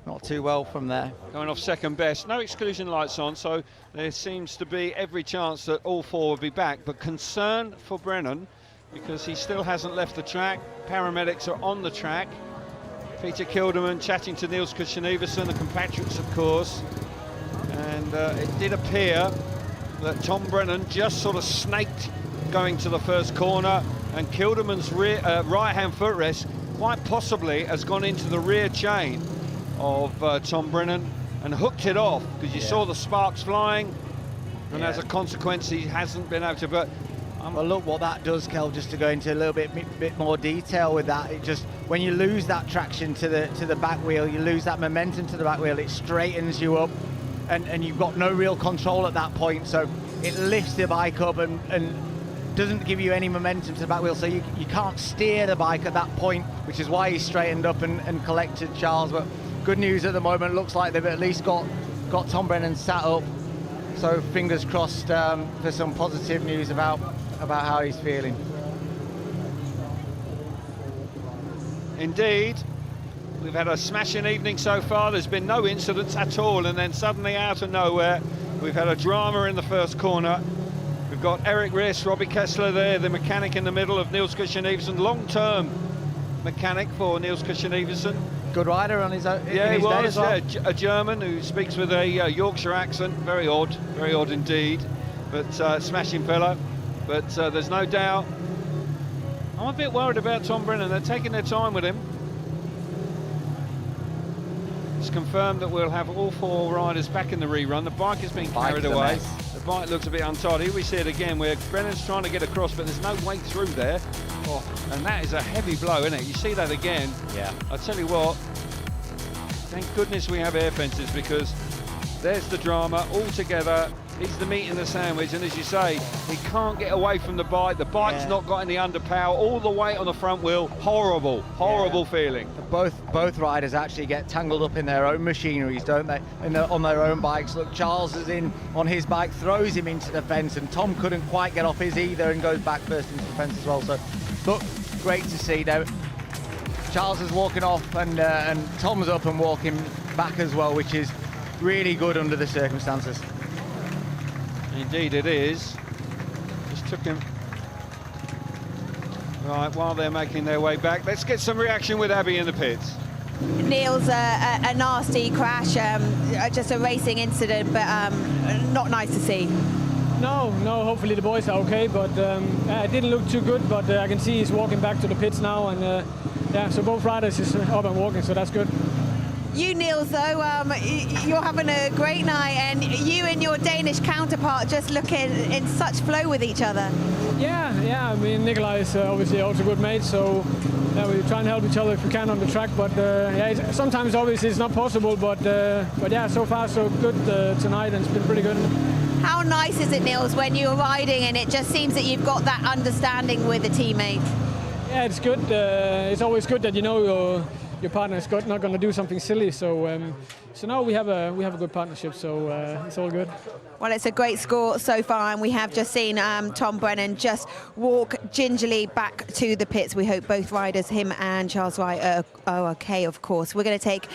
not too well from there. Going off second best. No exclusion lights on, so there seems to be every chance that all four will be back, but concern for Brennan because he still hasn't left the track. Paramedics are on the track. Peter Kilderman chatting to Niels Christian Iversen, the compatriots, of course. And it did appear that Tom Brennan just sort of snaked going to the first corner, and Kilderman's right-hand footrest quite possibly has gone into the rear chain of Tom Brennan and hooked it off, because you saw the sparks flying, and as a consequence he hasn't been able to. But Well, look what that does, Kel, just to go into a little bit more detail with that. It just, when you lose that traction to the back wheel, you lose that momentum to the back wheel, it straightens you up, and you've got no real control at that point. So it lifts the bike up and doesn't give you any momentum to the back wheel, so you can't steer the bike at that point, which is why he straightened up and collected Charles. But good news at the moment, looks like they've at least got Tom Brennan sat up, so fingers crossed for some positive news about how he's feeling. Indeed, we've had a smashing evening so far. There's been no incidents at all, and then suddenly out of nowhere we've had a drama in the first corner. We've got Eric Riss, Robbie Kessler there, the mechanic in the middle of Niels Christian Eversen, long-term mechanic for Niels Christian Eversen. Good rider on his own. Yeah, he was, a German who speaks with a Yorkshire accent. Very odd indeed, but smashing fellow. But there's no doubt. I'm a bit worried about Tom Brennan. They're taking their time with him. It's confirmed that we'll have all 4 riders back in the rerun. The bike is being carried away. The bike looks a bit untidy. Here we see it again where Brennan's trying to get across, but there's no way through there. Oh, and that is a heavy blow, isn't it? You see that again. Yeah. I'll tell you what, thank goodness we have air fences, because there's the drama all together. It's the meat in the sandwich, and as you say, he can't get away from the bike. The bike's not got any underpower, all the weight on the front wheel. Horrible feeling. Both riders actually get tangled up in their own machineries, don't they? On their own bikes. Look, Charles is in on his bike, throws him into the fence, and Tom couldn't quite get off his either and goes back first into the fence as well. So, look, great to see now. Charles is walking off, and Tom's up and walking back as well, which is really good under the circumstances. Indeed it is. Just took him. Right, while they're making their way back, let's get some reaction with Abby in the pits. Neil's a nasty crash, just a racing incident, but not nice to see. No, hopefully the boys are okay, but it didn't look too good, but I can see he's walking back to the pits now, and so both riders is up and walking, so that's good. You, Niels, though, you're having a great night, and you and your Danish counterpart just looking in such flow with each other. Yeah. I mean, Nikolai is obviously also a good mate, so we try and help each other if we can on the track. But sometimes obviously it's not possible. But yeah, so far so good tonight, and it's been pretty good. How nice is it, Niels, when you're riding and it just seems that you've got that understanding with a teammate? Yeah, it's good. It's always good that you know your partner is not going to do something silly. So now we have a good partnership. So it's all good. Well, it's a great score so far, and we have just seen Tom Brennan just walk gingerly back to the pits. We hope both riders, him and Charles Wright, are okay, of course. We're going to take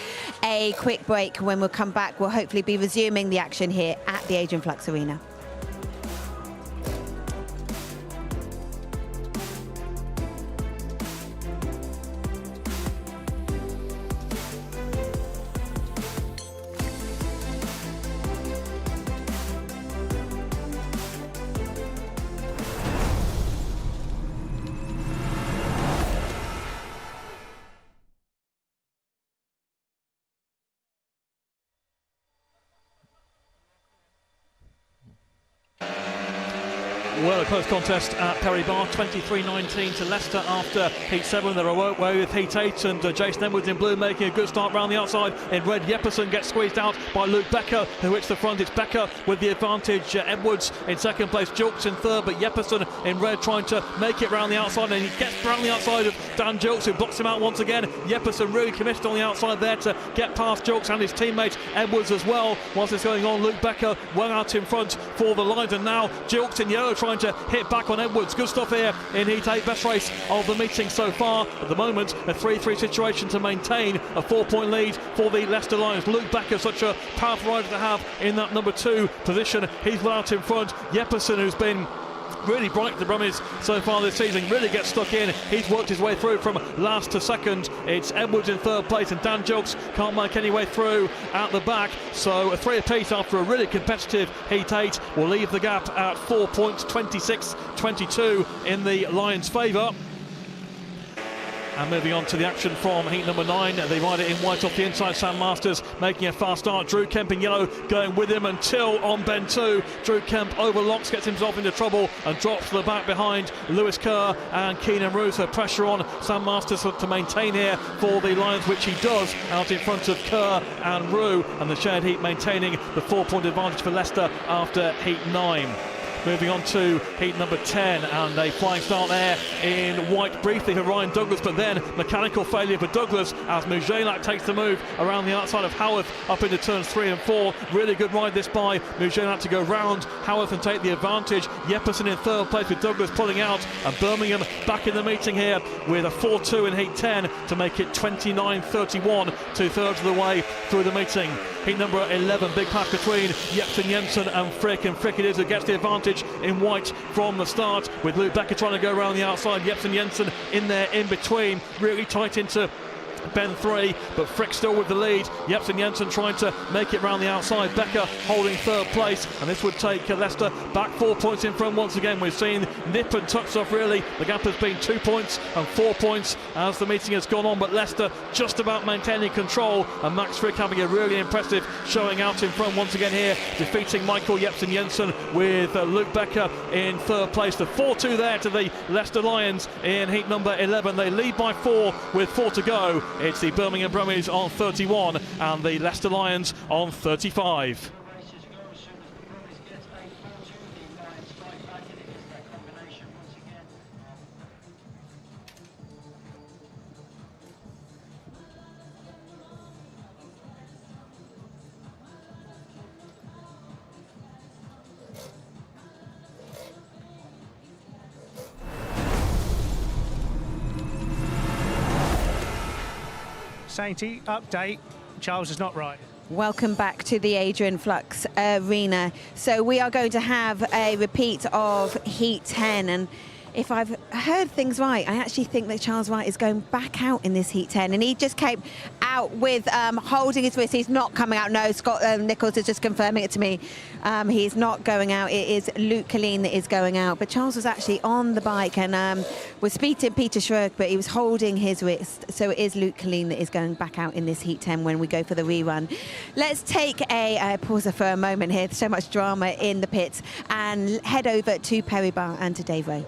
a quick break. When we'll come back, we'll hopefully be resuming the action here at the Adrian Flux Arena. Well, a close contest at Perry Bar, 23-19 to Leicester after Heat 7. They're away with Heat 8, and Jason Edwards in blue making a good start round the outside. In red, Jeppesen gets squeezed out by Luke Becker, who hits the front. It's Becker with the advantage. Edwards in second place, Julks in third, but Jeppesen in red trying to make it round the outside, and he gets round the outside of Dan Julks, who blocks him out once again. Jeppesen really committed on the outside there to get past Julks and his teammate Edwards as well. Whilst it's going on, Luke Becker well out in front for the Lions, and now Julks in yellow trying to hit back on Edwards. Good stuff here in Heat 8, best race of the meeting so far. At the moment, a 3-3 situation to maintain a 4-point lead for the Leicester Lions. Luke Becker, such a powerful rider to have in that number 2 position. He's well out in front. Jeppesen, who's been really bright for the Brummies so far this season, really gets stuck in. He's worked his way through from last to second. It's Edwards in third place, and Dan Julks can't make any way through at the back. So a 3 apiece after a really competitive Heat 8 will leave the gap at 4 points, 26-22 in the Lions' favour. And moving on to the action from heat number 9, they ride it in white off the inside. Sam Masters making a fast start. Drew Kemp in yellow going with him until on bend 2. Drew Kemp overlocks, gets himself into trouble and drops to the back behind Lewis Kerr and Keenan Rowe. So pressure on Sam Masters to maintain here for the Lions, which he does out in front of Kerr and Rowe. And the shared heat maintaining the 4-point advantage for Leicester after heat 9. Moving on to heat number 10, and a flying start there in white briefly for Ryan Douglas, but then mechanical failure for Douglas as Mujelak takes the move around the outside of Howarth up into turns 3 and 4. Really good ride this by Mujelak to go round Howarth and take the advantage. Jeppersen in third place with Douglas pulling out, and Birmingham back in the meeting here with a 4-2 in heat 10 to make it 29-31, 2/3 of the way through the meeting. Heat number 11, big pass between Jepsen Jensen and Frick it is who gets the advantage in white from the start, with Luke Becker trying to go around the outside. Jepsen Jensen in there in between, really tight into bend 3, but Frick still with the lead. Jepsen Jensen trying to make it round the outside. Becker holding third place, and this would take Leicester back 4 points in front once again. We've seen nip and tucks off really. The gap has been 2 points and 4 points as the meeting has gone on, but Leicester just about maintaining control, and Max Frick having a really impressive showing out in front once again here, defeating Michael Jepsen Jensen with Luke Becker in third place. The 4-2 there to the Leicester Lions in heat number 11. They lead by 4 with 4 to go. It's the Birmingham Brumies on 31 and the Leicester Lions on 35. Sainty, update, Charles is not right. Welcome back to the Adrian Flux Arena. So we are going to have a repeat of Heat 10, and if I've heard things right, I actually think that Charles Wright is going back out in this Heat 10, and he just came out with holding his wrist. He's not coming out. No, Scott Nichols is just confirming it to me. He's not going out. It is Luke Colleen that is going out. But Charles was actually on the bike and was beating Peter Schroeg, but he was holding his wrist. So it is Luke Colleen that is going back out in this Heat 10 when we go for the rerun. Let's take a pause for a moment here. There's so much drama in the pits, and head over to Perry Barr and to Dave Rowe.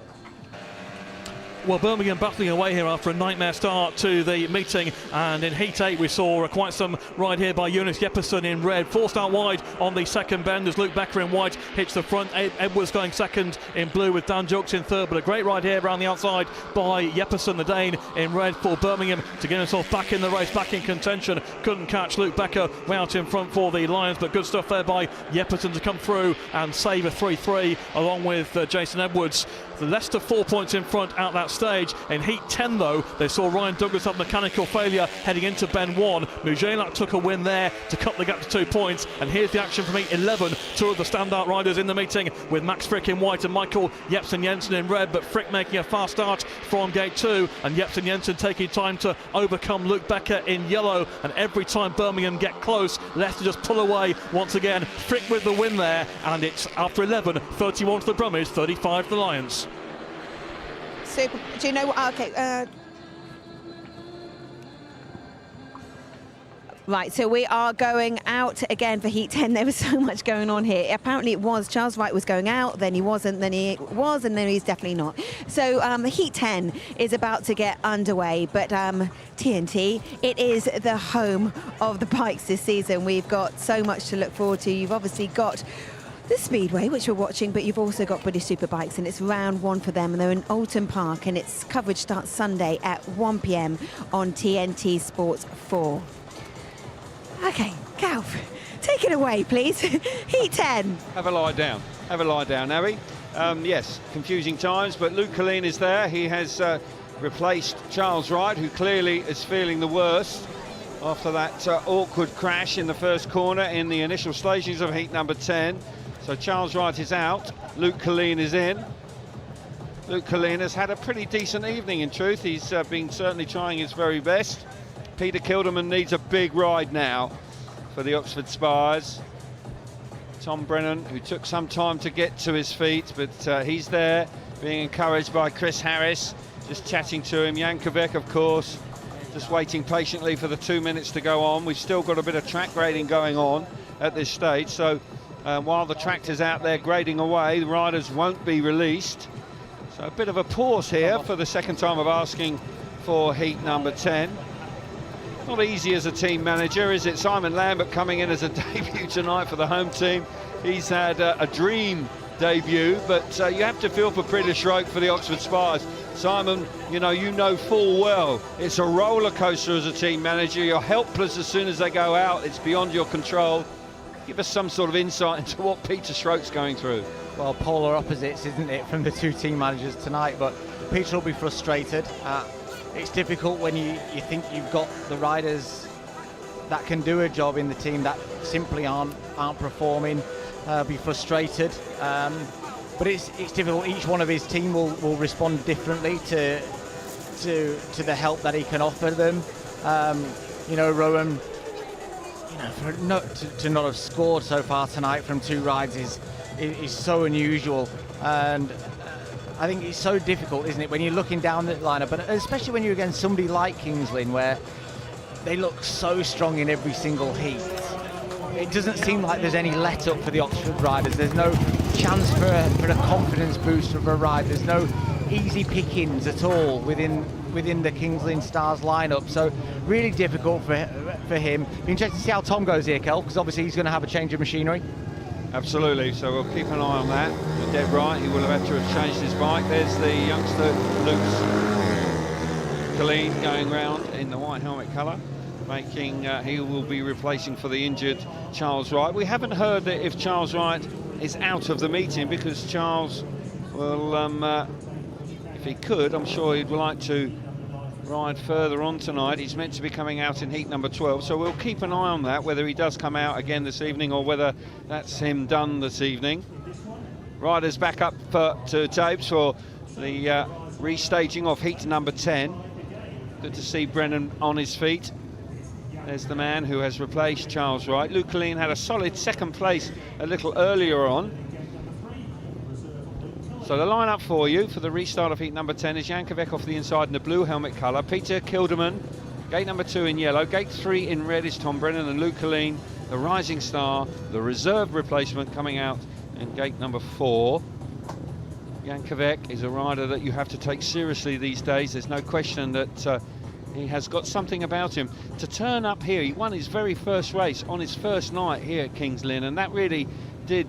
Well, Birmingham battling away here after a nightmare start to the meeting, and in Heat 8 we saw quite some ride here by Jonas Jeppersen in red. Forced out wide on the second bend as Luke Becker in white hits the front. Edwards going second in blue with Dan Jukes in third, but a great ride here around the outside by Jeppersen, the Dane, in red for Birmingham to get himself back in the race, back in contention. Couldn't catch Luke Becker way out in front for the Lions, but good stuff there by Jeppersen to come through and save a 3-3 along with Jason Edwards. The Leicester 4 points in front at that stage. In Heat 10 though, they saw Ryan Douglas have mechanical failure heading into bend 1. Mujelak took a win there to cut the gap to 2 points, and here's the action from Heat 11. Two of the standout riders in the meeting, with Max Frick in white and Michael Jepsen Jensen in red, but Frick making a fast start from gate 2 and Jepsen Jensen taking time to overcome Luke Becker in yellow, and every time Birmingham get close, Leicester just pull away once again. Frick with the win there, and it's after 11, 31 to the Brumies, 35 to the Lions. Super. Do you know what? Okay. Right, so we are going out again for Heat 10. There was so much going on here. Apparently it was Charles Wright was going out, then he wasn't, then he was, and then he's definitely not. So Heat 10 is about to get underway, but TNT, it is the home of the bikes this season. We've got so much to look forward to. You've obviously got the Speedway, which we're watching, but you've also got British Superbikes, and it's round 1 for them, and they're in Alton Park, and its coverage starts Sunday at 1 p.m. on TNT Sports 4. Okay, Cal, take it away, please. Heat 10. Have a lie down. Have a lie down, Harry. Yes, confusing times, but Luke Colleen is there. He has replaced Charles Wright, who clearly is feeling the worst after that awkward crash in the first corner in the initial stages of heat number 10. So Charles Wright is out, Luke Colleen is in. Luke Colleen has had a pretty decent evening, in truth. He's been certainly trying his very best. Peter Kilderman needs a big ride now for the Oxford Spires. Tom Brennan, who took some time to get to his feet, but he's there, being encouraged by Chris Harris. just chatting to him. Jankovic, of course, just waiting patiently for the 2 minutes to go on. We've still got a bit of track grading going on at this stage, so while the tractor's out there grading away, the riders won't be released. So a bit of a pause here for the second time of asking for heat number 10. Not easy as a team manager, is it? Simon Lambert coming in as a debut tonight for the home team. He's had a dream debut, but you have to feel for Peter Schroek for the Oxford Spires. Simon, you know full well it's a roller coaster as a team manager. You're helpless as soon as they go out. It's beyond your control. Give us some sort of insight into what Peter Schroek's going through. Well, polar opposites, isn't it, from the two team managers tonight, but Peter will be frustrated. It's difficult when you think you've got the riders that can do a job in the team that simply aren't performing. Be frustrated, but it's difficult. Each one of his team will respond differently to the help that he can offer them. Rowan, to not have scored so far tonight from 2 rides is so unusual, and I think it's so difficult, isn't it, when you're looking down the lineup, but especially when you're against somebody like Kings Lynn, where they look so strong in every single heat. It doesn't seem like there's any let up for the Oxford riders. There's no chance for a confidence boost of a ride. There's no easy pickings at all within the Kings Lynn Stars lineup. So really difficult for him. Be interested to see how Tom goes here, Kel, because obviously he's going to have a change of machinery. Absolutely, so we'll keep an eye on that. You're dead right, he will have had to have changed his bike. There's the youngster, Luke Colleen, going round in the white helmet colour, making he will be replacing for the injured Charles Wright. We haven't heard that if Charles Wright is out of the meeting, because Charles will, if he could, I'm sure he'd like to ride further on tonight. He's meant to be coming out in heat number 12, so we'll keep an eye on that, whether he does come out again this evening or whether that's him done this evening. Riders back up to tapes for the restaging of heat number 10. Good to see Brennan on his feet. There's the man who has replaced Charles Wright. Luke Colleen had a solid second place a little earlier on. So the lineup for you for the restart of heat number 10 is Jankovic off the inside in the blue helmet colour, Peter Kilderman, gate number 2 in yellow, gate 3 in red is Tom Brennan and Luke Colleen, the rising star, the reserve replacement coming out in gate number 4. Jankovic is a rider that you have to take seriously these days. There's no question that he has got something about him. To turn up here, he won his very first race on his first night here at Kings Lynn, and that really did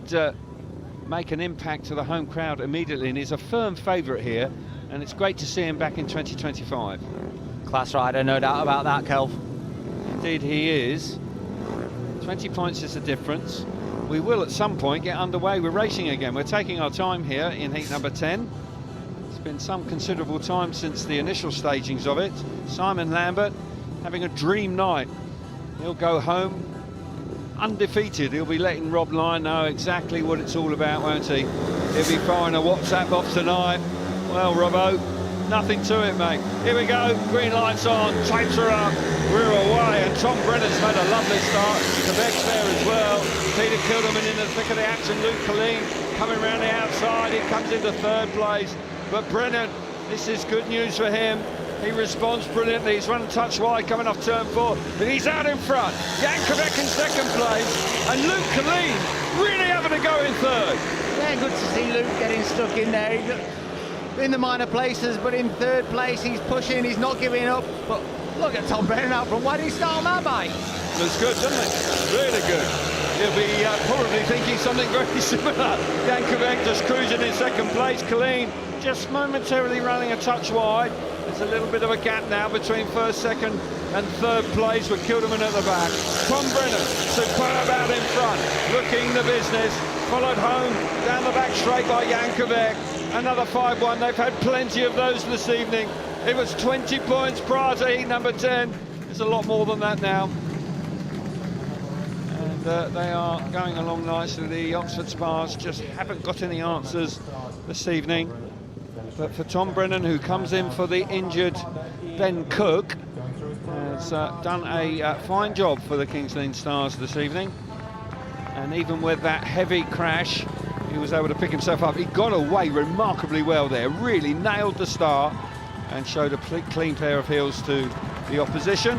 make an impact to the home crowd immediately, and he's a firm favourite here, and it's great to see him back in 2025. Class rider, no doubt about that, Kelv. Indeed he is. 20 points is the difference. We will at some point get underway with racing again. We're taking our time here in heat number 10. It's been some considerable time since the initial stagings of it. Simon Lambert having a dream night. He'll go home undefeated. He'll be letting Rob Lyon know exactly what it's all about, won't he? He'll be firing a WhatsApp off tonight. Well, Robbo, nothing to it, mate. Here we go, green lights on, tapes are up, we're away, and Tom Brennan's made a lovely start. Quebec's there as well. Peter Kilderman in the thick of the action. Luke Colleen coming around the outside. He comes into 3rd place. But Brennan, this is good news for him. He responds brilliantly. He's run a touch wide coming off turn 4, but he's out in front. Jankovic in 2nd place, and Luke Colleen really having a go in 3rd. Yeah, good to see Luke getting stuck in there. In the minor places, but in 3rd place, he's pushing, he's not giving up. But look at Tom Brennan out front. Why did he start on that bike? Looks good, doesn't it? Really good. He'll be probably thinking something very similar. Jankovic just cruising in 2nd place. Colleen just momentarily running a touch wide. There's a little bit of a gap now between 1st, 2nd and 3rd place with Kilderman at the back. Tom Brennan, superb out in front, looking the business, followed home down the back straight by Jankovic. Another 5-1, they've had plenty of those this evening. It was 20 points prior to heat number 10. It's a lot more than that now. And they are going along nicely. The Oxford Spires just haven't got any answers this evening. But for Tom Brennan, who comes in for the injured Ben Cook, has done a fine job for the Kings Lynn Stars this evening. And even with that heavy crash, he was able to pick himself up. He got away remarkably well there, really nailed the start. and showed a clean pair of heels to the opposition.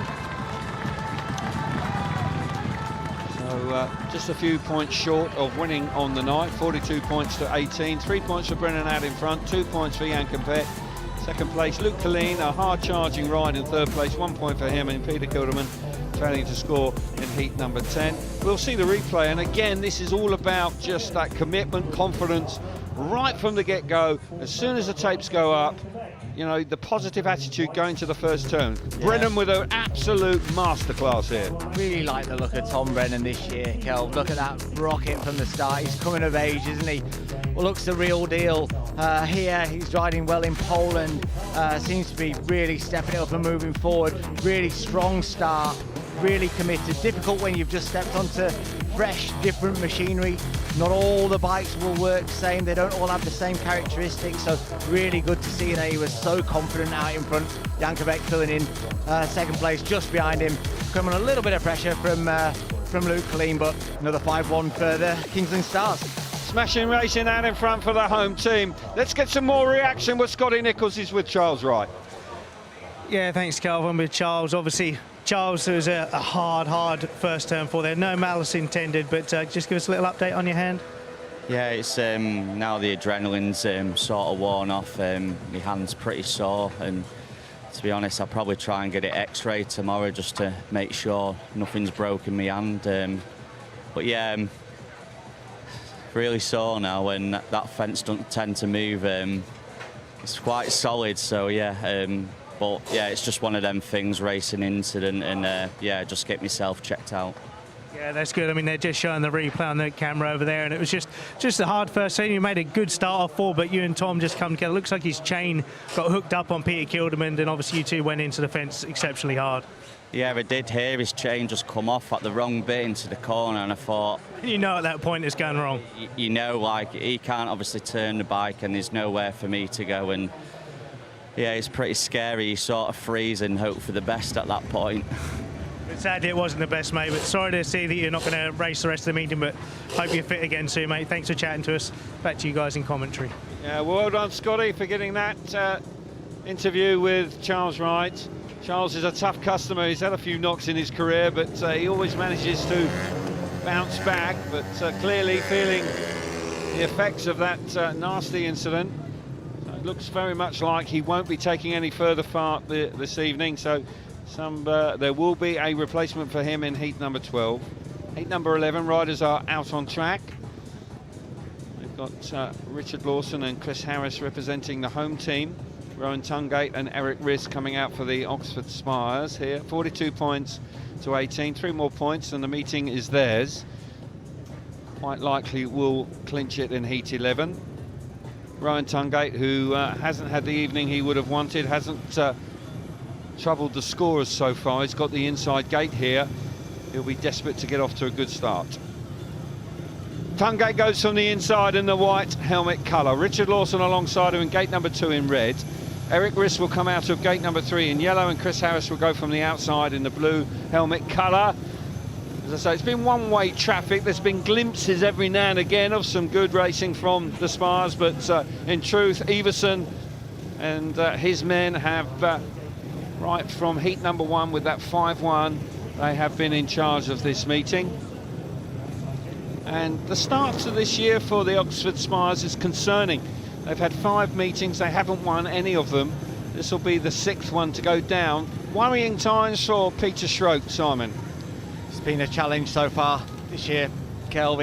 So just a few points short of winning on the night, 42 points to 18. 3 points for Brennan out in front, 2 points for Jan Compet. Second place, Luke Colleen, a hard-charging ride in third place, 1 point for him, and Peter Kilderman failing to score in heat number 10. We'll see the replay, and again, this is all about just that commitment, confidence, right from the get-go. As soon as the tapes go up, you know, the positive attitude going to the first turn. Yeah. Brennan with an absolute masterclass here. Really like the look of Tom Brennan this year, Kel. Look at that rocket from the start. He's coming of age, isn't he? Well, looks the real deal. Here, he's riding well in Poland. Seems to be really stepping it up and moving forward. Really strong start, really committed. Difficult when you've just stepped onto fresh, different machinery. Not all the bikes will work the same. They don't all have the same characteristics. So really good to see that he was so confident out in front. Jankovic filling in second place just behind him. Coming a little bit of pressure from Luke Colleen, but another 5-1 for the Kingsland Stars. Smashing racing out in front for the home team. Let's get some more reaction with Scotty Nichols. He's with Charles Wright. Yeah, thanks, Calvin. With Charles, obviously, Charles was a hard first turn for there. No malice intended, but just give us a little update on your hand. Yeah, it's now the adrenaline's sort of worn off. My hand's pretty sore, and to be honest, I'll probably try and get it x-rayed tomorrow just to make sure nothing's broken my hand. But yeah, really sore now, and that fence doesn't tend to move. It's quite solid, so yeah. But yeah, it's just one of them things, racing incident, and yeah, just get myself checked out. Yeah, that's good. I mean, they're just showing the replay on the camera over there, and it was just a hard first turn. You made a good start off for, but you and Tom just come together. Looks like his chain got hooked up on Peter Kilderman, and obviously you two went into the fence exceptionally hard. Yeah, I did hear his chain just come off at the wrong bit into the corner, and I thought... You know at that point it's going wrong. You know, like, he can't obviously turn the bike, and there's nowhere for me to go, and yeah, it's pretty scary. You sort of freeze and hope for the best at that point. Sadly, it wasn't the best, mate, but sorry to see that you're not going to race the rest of the meeting, but hope you're fit again soon, mate. Thanks for chatting to us. Back to you guys in commentary. Yeah, well done, Scotty, for getting that interview with Charles Wright. Charles is a tough customer. He's had a few knocks in his career, but he always manages to bounce back, but clearly feeling the effects of that nasty incident. So it looks very much like he won't be taking any further part this evening, so there will be a replacement for him in heat number 12. Heat number 11, riders are out on track. We've got Richard Lawson and Chris Harris representing the home team. Rowan Tungate and Eric Riss coming out for the Oxford Spires here. 42 points to 18, 3 more points and the meeting is theirs. Quite likely will clinch it in heat 11. Rowan Tungate, who hasn't had the evening he would have wanted, hasn't troubled the scorers so far. He's got the inside gate here. He'll be desperate to get off to a good start. Tungate goes from the inside in the white helmet colour. Richard Lawson alongside him in gate number 2 in red. Eric Riss will come out of gate number 3 in yellow, and Chris Harris will go from the outside in the blue helmet colour. As I say, it's been one-way traffic. There's been glimpses every now and again of some good racing from the Spires, but in truth, Everson and his men have, right from heat number 1 with that 5-1, they have been in charge of this meeting. And the start to this year for the Oxford Spires is concerning. They've had 5 meetings, they haven't won any of them. This will be the 6th one to go down. Worrying times for Peter Schroek, Simon. It's been a challenge so far this year, Kelv.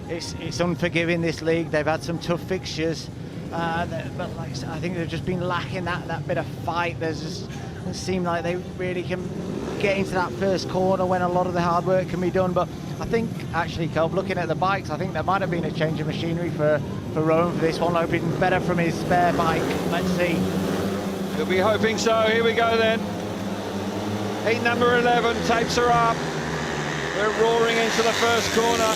It's unforgiving, this league. They've had some tough fixtures, but like I said, I think they've just been lacking that bit of fight. Doesn't seem like they really can get into that first corner when a lot of the hard work can be done. But I think actually, Kelv, looking at the bikes, I think there might have been a change of machinery for Rowan for this one, hoping better from his spare bike. Let's see. He'll be hoping so. Here we go then. Heat number 11, tapes are up. We're roaring into the first corner.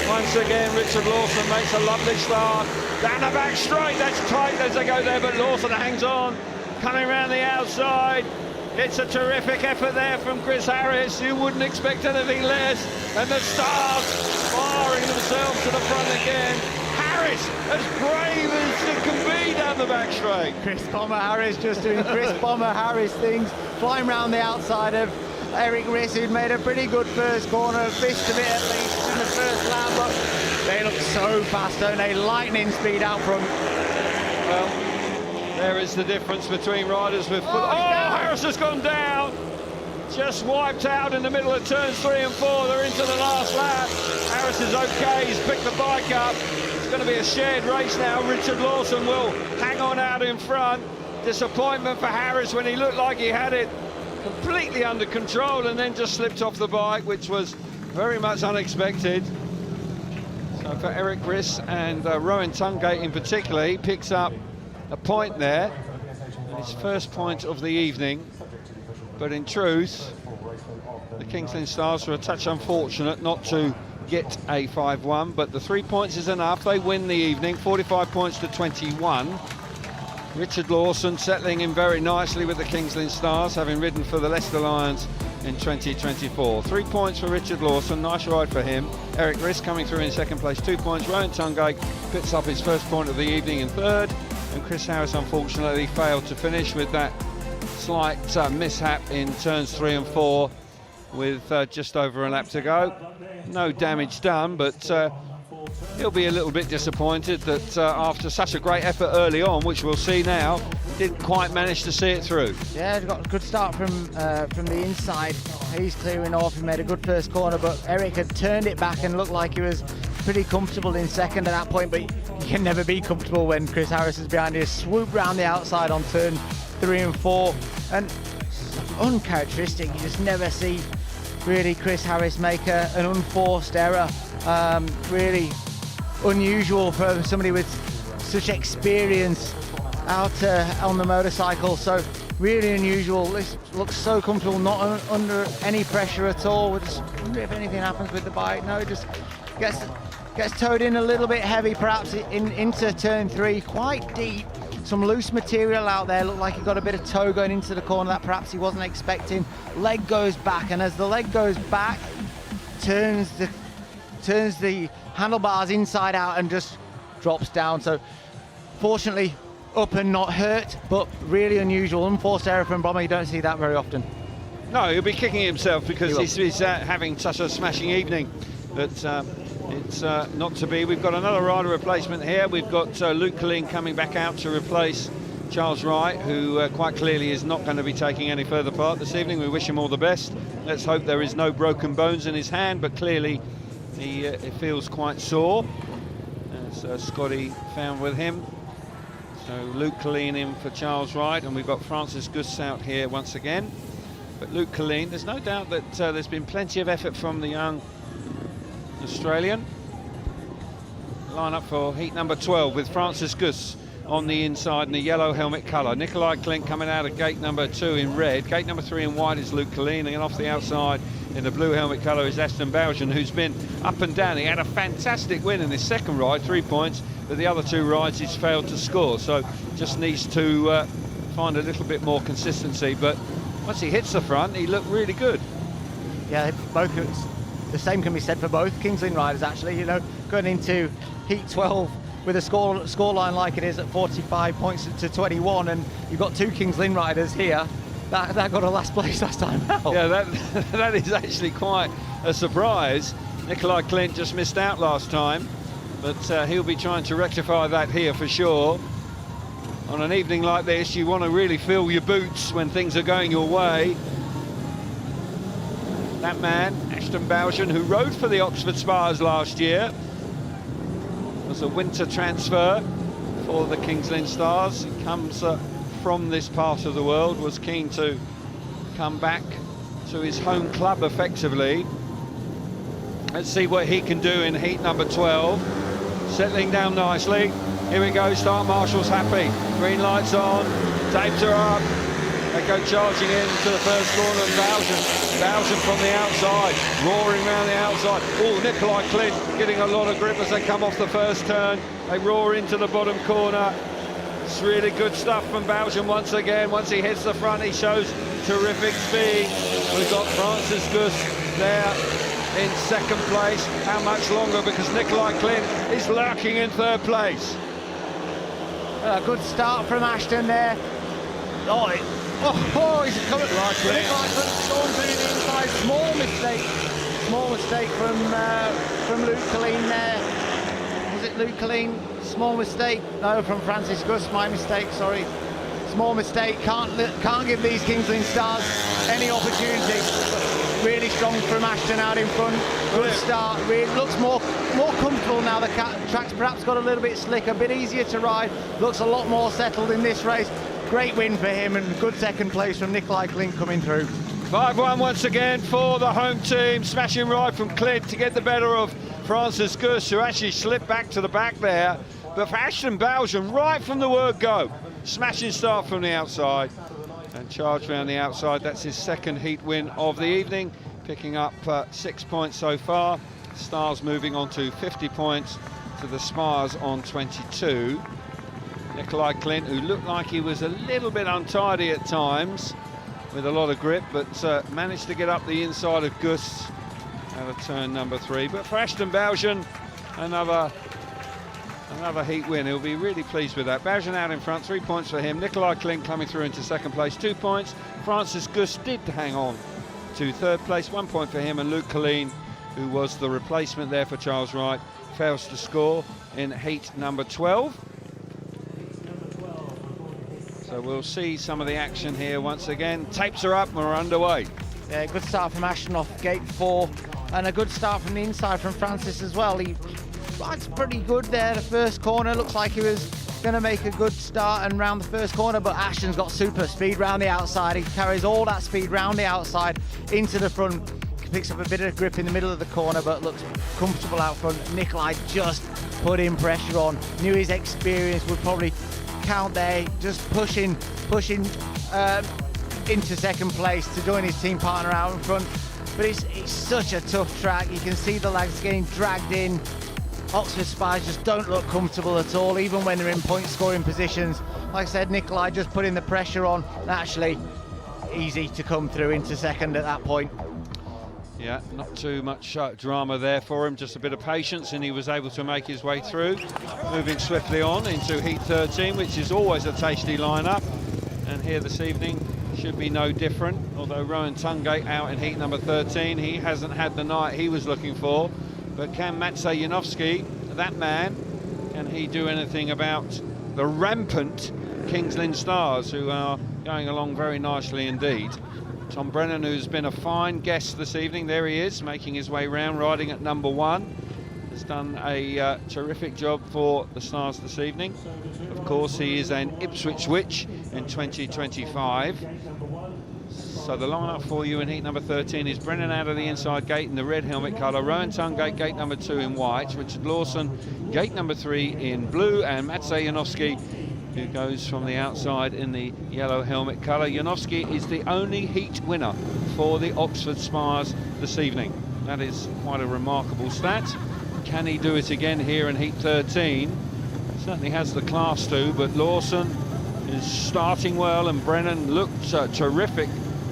Once again, Richard Lawson makes a lovely start. Down the back straight, that's tight as they go there, but Lawson hangs on. Coming around the outside. It's a terrific effort there from Chris Harris. You wouldn't expect anything less. And the Stars firing themselves to the front again. Harris, as brave as it can be down the back straight. Chris Bomber Harris just doing Chris Bomber Harris things, flying round the outside of Eric Riss, who'd made a pretty good first corner, fished a bit at least in the first lap, but they look so fast, don't they? Lightning speed out front. Well, there is the difference between riders with... Harris has gone down! Just wiped out in the middle of turns 3 and 4. They're into the last lap. Harris is okay. He's picked the bike up. It's going to be a shared race now. Richard Lawson will hang on out in front. Disappointment for Harris when he looked like he had it completely under control and then just slipped off the bike, which was very much unexpected. So for Eric Riss and Rowan Tungate in particular, he picks up a point there, his first point of the evening. But in truth, the King's Lynn Stars were a touch unfortunate not to get a 5-1, but the 3 points is enough. They win the evening, 45 points to 21. Richard Lawson settling in very nicely with the King's Lynn Stars, having ridden for the Leicester Lions in 2024. 3 points for Richard Lawson, nice ride for him. Eric Riss coming through in second place, 2 points. Rowan Tungate picks up his first point of the evening in third, and Chris Harris unfortunately failed to finish with that slight mishap in turns 3 and 4 with just over a lap to go. No damage done, but he'll be a little bit disappointed that after such a great effort early on, which we'll see now, didn't quite manage to see it through. Yeah, he's got a good start from the inside. He's clearing off. He made a good first corner, but Eric had turned it back and looked like he was pretty comfortable in second at that point, but you can never be comfortable when Chris Harris is behind you. Swoop round the outside on turn 3 and 4, and uncharacteristic. You just never see really Chris Harris make an unforced error. Really unusual for somebody with such experience out on the motorcycle. So really unusual. This looks so comfortable, not under any pressure at all. Just wonder if anything happens with the bike. No, it just gets towed in a little bit heavy, perhaps into turn 3, quite deep. Some loose material out there, looked like he got a bit of toe going into the corner that perhaps he wasn't expecting. Leg goes back, and as the leg goes back, turns the handlebars inside out and just drops down. So fortunately up and not hurt, but really unusual, unforced error from Bomber. You don't see that very often. No, he'll be kicking himself because he's having such a smashing evening. But it's not to be. We've got another rider replacement here. We've got Luke Colleen coming back out to replace Charles Wright, who quite clearly is not going to be taking any further part this evening. We wish him all the best. Let's hope there is no broken bones in his hand, but clearly he feels quite sore, as Scotty found with him. So Luke Colleen in for Charles Wright, and we've got Francis Guss out here once again. But Luke Colleen, there's no doubt that there's been plenty of effort from the young Australian. Line up for heat number 12 with Francis Guss on the inside in the yellow helmet colour. Nikolai Klink coming out of gate number 2 in red. Gate number 3 in white is Luke Colleen, and off the outside in the blue helmet colour is Aston Bowden, who's been up and down. He had a fantastic win in his second ride, 3 points, but the other 2 rides he's failed to score, so just needs to find a little bit more consistency. But once he hits the front, he looked really good. Yeah, both. The same can be said for both King's Lynn riders, actually. You know, going into heat 12 with a score line like it is at 45 points to 21, and you've got 2 King's Lynn riders here that got a last place last time out. Yeah, that is actually quite a surprise. Nikolai Klint just missed out last time, but he'll be trying to rectify that here for sure. On an evening like this, you want to really fill your boots when things are going your way. That man, Aston Bowden, who rode for the Oxford Spires last year, was a winter transfer for the King's Lynn Stars. He comes from this part of the world, was keen to come back to his home club effectively. Let's see what he can do in heat number 12. Settling down nicely. Here we go, start marshal's happy. Green lights on, taped her up. They go charging into the first corner, and Bowden from the outside, roaring around the outside. Oh, Nikolai Klint getting a lot of grip as they come off the first turn. They roar into the bottom corner. It's really good stuff from Bowden once again. Once he hits the front, he shows terrific speed. We've got Francis Guss there in second place. How much longer? Because Nikolai Clint is lurking in third place. A good start from Ashton there. He's coming. Nikolai Clint storms through the inside. Small mistake from Luke Colleen there. Was it Luke Colleen? Small mistake. No, from Francis Gus. My mistake. Sorry. Small mistake. Can't give these Kings Lynn Stars any opportunity. Really strong from Ashton out in front. Good start. Really looks more comfortable now. The track's perhaps got a little bit slicker, a bit easier to ride. Looks a lot more settled in this race. Great win for him and good second place from Nikolai Clint coming through. 5-1 once again for the home team. Smashing ride from Clint to get the better of Francis Gus, who actually slipped back to the back there. But for Ashton Bowden, right from the word go, smashing start from the outside and charged around the outside. That's his second heat win of the evening, picking up 6 points so far. Stars moving on to 50 points to the Spires on 22. Nikolai Clint, who looked like he was a little bit untidy at times with a lot of grip, but managed to get up the inside of Gus out of turn number 3. But for Ashton Bowden, another heat win. He'll be really pleased with that. Bowden out in front, 3 points for him. Nikolai Clint coming through into second place, 2 points. Francis Gus did hang on to third place, 1 point for him. And Luke Colleen, who was the replacement there for Charles Wright, fails to score in heat number 12. So we'll see some of the action here once again. Tapes are up and we're underway. Yeah, good start from Ashton off gate 4, and a good start from the inside from Francis as well. He rides pretty good there, the first corner. Looks like he was going to make a good start and round the first corner, but Ashton's got super speed round the outside. He carries all that speed round the outside into the front. Picks up a bit of grip in the middle of the corner, but looks comfortable out front. Nikolai just put in pressure on. Knew his experience would probably count there, just pushing into second place to join his team partner out in front. But it's such a tough track. You can see the lags getting dragged in. Oxford Spires just don't look comfortable at all, even when they're in point scoring positions. Like I said, Nikolai just putting the pressure on. Actually easy to come through into second at that point. Yeah, not too much drama there for him, just a bit of patience, and he was able to make his way through. Moving swiftly on into heat 13, which is always a tasty lineup, and here this evening should be no different. Although Rowan Tungate out in heat number 13, he hasn't had the night he was looking for. But can Matsej Janowski, that man, can he do anything about the rampant Kings Lynn Stars, who are going along very nicely indeed? Tom Brennan, who's been a fine guest this evening, there he is, making his way round, riding at number 1. Has done a terrific job for the Stars this evening. Of course, he is an Ipswich witch in 2025. So the lineup for you in heat number 13 is Brennan out of the inside gate in the red helmet colour, Rowan Tungate gate number 2 in white, Richard Lawson gate number 3 in blue, and Matsej Janowski, who goes from the outside in the yellow helmet colour. Janowski is the only heat winner for the Oxford Spires this evening. That is quite a remarkable stat. Can he do it again here in heat 13? Certainly has the class to, but Lawson is starting well, and Brennan looked terrific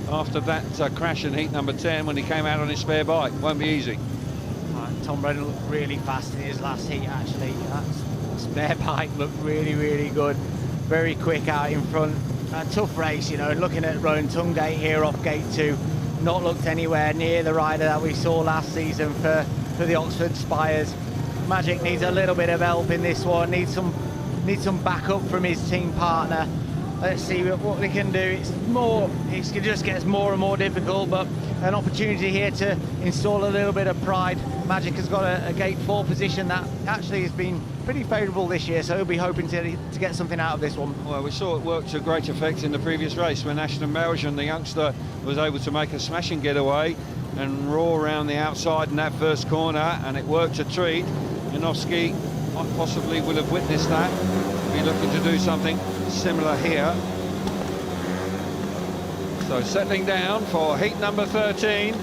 after that crash in heat number 10 when he came out on his spare bike. Won't be easy. Tom Brennan looked really fast in his last heat, actually. That spare bike looked really, really good. Very quick out in front. A tough race, you know, looking at Rowan Tungate here off gate 2. Not looked anywhere near the rider that we saw last season for the Oxford Spires. Magic needs a little bit of help in this one. Needs some backup from his team partner. Let's see what we can do. It just gets more and more difficult, but an opportunity here to install a little bit of pride. Magic has got a gate 4 position that actually has been pretty favourable this year, so he'll be hoping to get something out of this one. Well, we saw it work to great effect in the previous race when Ashton Bowden, the youngster, was able to make a smashing getaway and roar around the outside in that first corner, and it worked a treat. Janowski possibly will have witnessed that. Be looking to do something similar here. So settling down for heat number 13.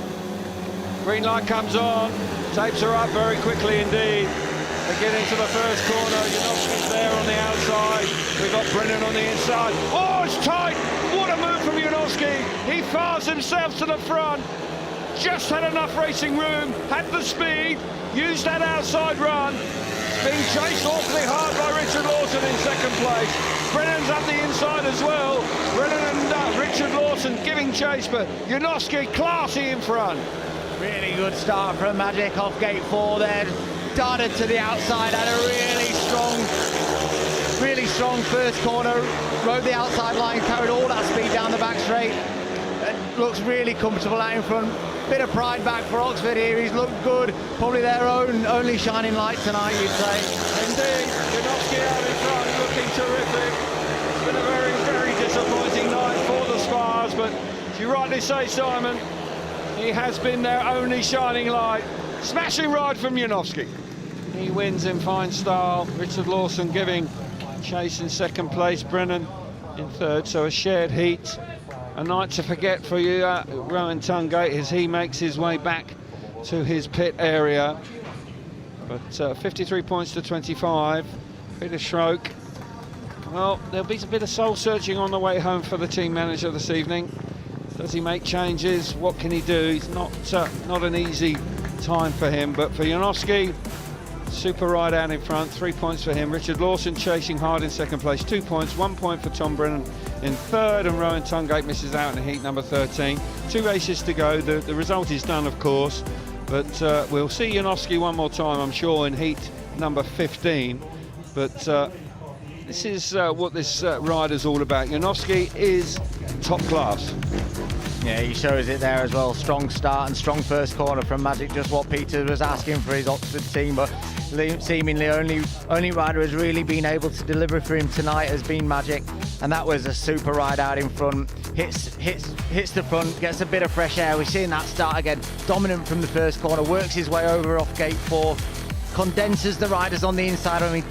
Green light comes on. Tapes are up very quickly indeed. They get into the first corner. Janowski's there on the outside. We've got Brennan on the inside. Oh, it's tight! What a move from Janowski. He fires himself to the front. just had enough racing room, had the speed, used that outside run. Being chased awfully hard by Richard Lawson in second place. Brennan's up the inside as well. Brennan and Richard Lawson giving chase, but Janowski classy in front. Really good start from Magic off gate 4 there. Darted to the outside, had a really strong first corner. Rode the outside line, carried all that speed down the back straight. Looks really comfortable out in front. Bit of pride back for Oxford here. He's looked good. Probably their only shining light tonight, you'd say. Indeed, Janowski out in front, looking terrific. It's been a very, very disappointing night for the Spires, but as you rightly say, Simon, he has been their only shining light. Smashing ride from Janowski. He wins in fine style. Richard Lawson giving chase in second place, Brennan in third, so a shared heat. A night to forget for you, Rowan Tungate, as he makes his way back to his pit area. But 53 points to 25. Peter Schroek. Well, there'll be a bit of soul searching on the way home for the team manager this evening. Does he make changes? What can he do? It's not an easy time for him, but for Janowski, super ride out in front, 3 points for him. Richard Lawson chasing hard in second place, 2 points, 1 point for Tom Brennan in third, and Rowan Tungate misses out in heat number 13. 2 races to go. The result is done, of course, but we'll see Janowski one more time, I'm sure, in heat number 15. But this is what this rider's all about. Janowski is top class. Yeah, he shows it there as well. Strong start and strong first corner from Magic, just what Peter was asking for his Oxford team, but seemingly only rider who's really been able to deliver for him tonight has been Magic, and that was a super ride out in front. Hits the front, gets a bit of fresh air. We're seeing that start again, dominant from the first corner, works his way over off gate 4, condenses the riders on the inside, I mean,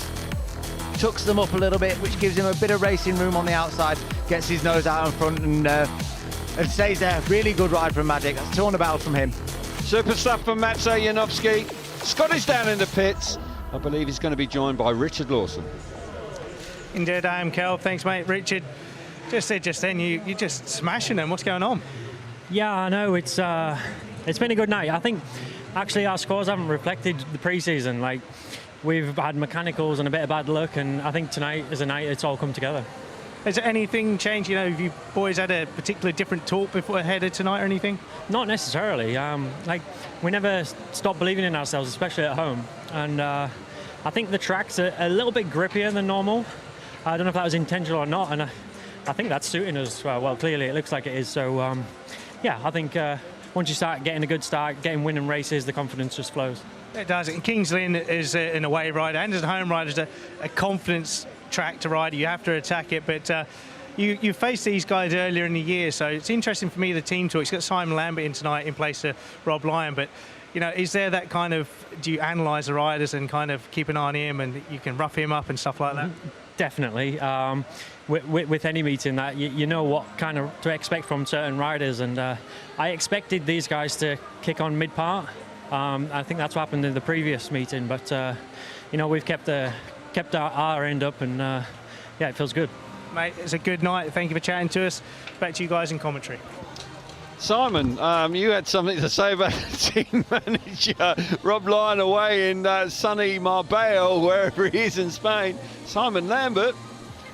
tucks them up a little bit, which gives him a bit of racing room on the outside, gets his nose out in front and stays there. Really good ride from Magic. That's 2 on the bell from him. Super stuff from Matsej Janowski. Scott is down in the pits. I believe he's going to be joined by Richard Lawson. Indeed I am, Kel. Thanks, mate. Richard, just then, you're just smashing them. What's going on? Yeah, I know. It's been a good night. I think, actually, our scores haven't reflected the pre-season. Like, we've had mechanicals and a bit of bad luck, and I think tonight is a night it's all come together. Has anything changed? You know, have you boys had a particular different talk before ahead of tonight or anything? Not necessarily. Like, we never stop believing in ourselves, especially at home. And I think the track's a little bit grippier than normal. I don't know if that was intentional or not, and I think that's suiting us well. Clearly, it looks like it is. So, yeah, I think once you start getting a good start, getting winning races, the confidence just flows. It does. And Kings Lynn is an away rider and as a home rider, is a confidence track to ride. You have to attack it, but you faced these guys earlier in the year, so it's interesting for me, the team talk. It's got Simon Lambert in tonight in place of Rob Lyon, but you know, is there that kind of, do you analyse the riders and kind of keep an eye on him and you can rough him up and stuff like that? Definitely. With any meeting, that you know what kind of to expect from certain riders, and I expected these guys to kick on mid-part. I think that's what happened in the previous meeting, but you know, we've kept our end up, and yeah, it feels good. Mate, it's a good night. Thank you for chatting to us. Back to you guys in commentary. Simon, you had something to say about the team manager, Rob Lyon, away in sunny Marbella, wherever he is in Spain. Simon Lambert,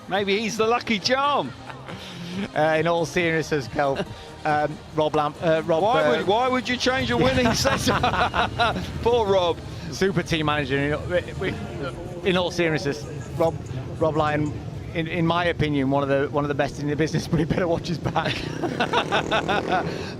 maybe he's the lucky charm. In all seriousness, Kel, Rob. Why would you change a winning setup? Poor Rob. Super team manager. You know, in all seriousness, Rob Lyon, in my opinion, one of the best in the business, but he better watch his back.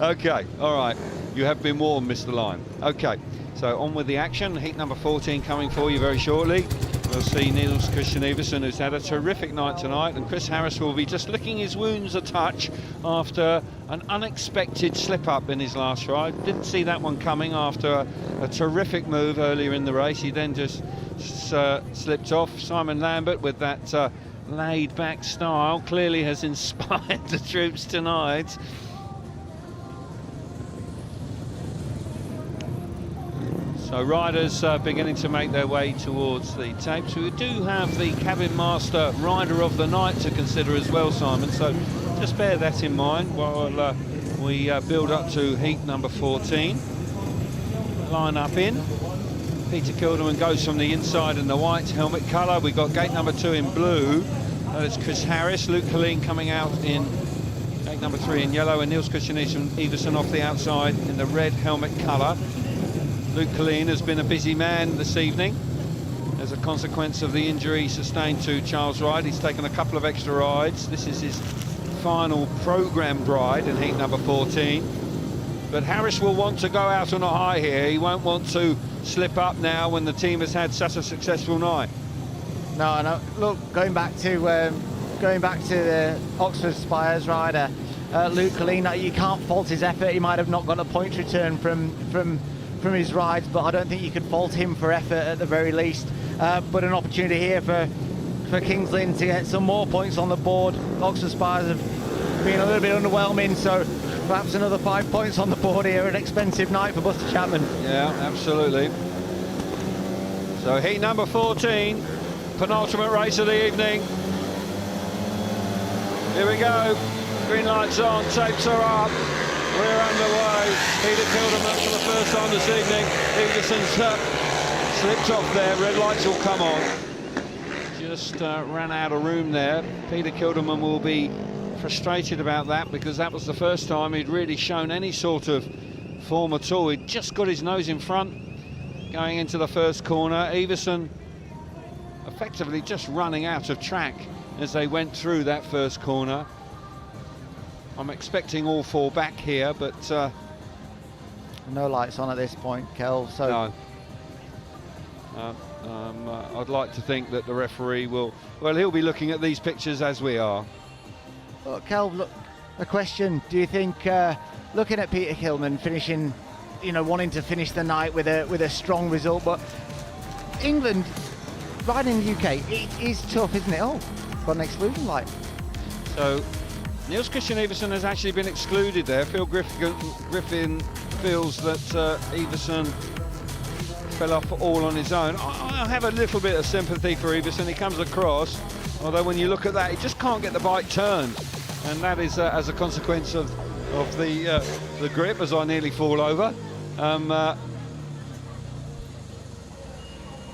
Okay, all right. You have been warned, Mr. Lyon. Okay, so on with the action. Heat number 14 coming for you very shortly. We'll see Niels Christian Iversen, who's had a terrific night tonight, and Chris Harris will be just licking his wounds a touch after an unexpected slip-up in his last ride. Didn't see that one coming after a terrific move earlier in the race. He then just slipped off. Simon Lambert, with that laid-back style, clearly has inspired the troops tonight. So riders beginning to make their way towards the tapes. We do have the cabin master rider of the night to consider as well, Simon, so just bear that in mind while we build up to heat number 14. Line up in. Peter Kilderman goes from the inside in the white helmet colour. We've got gate number 2 in blue. That's Chris Harris. Luke Colleen coming out in gate number 3 in yellow, and Niels Christian Everson off the outside in the red helmet colour. Luke Colleen has been a busy man this evening as a consequence of the injury sustained to Charles Wright. He's taken a couple of extra rides. This is his final programmed ride in heat number 14. But Harris will want to go out on a high here. He won't want to slip up now when the team has had such a successful night. No. Look, going back to the Oxford Spires rider, Luke Colleen, you can't fault his effort. He might have not got a point return from his rides, but I don't think you could fault him for effort at the very least. But an opportunity here for Kings Lynn to get some more points on the board. Oxford Spires have been a little bit underwhelming, so perhaps another 5 points on the board here. An expensive night for Buster Chapman. Yeah, absolutely. So heat number 14, penultimate race of the evening. Here we go. Green lights on, tapes are up. We're underway. Peter Kilderman for the first time this evening. Everson's slipped off there. Red lights will come on. Just ran out of room there. Peter Kilderman will be frustrated about that, because that was the first time he'd really shown any sort of form at all. He'd just got his nose in front going into the first corner. Everson effectively just running out of track as they went through that first corner. I'm expecting all 4 back here, but no lights on at this point, Kel. So no. I'd like to think that the referee will, well, he'll be looking at these pictures as we are. Well, Kel, look, a question. Do you think, looking at Peter Kilderman finishing, wanting to finish the night with a strong result, but England, riding in the UK, it is tough, isn't it? Oh, got an exclusion light. So Niels Christian Everson has actually been excluded there. Phil Griffin feels that Everson fell off all on his own. I have a little bit of sympathy for Everson. He comes across, although when you look at that, he just can't get the bike turned, and that is as a consequence of the grip, as I nearly fall over.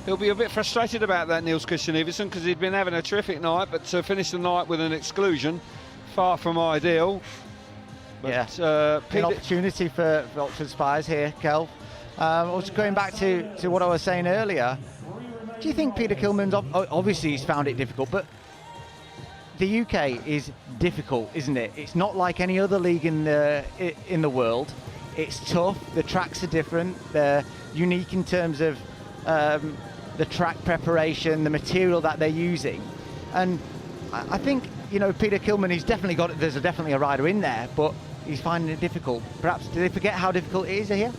He'll be a bit frustrated about that, Niels Christian Everson, because he'd been having a terrific night, but to finish the night with an exclusion, far from ideal. But, an opportunity for Oxford Spires here, Kel. I was going back to what I was saying earlier. Do you think Peter Kilderman's obviously he's found it difficult, but the UK is difficult, isn't it? It's not like any other league in the world. It's tough. The tracks are different. They're unique in terms of the track preparation, the material that they're using, and I think Peter Kilderman, there's definitely a rider in there, but he's finding it difficult. Perhaps did they forget how difficult it is here?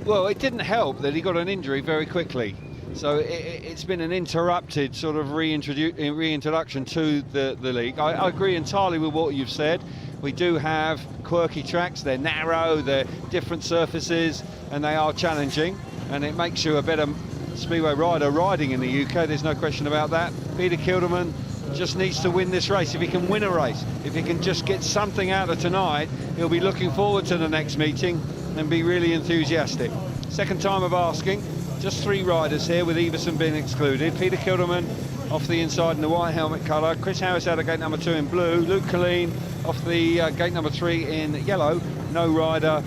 Well, it didn't help that he got an injury very quickly. So it's been an interrupted sort of reintroduction to the league. I agree entirely with what you've said. We do have quirky tracks. They're narrow, they're different surfaces, and they are challenging. And it makes you a better speedway rider riding in the UK. There's no question about that. Peter Kilderman just needs to win this race. If he can win a race, if he can just get something out of tonight, he'll be looking forward to the next meeting and be really enthusiastic. Second time of asking. Just 3 riders here, with Everson being excluded. Peter Kilderman off the inside in the white helmet colour. Chris Harris out of gate number 2 in blue. Luke Colleen off the gate number 3 in yellow. No rider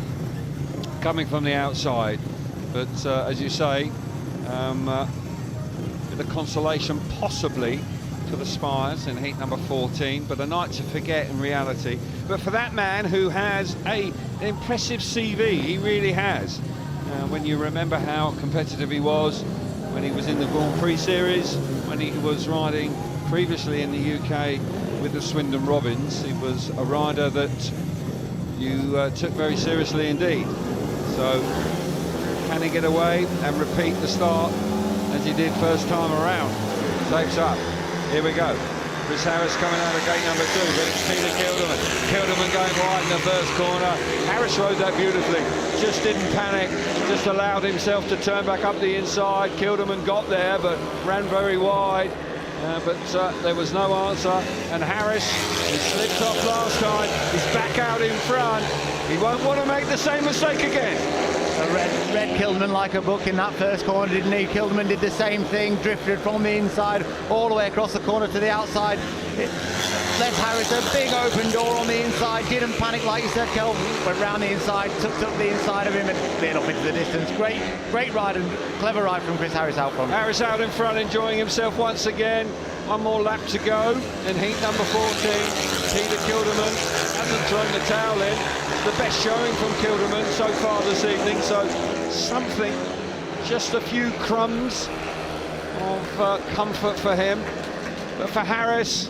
coming from the outside. But as you say, with a consolation possibly for the Spires in heat number 14, but a night to forget in reality. But for that man who has an impressive CV, he really has. When you remember how competitive he was when he was in the Grand Prix series, when he was riding previously in the UK with the Swindon Robins, he was a rider that you took very seriously indeed. So can he get away and repeat the start as he did first time around? Tapes up. Here we go. Chris Harris coming out of gate number 2, but it's Peter Kilderman. Kilderman going wide in the first corner. Harris rode that beautifully. Just didn't panic. Just allowed himself to turn back up the inside. Kilderman got there, but ran very wide. but there was no answer, and Harris, who slipped off last time, is back out in front. He won't want to make the same mistake again. Red Kilderman like a book in that first corner, didn't he? Kilderman did the same thing, drifted from the inside all the way across the corner to the outside. Les Harris, a big open door on the inside, didn't panic like you said, Kel, went round the inside, tucked up the inside of him and cleared off into the distance. Great ride and clever ride from Chris Harris out front. Harris out in front, enjoying himself once again. One more lap to go in heat number 14. Peter Kilderman hasn't thrown the towel in. It's the best showing from Kilderman so far this evening, so something, just a few crumbs of comfort for him. But for Harris,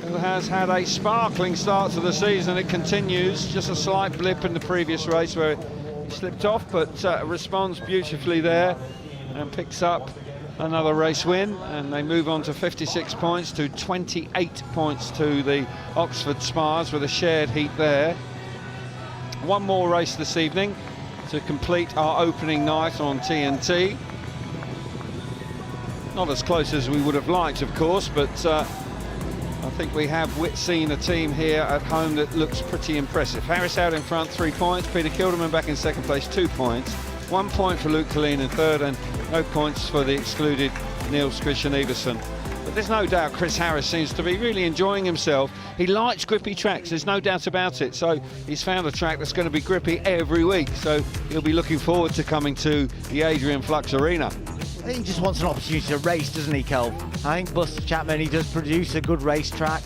who has had a sparkling start to the season, it continues. Just a slight blip in the previous race where he slipped off, but responds beautifully there and picks up another race win, and they move on to 56 points to 28 points to the Oxford Spires with a shared heat there. One more race this evening to complete our opening night on TNT. Not as close as we would have liked, of course, but I think we have seen a team here at home that looks pretty impressive. Harris out in front, 3 points. Peter Kilderman back in second place, 2 points. 1 point for Luke Colleen in third, and no points for the excluded Niels Christian Everson. But there's no doubt Chris Harris seems to be really enjoying himself. He likes grippy tracks, there's no doubt about it. So he's found a track that's going to be grippy every week. So he'll be looking forward to coming to the Adrian Flux Arena. I think he just wants an opportunity to race, doesn't he, Kel? I think Buster Chapman, he does produce a good racetrack.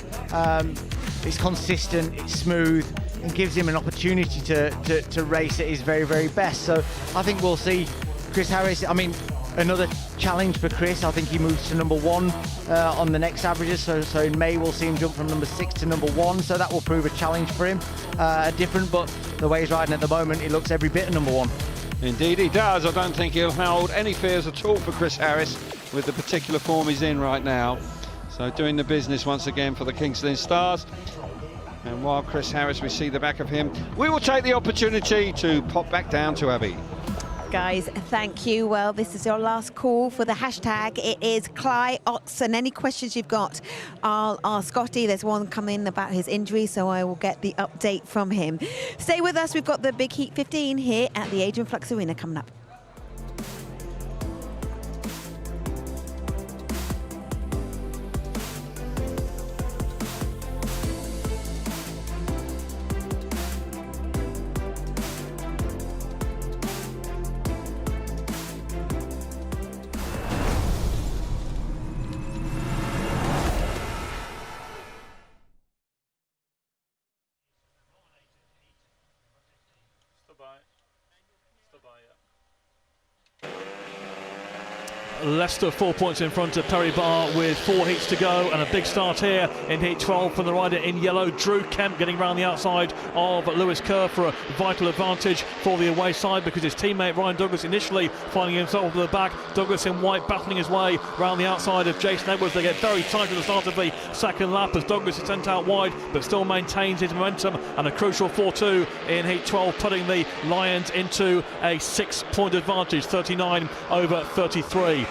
It's consistent, it's smooth, and gives him an opportunity to race at his very, very best. So I think we'll see Chris Harris. I mean, another challenge for Chris. I think he moves to number 1 on the next averages. So in May we'll see him jump from number 6 to number 1. So that will prove a challenge for him. Different, but the way he's riding at the moment, he looks every bit of number 1. Indeed he does. I don't think he'll hold any fears at all for Chris Harris with the particular form he's in right now. So doing the business once again for the King's Lynn Stars. And while Chris Harris, we see the back of him, we will take the opportunity to pop back down to Abbey. Guys, thank you. Well, this is your last call for the hashtag. It is ClyOts, and any questions you've got, I'll ask Scotty. There's one coming about his injury, so I will get the update from him. Stay with us. We've got the Big Heat 15 here at the Adrian Flux Arena coming up. Leicester 4 points in front of Perry Barr with 4 heats to go, and a big start here in heat 12 from the rider in yellow, Drew Kemp, getting around the outside of Lewis Kerr for a vital advantage for the away side, because his teammate Ryan Douglas initially finding himself at the back. Douglas in white battling his way around the outside of Jason Edwards. They get very tight at the start of the second lap as Douglas is sent out wide but still maintains his momentum, and a crucial 4-2 in heat 12, putting the Lions into a 6-point advantage, 39 over 33.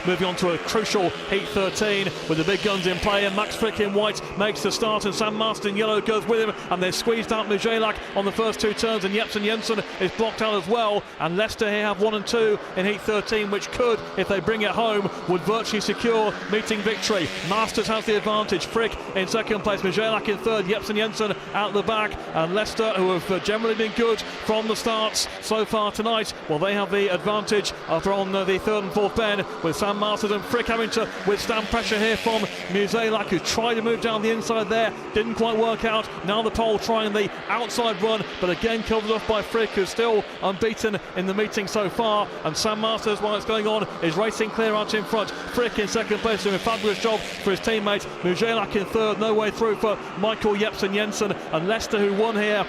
Moving on to a crucial heat 13 with the big guns in play, and Max Frick in white makes the start, and Sam Marston in yellow goes with him, and they're squeezed out Mujelak on the first 2 turns, and Jepsen Jensen is blocked out as well. And Leicester here have 1 and 2 in heat 13, which could, if they bring it home, would virtually secure meeting victory. Masters has the advantage, Frick in second place, Mujelak in third, Jepsen Jensen out the back, and Leicester, who have generally been good from the starts so far tonight, well, they have the advantage on the third and fourth bend, with Sam Masters and Frick having to withstand pressure here from Muselak, who tried to move down the inside there, didn't quite work out. Now the pole trying the outside run, but again covered off by Frick, who's still unbeaten in the meeting so far. And Sam Masters, while it's going on, is racing clear out in front. Frick in second place, doing a fabulous job for his teammate. Muselak in third, no way through for Michael Jepsen Jensen. And Leicester, who won here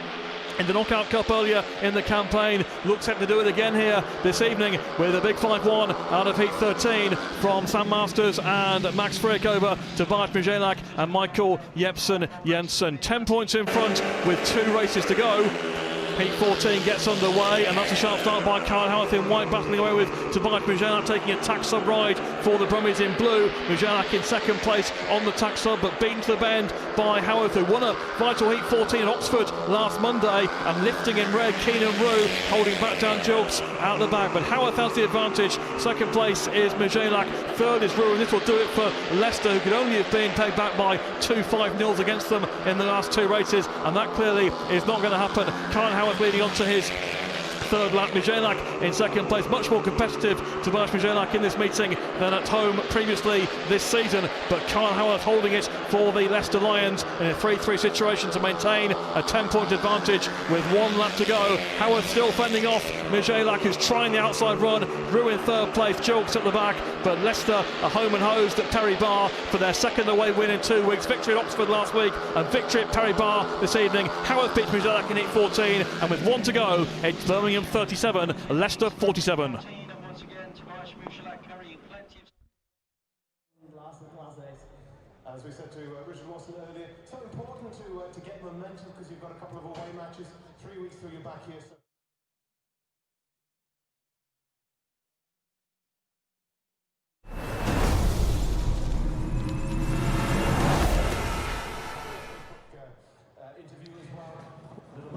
in the Knockout Cup earlier in the campaign, looks set to do it again here this evening with a big 5-1 out of heat 13 from Sam Masters and Max Frick over to Bart Mujelak and Michael Jepsen Jensen. 10 points in front with 2 races to go. Heat 14 gets underway, and that's a sharp start by Kyle Howarth in white, battling away with Tobias Mujelak, taking a tax sub ride for the Brummies in blue. Mujelak in second place on the tack sub, but beaten to the bend by Howarth, who won a vital heat 14 at Oxford last Monday, and lifting in red, Keenan Rue holding back down Jokes out the back. But Howarth has the advantage. Second place is Mujelak, third is Rue, and this will do it for Leicester, who could only have been paid back by 2 5-0s against them in the last 2 races, and that clearly is not going to happen. Kyle Howarth leading on to his third lap. Mujelak in second place, much more competitive Tobias Mujelak in this meeting than at home previously this season, but Kyle Howarth holding it for the Leicester Lions in a 3-3 situation to maintain a 10-point advantage with 1 lap to go. Howarth still fending off Mujelak, who's trying the outside run. Rue in third place, Jokes at the back, but Leicester are home and hosed at Perry Barr for their second away win in 2 weeks. Victory at Oxford last week and victory at Perry Barr this evening. Howarth beats Mujelak in heat 14, and with 1 to go, it's Birmingham 37, Leicester 47. As we said to Richard Watson earlier, so important to get momentum because you've got a couple of away matches 3 weeks through your back here. So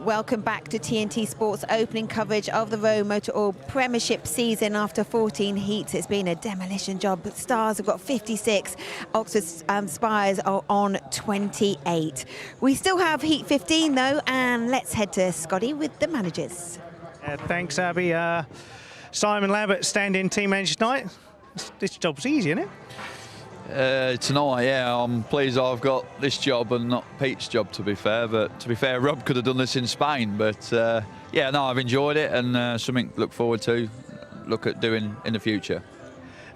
Welcome back to TNT Sports opening coverage of the ROWE Motor Oil Premiership season. After 14 heats, it's been a demolition job. But Stars have got 56. Oxford Spires are on 28. We still have heat 15 though, and let's head to Scotty with the managers. Thanks, Abby. Simon Lambert, stand-in team manager tonight. This job's easy, isn't it? Tonight, yeah, I'm pleased I've got this job and not Pete's job, to be fair. But to be fair, Rob could have done this in Spain. But yeah, no, I've enjoyed it, and something to look forward to, look at doing in the future.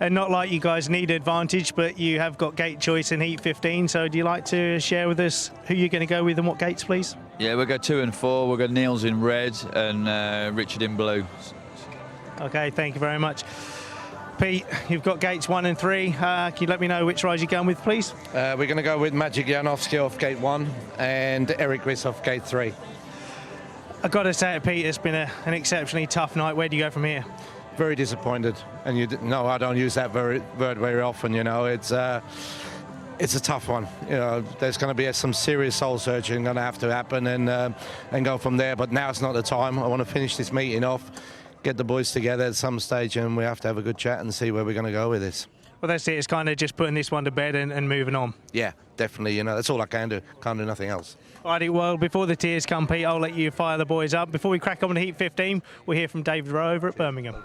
And not like you guys need advantage, but you have got gate choice in heat 15. So do you like to share with us who you're going to go with and what gates, please? Yeah, we'll go 2 and 4. We'll go Niels in red and Richard in blue. Okay, thank you very much. Pete, you've got gates 1 and 3. Can you let me know which riders you're going with, please? We're going to go with Magic Janowski off gate 1 and Eric Riss off gate 3. I've got to say, Pete, it's been an exceptionally tough night. Where do you go from here? Very disappointed, and no, I don't use that word very often. You know, it's a tough one. You know, there's going to be some serious soul searching going to have to happen, and go from there. But now's not the time. I want to finish this meeting off, get the boys together at some stage, and we have to have a good chat and see where we're going to go with this. Well, that's it. It's kind of just putting this one to bed and moving on. Yeah, definitely. You know, that's all I can do. Can't do nothing else. Alrighty, well, before the tears come, Pete, I'll let you fire the boys up. Before we crack on to heat 15, we'll hear from David Rowe over at Birmingham.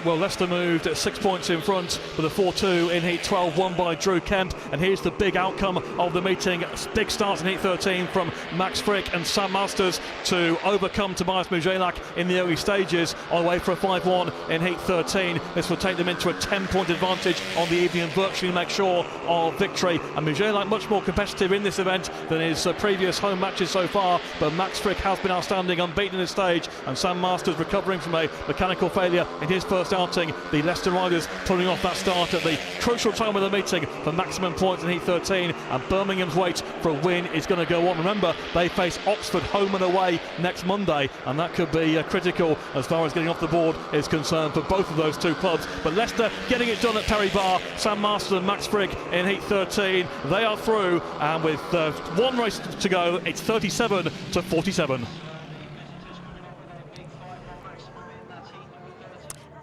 Well, Leicester moved at 6 points in front with a 4-2 in heat 12, won by Drew Kemp. And here's the big outcome of the meeting. Big start in heat 13 from Max Frick and Sam Masters to overcome Tobias Mujelak in the early stages on the way for a 5-1 in heat 13. This will take them into a 10-point advantage on the evening and virtually make sure of victory. And Mujelak much more competitive in this event than his previous home matches so far, but Max Frick has been outstanding, unbeaten in this stage, and Sam Masters recovering from a mechanical failure in his first outing. The Leicester Riders pulling off that start at the crucial time of the meeting for maximum points in heat 13, and Birmingham's wait for a win is going to go on. Remember, they face Oxford home and away next Monday, and that could be critical as far as getting off the board is concerned for both of those two clubs. But Leicester getting it done at Perry Barr. Sam Masters and Max Frick in heat 13, they are through, and with 1 race to go, it's 37 to 47.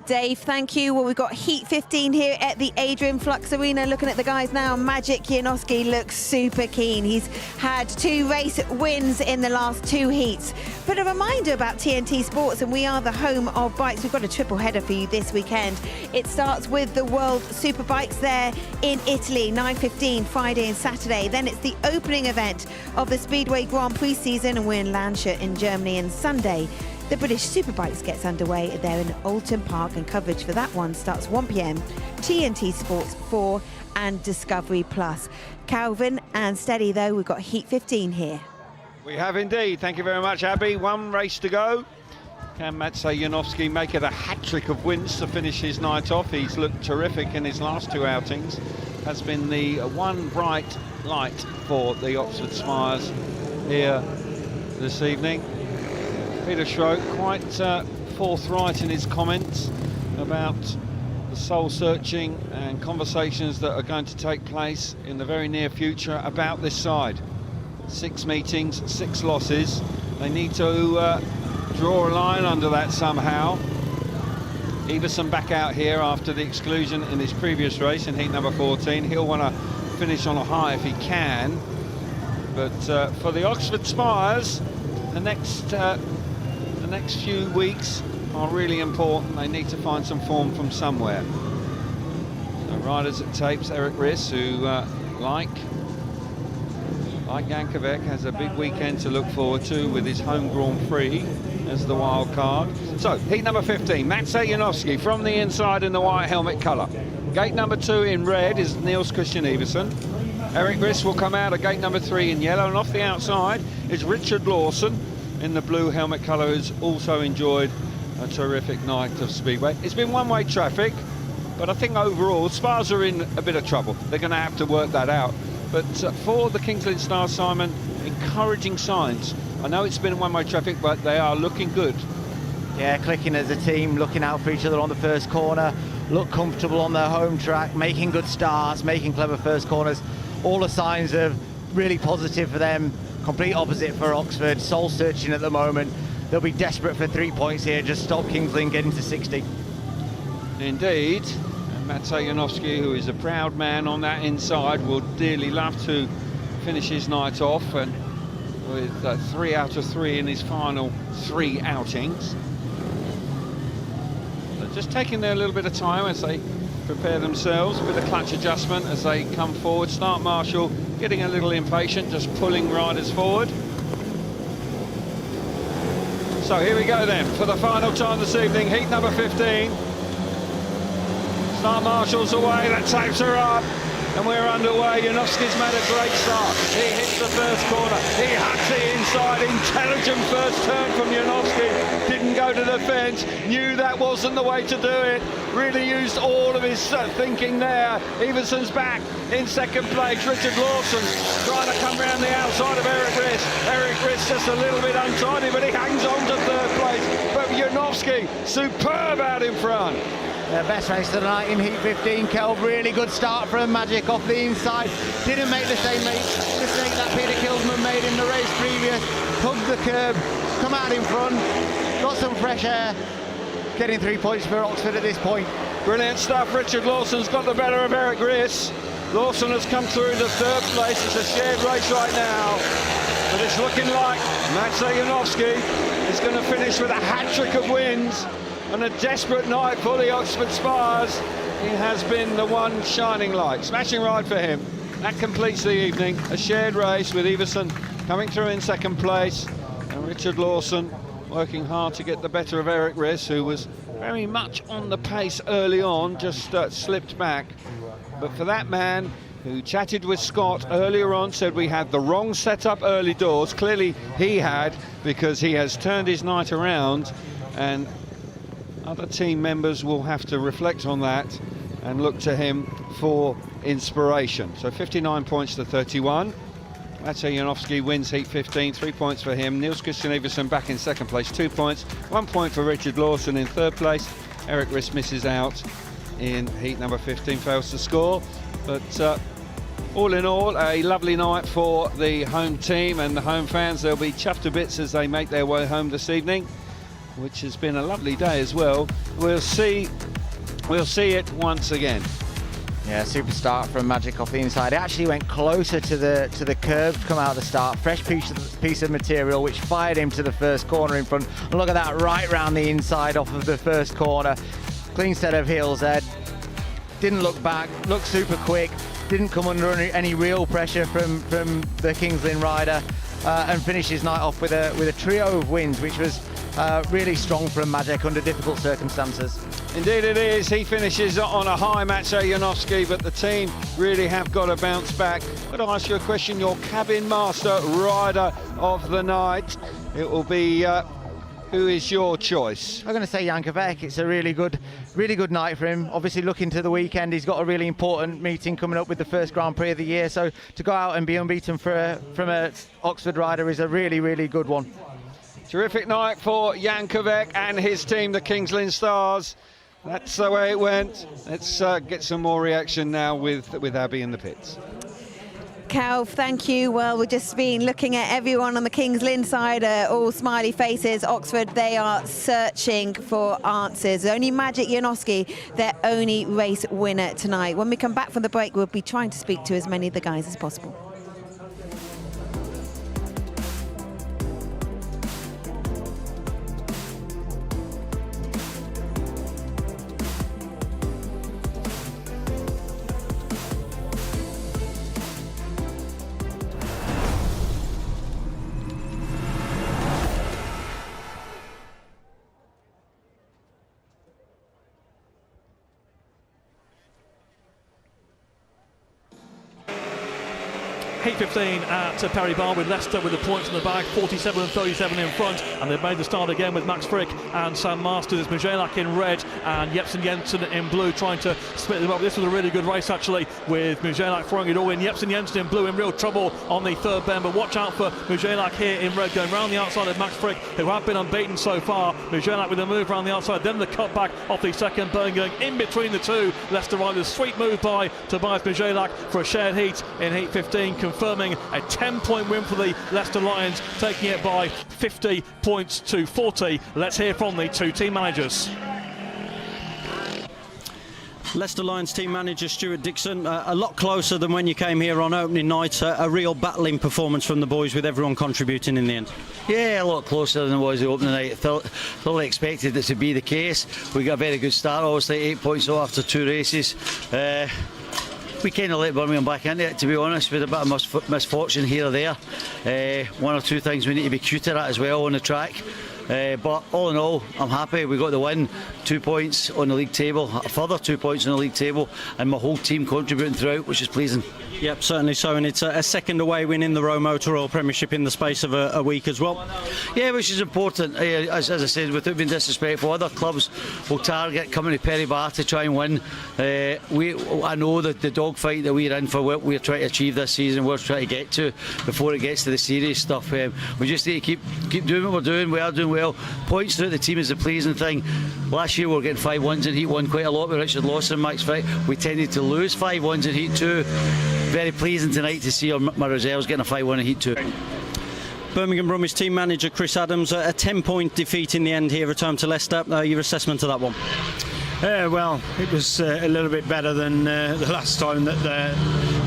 Dave, thank you. Well, we've got heat 15 here at the Adrian Flux Arena. Looking at the guys now, Magic Janowski looks super keen. He's had 2 race wins in the last 2 heats. But a reminder about TNT Sports, and we are the home of bikes. We've got a triple header for you this weekend. It starts with the World Superbikes there in Italy, 9:15 Friday and Saturday. Then it's the opening event of the Speedway Grand Prix season, and we're in Landshut in Germany. And Sunday, the British Superbikes gets underway there in Alton Park, and coverage for that one starts 1 p.m. TNT Sports 4 and Discovery Plus. Calvin and Steady, though, we've got heat 15 here. We have indeed. Thank you very much, Abby. 1 race to go. Can Maciej Janowski make it a hat-trick of wins to finish his night off? He's looked terrific in his last 2 outings. Has been the one bright light for the Oxford Spires here this evening. Peter Schrock quite forthright in his comments about the the soul searching and conversations that are going to take place in the very near future about this side. 6 meetings, 6 losses. They need to draw a line under that somehow. Everson back out here after the exclusion in his previous race in heat number 14. He'll want to finish on a high if he can. But for the Oxford Spires, the next few weeks are really important. They need to find some form from somewhere. So riders at tapes, Eric Riss, who like Jankovic, has a big weekend to look forward to with his home Grand Prix as the wild card. So heat number 15, Maciej Janowski from the inside in the white helmet colour. Gate number 2 in red is Niels Christian Everson. Eric Riss will come out of gate number 3 in yellow, and off the outside is Richard Lawson in the blue helmet colour, who's also enjoyed a terrific night of speedway. It's been one-way traffic, but I think overall Spires are in a bit of trouble. They're going to have to work that out. But for the Kings Lynn Stars, Simon, encouraging signs. I know it's been one-way traffic, but they are looking good. Yeah, clicking as a team, looking out for each other on the first corner, look comfortable on their home track, making good starts, making clever first corners. All the signs are really positive for them. Complete opposite for Oxford, soul searching at the moment. They'll be desperate for 3 points here, just stop Kings Lynn getting to 60. Indeed. Maciej Janowski, who is a proud man on that inside, will dearly love to finish his night off, and with 3 out of 3 in his final 3 outings. They're just taking their little bit of time as they prepare themselves with a clutch adjustment as they come forward. Start Marshall getting a little impatient, just pulling riders forward. So here we go then for the final time this evening, heat number 15. Start Marshall's away, that tapes her up, and we're underway. Janowski's made a great start. He hits the first corner. He hacks it inside. Intelligent first turn from Janowski. Didn't go to the fence. Knew that wasn't the way to do it. Really used all of his thinking there. Everson's back in second place. Richard Lawson trying to come round the outside of Eric Riss. Eric Riss just a little bit untidy, but he hangs on to third place. But Janowski, superb out in front. Best race of the night in heat 15. Kelv, really good start from Magic off the inside. Didn't make the same mistake that Peter Kilsman made in the race previous. Hugged the curb, come out in front, got some fresh air. Getting 3 points for Oxford at this point. Brilliant stuff. Richard Lawson's got the better of Eric Riss. Lawson has come through to third place. It's a shared race right now. But it's looking like Maciej Janowski is going to finish with a hat-trick of wins. And a desperate night for the Oxford Spires. He has been the one shining light. Smashing ride for him. That completes the evening. A shared race with Everson coming through in second place, and Richard Lawson working hard to get the better of Eric Riss, who was very much on the pace early on, just slipped back. But for that man who chatted with Scott earlier on, said we had the wrong setup early doors. Clearly he had, because he has turned his night around, and other team members will have to reflect on that and look to him for inspiration. So 59 points to 31. Maciej Janowski wins heat 15, 3 points for him. Niels Christian Everson back in second place, 2 points. 1 point for Richard Lawson in third place. Eric Riss misses out in heat number 15, fails to score. But all in all, a lovely night for the home team and the home fans. They'll be chuffed to bits as they make their way home this evening, which has been a lovely day as well. We'll see it once again. Yeah, super start from Magic off the inside. It actually went closer to the curb to come out of the start. Fresh piece of material which fired him to the first corner in front. And look at that, right round the inside off of the first corner. Clean set of heels there. Didn't look back, looked super quick. Didn't come under any real pressure from the Kings Lynn rider, and finished his night off with a trio of wins, which was really strong from Magic under difficult circumstances. Indeed it is. He finishes on a high, Maciej Janowski, but the team really have got to bounce back. But I'll ask you a question, your cabin master rider of the night. It will be, who is your choice? I'm going to say Jankovic. It's a really good night for him. Obviously looking to the weekend, he's got a really important meeting coming up with the first Grand Prix of the year. So to go out and be unbeaten from an Oxford rider is a really, really good one. Terrific night for Jankovic and his team, the Kings Lynn Stars. That's the way it went. Let's get some more reaction now with Abby in the pits. Cal, thank you. Well, we've just been looking at everyone on the Kings Lynn side, all smiley faces. Oxford, they are searching for answers. Only Magic Janowski, their only race winner tonight. When we come back from the break, we'll be trying to speak to as many of the guys as possible. Heat 15 at Perry Bar with Leicester with the points in the bag, 47 and 37 in front, and they've made the start again with Max Frick and Sam Masters. Mujelak in red and Jepsen Jensen in blue trying to split them up. This was a really good race actually, with Mujelak throwing it all in. Jepsen Jensen in blue in real trouble on the third bend, but watch out for Mujelak here in red going round the outside of Max Frick, who have been unbeaten so far. Mujelak with a move round the outside, then the cut back off the second bend going in between the two Leicester riders. Sweet move by Tobias Mujelak for a shared heat in Heat 15, confirming a 10-point win for the Leicester Lions, taking it by 50 points to 40. Let's hear from the two team managers. Leicester Lions team manager Stuart Dixon, a lot closer than when you came here on opening night. A real battling performance from the boys, with everyone contributing in the end. Yeah, a lot closer than it was the opening night. Fully expected it to be the case. We got a very good start, obviously 8 points off after 2 races. We kind of let Birmingham back into it, to be honest, with a bit of misfortune here or there. One or two things we need to be cuter at as well on the track. But all in all, I'm happy. We got the win, 2 points on the league table, a further 2 points on the league table, and my whole team contributing throughout, which is pleasing. Yep, certainly so, and it's a second away win in the ROWE Motor Oil Premiership in the space of a week as well. Yeah, which is important. As I said, without being disrespectful, other clubs will target coming to Perry Bar to try and win. I know that the dogfight that we're in for what we're trying to achieve this season, we're trying to get to before it gets to the serious stuff. We just need to keep doing what we're doing. We are doing well. Points throughout the team is a pleasing thing. Last year we were getting 5-1s in Heat 1 quite a lot with Richard Lawson and Max Frick. We tended to lose 5-1s in Heat 2. Very pleasing tonight to see my reserves getting a 5-1 in Heat 2. Birmingham Brumies team manager Chris Adams, a 10-point defeat in the end here at home to Leicester. Your assessment of that one? Well, it was a little bit better than the last time that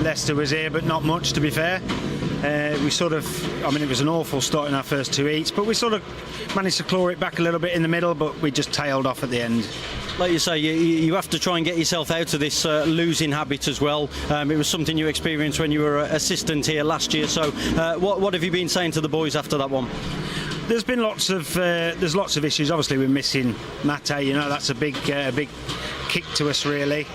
Leicester was here, but not much, to be fair. It was an awful start in our first 2 heats, but we sort of managed to claw it back a little bit in the middle, but we just tailed off at the end. Like you say, you have to try and get yourself out of this losing habit as well. It was something you experienced when you were assistant here last year. So what have you been saying to the boys after that one? There's been lots of issues. Obviously, we're missing Mate. That's a big kick to us, really.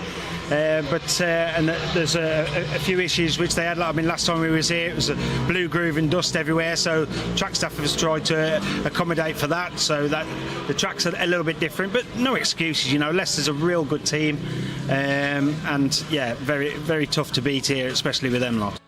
And there's a few issues which they had. Last time we was here, it was a blue groove and dust everywhere. So track staff has tried to accommodate for that. So that the track's a little bit different, but no excuses. Leicester's a real good team, and yeah, very very tough to beat here, especially with them lot.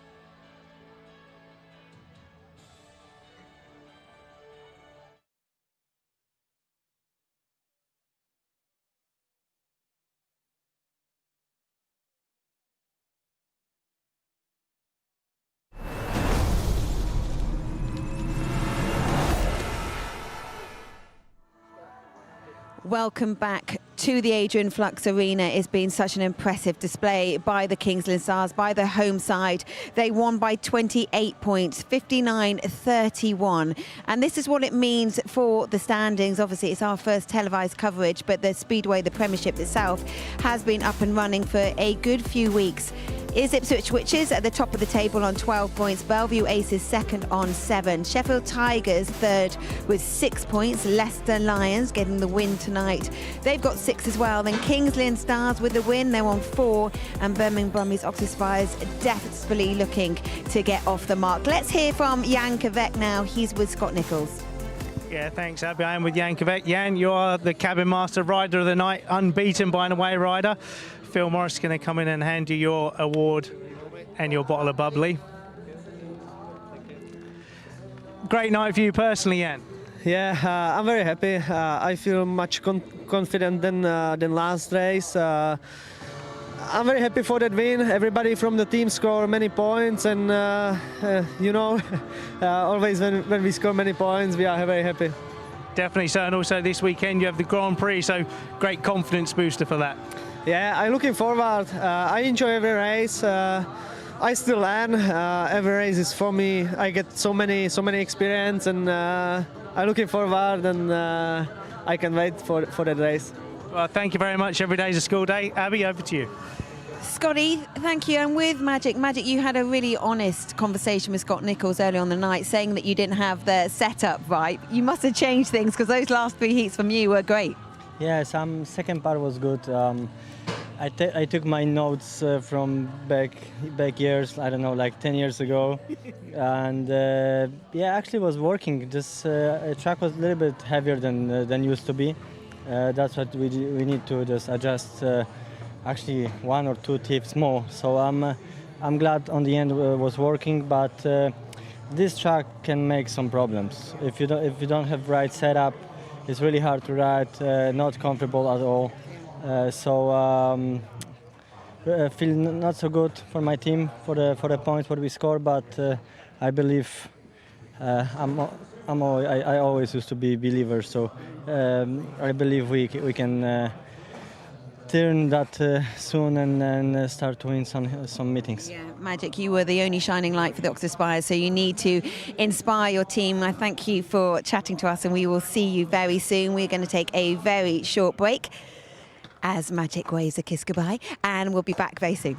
Welcome back to the Adrian Flux Arena. It's been such an impressive display by the Kings Lynn Stars, by the home side. They won by 28 points, 59-31. And this is what it means for the standings. Obviously, it's our first televised coverage, but the Speedway, the Premiership itself, has been up and running for a good few weeks. Is Ipswich Witches at the top of the table on 12 points. Belleview Aces second on 7. Sheffield Tigers third with 6 points. Leicester Lions getting the win tonight. They've got 6 as well. Then Kings Lynn Stars with the win. They're on 4. And Birmingham Brumies, Oxford Spires desperately looking to get off the mark. Let's hear from Jan Kvek now. He's with Scott Nichols. Yeah, thanks, Abby. I am with Jan Kvek. Jan, you are the cabin master rider of the night, unbeaten by an away rider. Phil Morris is going to come in and hand you your award and your bottle of bubbly. Great night for you personally, Jan. I'm very happy. I feel much confident than last race. I'm very happy for that win. Everybody from the team scored many points, and always when we score many points, we are very happy. Definitely so, and also this weekend you have the Grand Prix, so great confidence booster for that. Yeah, I'm looking forward. I enjoy every race. I still learn. Every race is for me. I get so many experience, and I'm looking forward, and I can wait for that race. Well, thank you very much. Every day is a school day. Abby, over to you. Scotty, thank you. And with Magic, you had a really honest conversation with Scott Nicholls early on the night, saying that you didn't have the setup right. You must have changed things, because those last 3 heats from you were great. Yeah, second part was good. I took my notes from back years, I don't know, like 10 years ago, and actually was working. Just track was a little bit heavier than used to be. That's what we need to just adjust. Actually, 1 or 2 tips more. So I'm glad on the end was working, but this track can make some problems. If you don't have right setup, it's really hard to ride. Not comfortable at all. Feel not so good for my team for the points what we score, but I believe I always used to be a believer, so I believe we can turn that soon and start to win some meetings. Yeah, Magic, you were the only shining light for the Oxford Spires, so you need to inspire your team. I thank you for chatting to us, and we will see you very soon. We're going to take a very short break as Magic waves a kiss goodbye, and we'll be back very soon.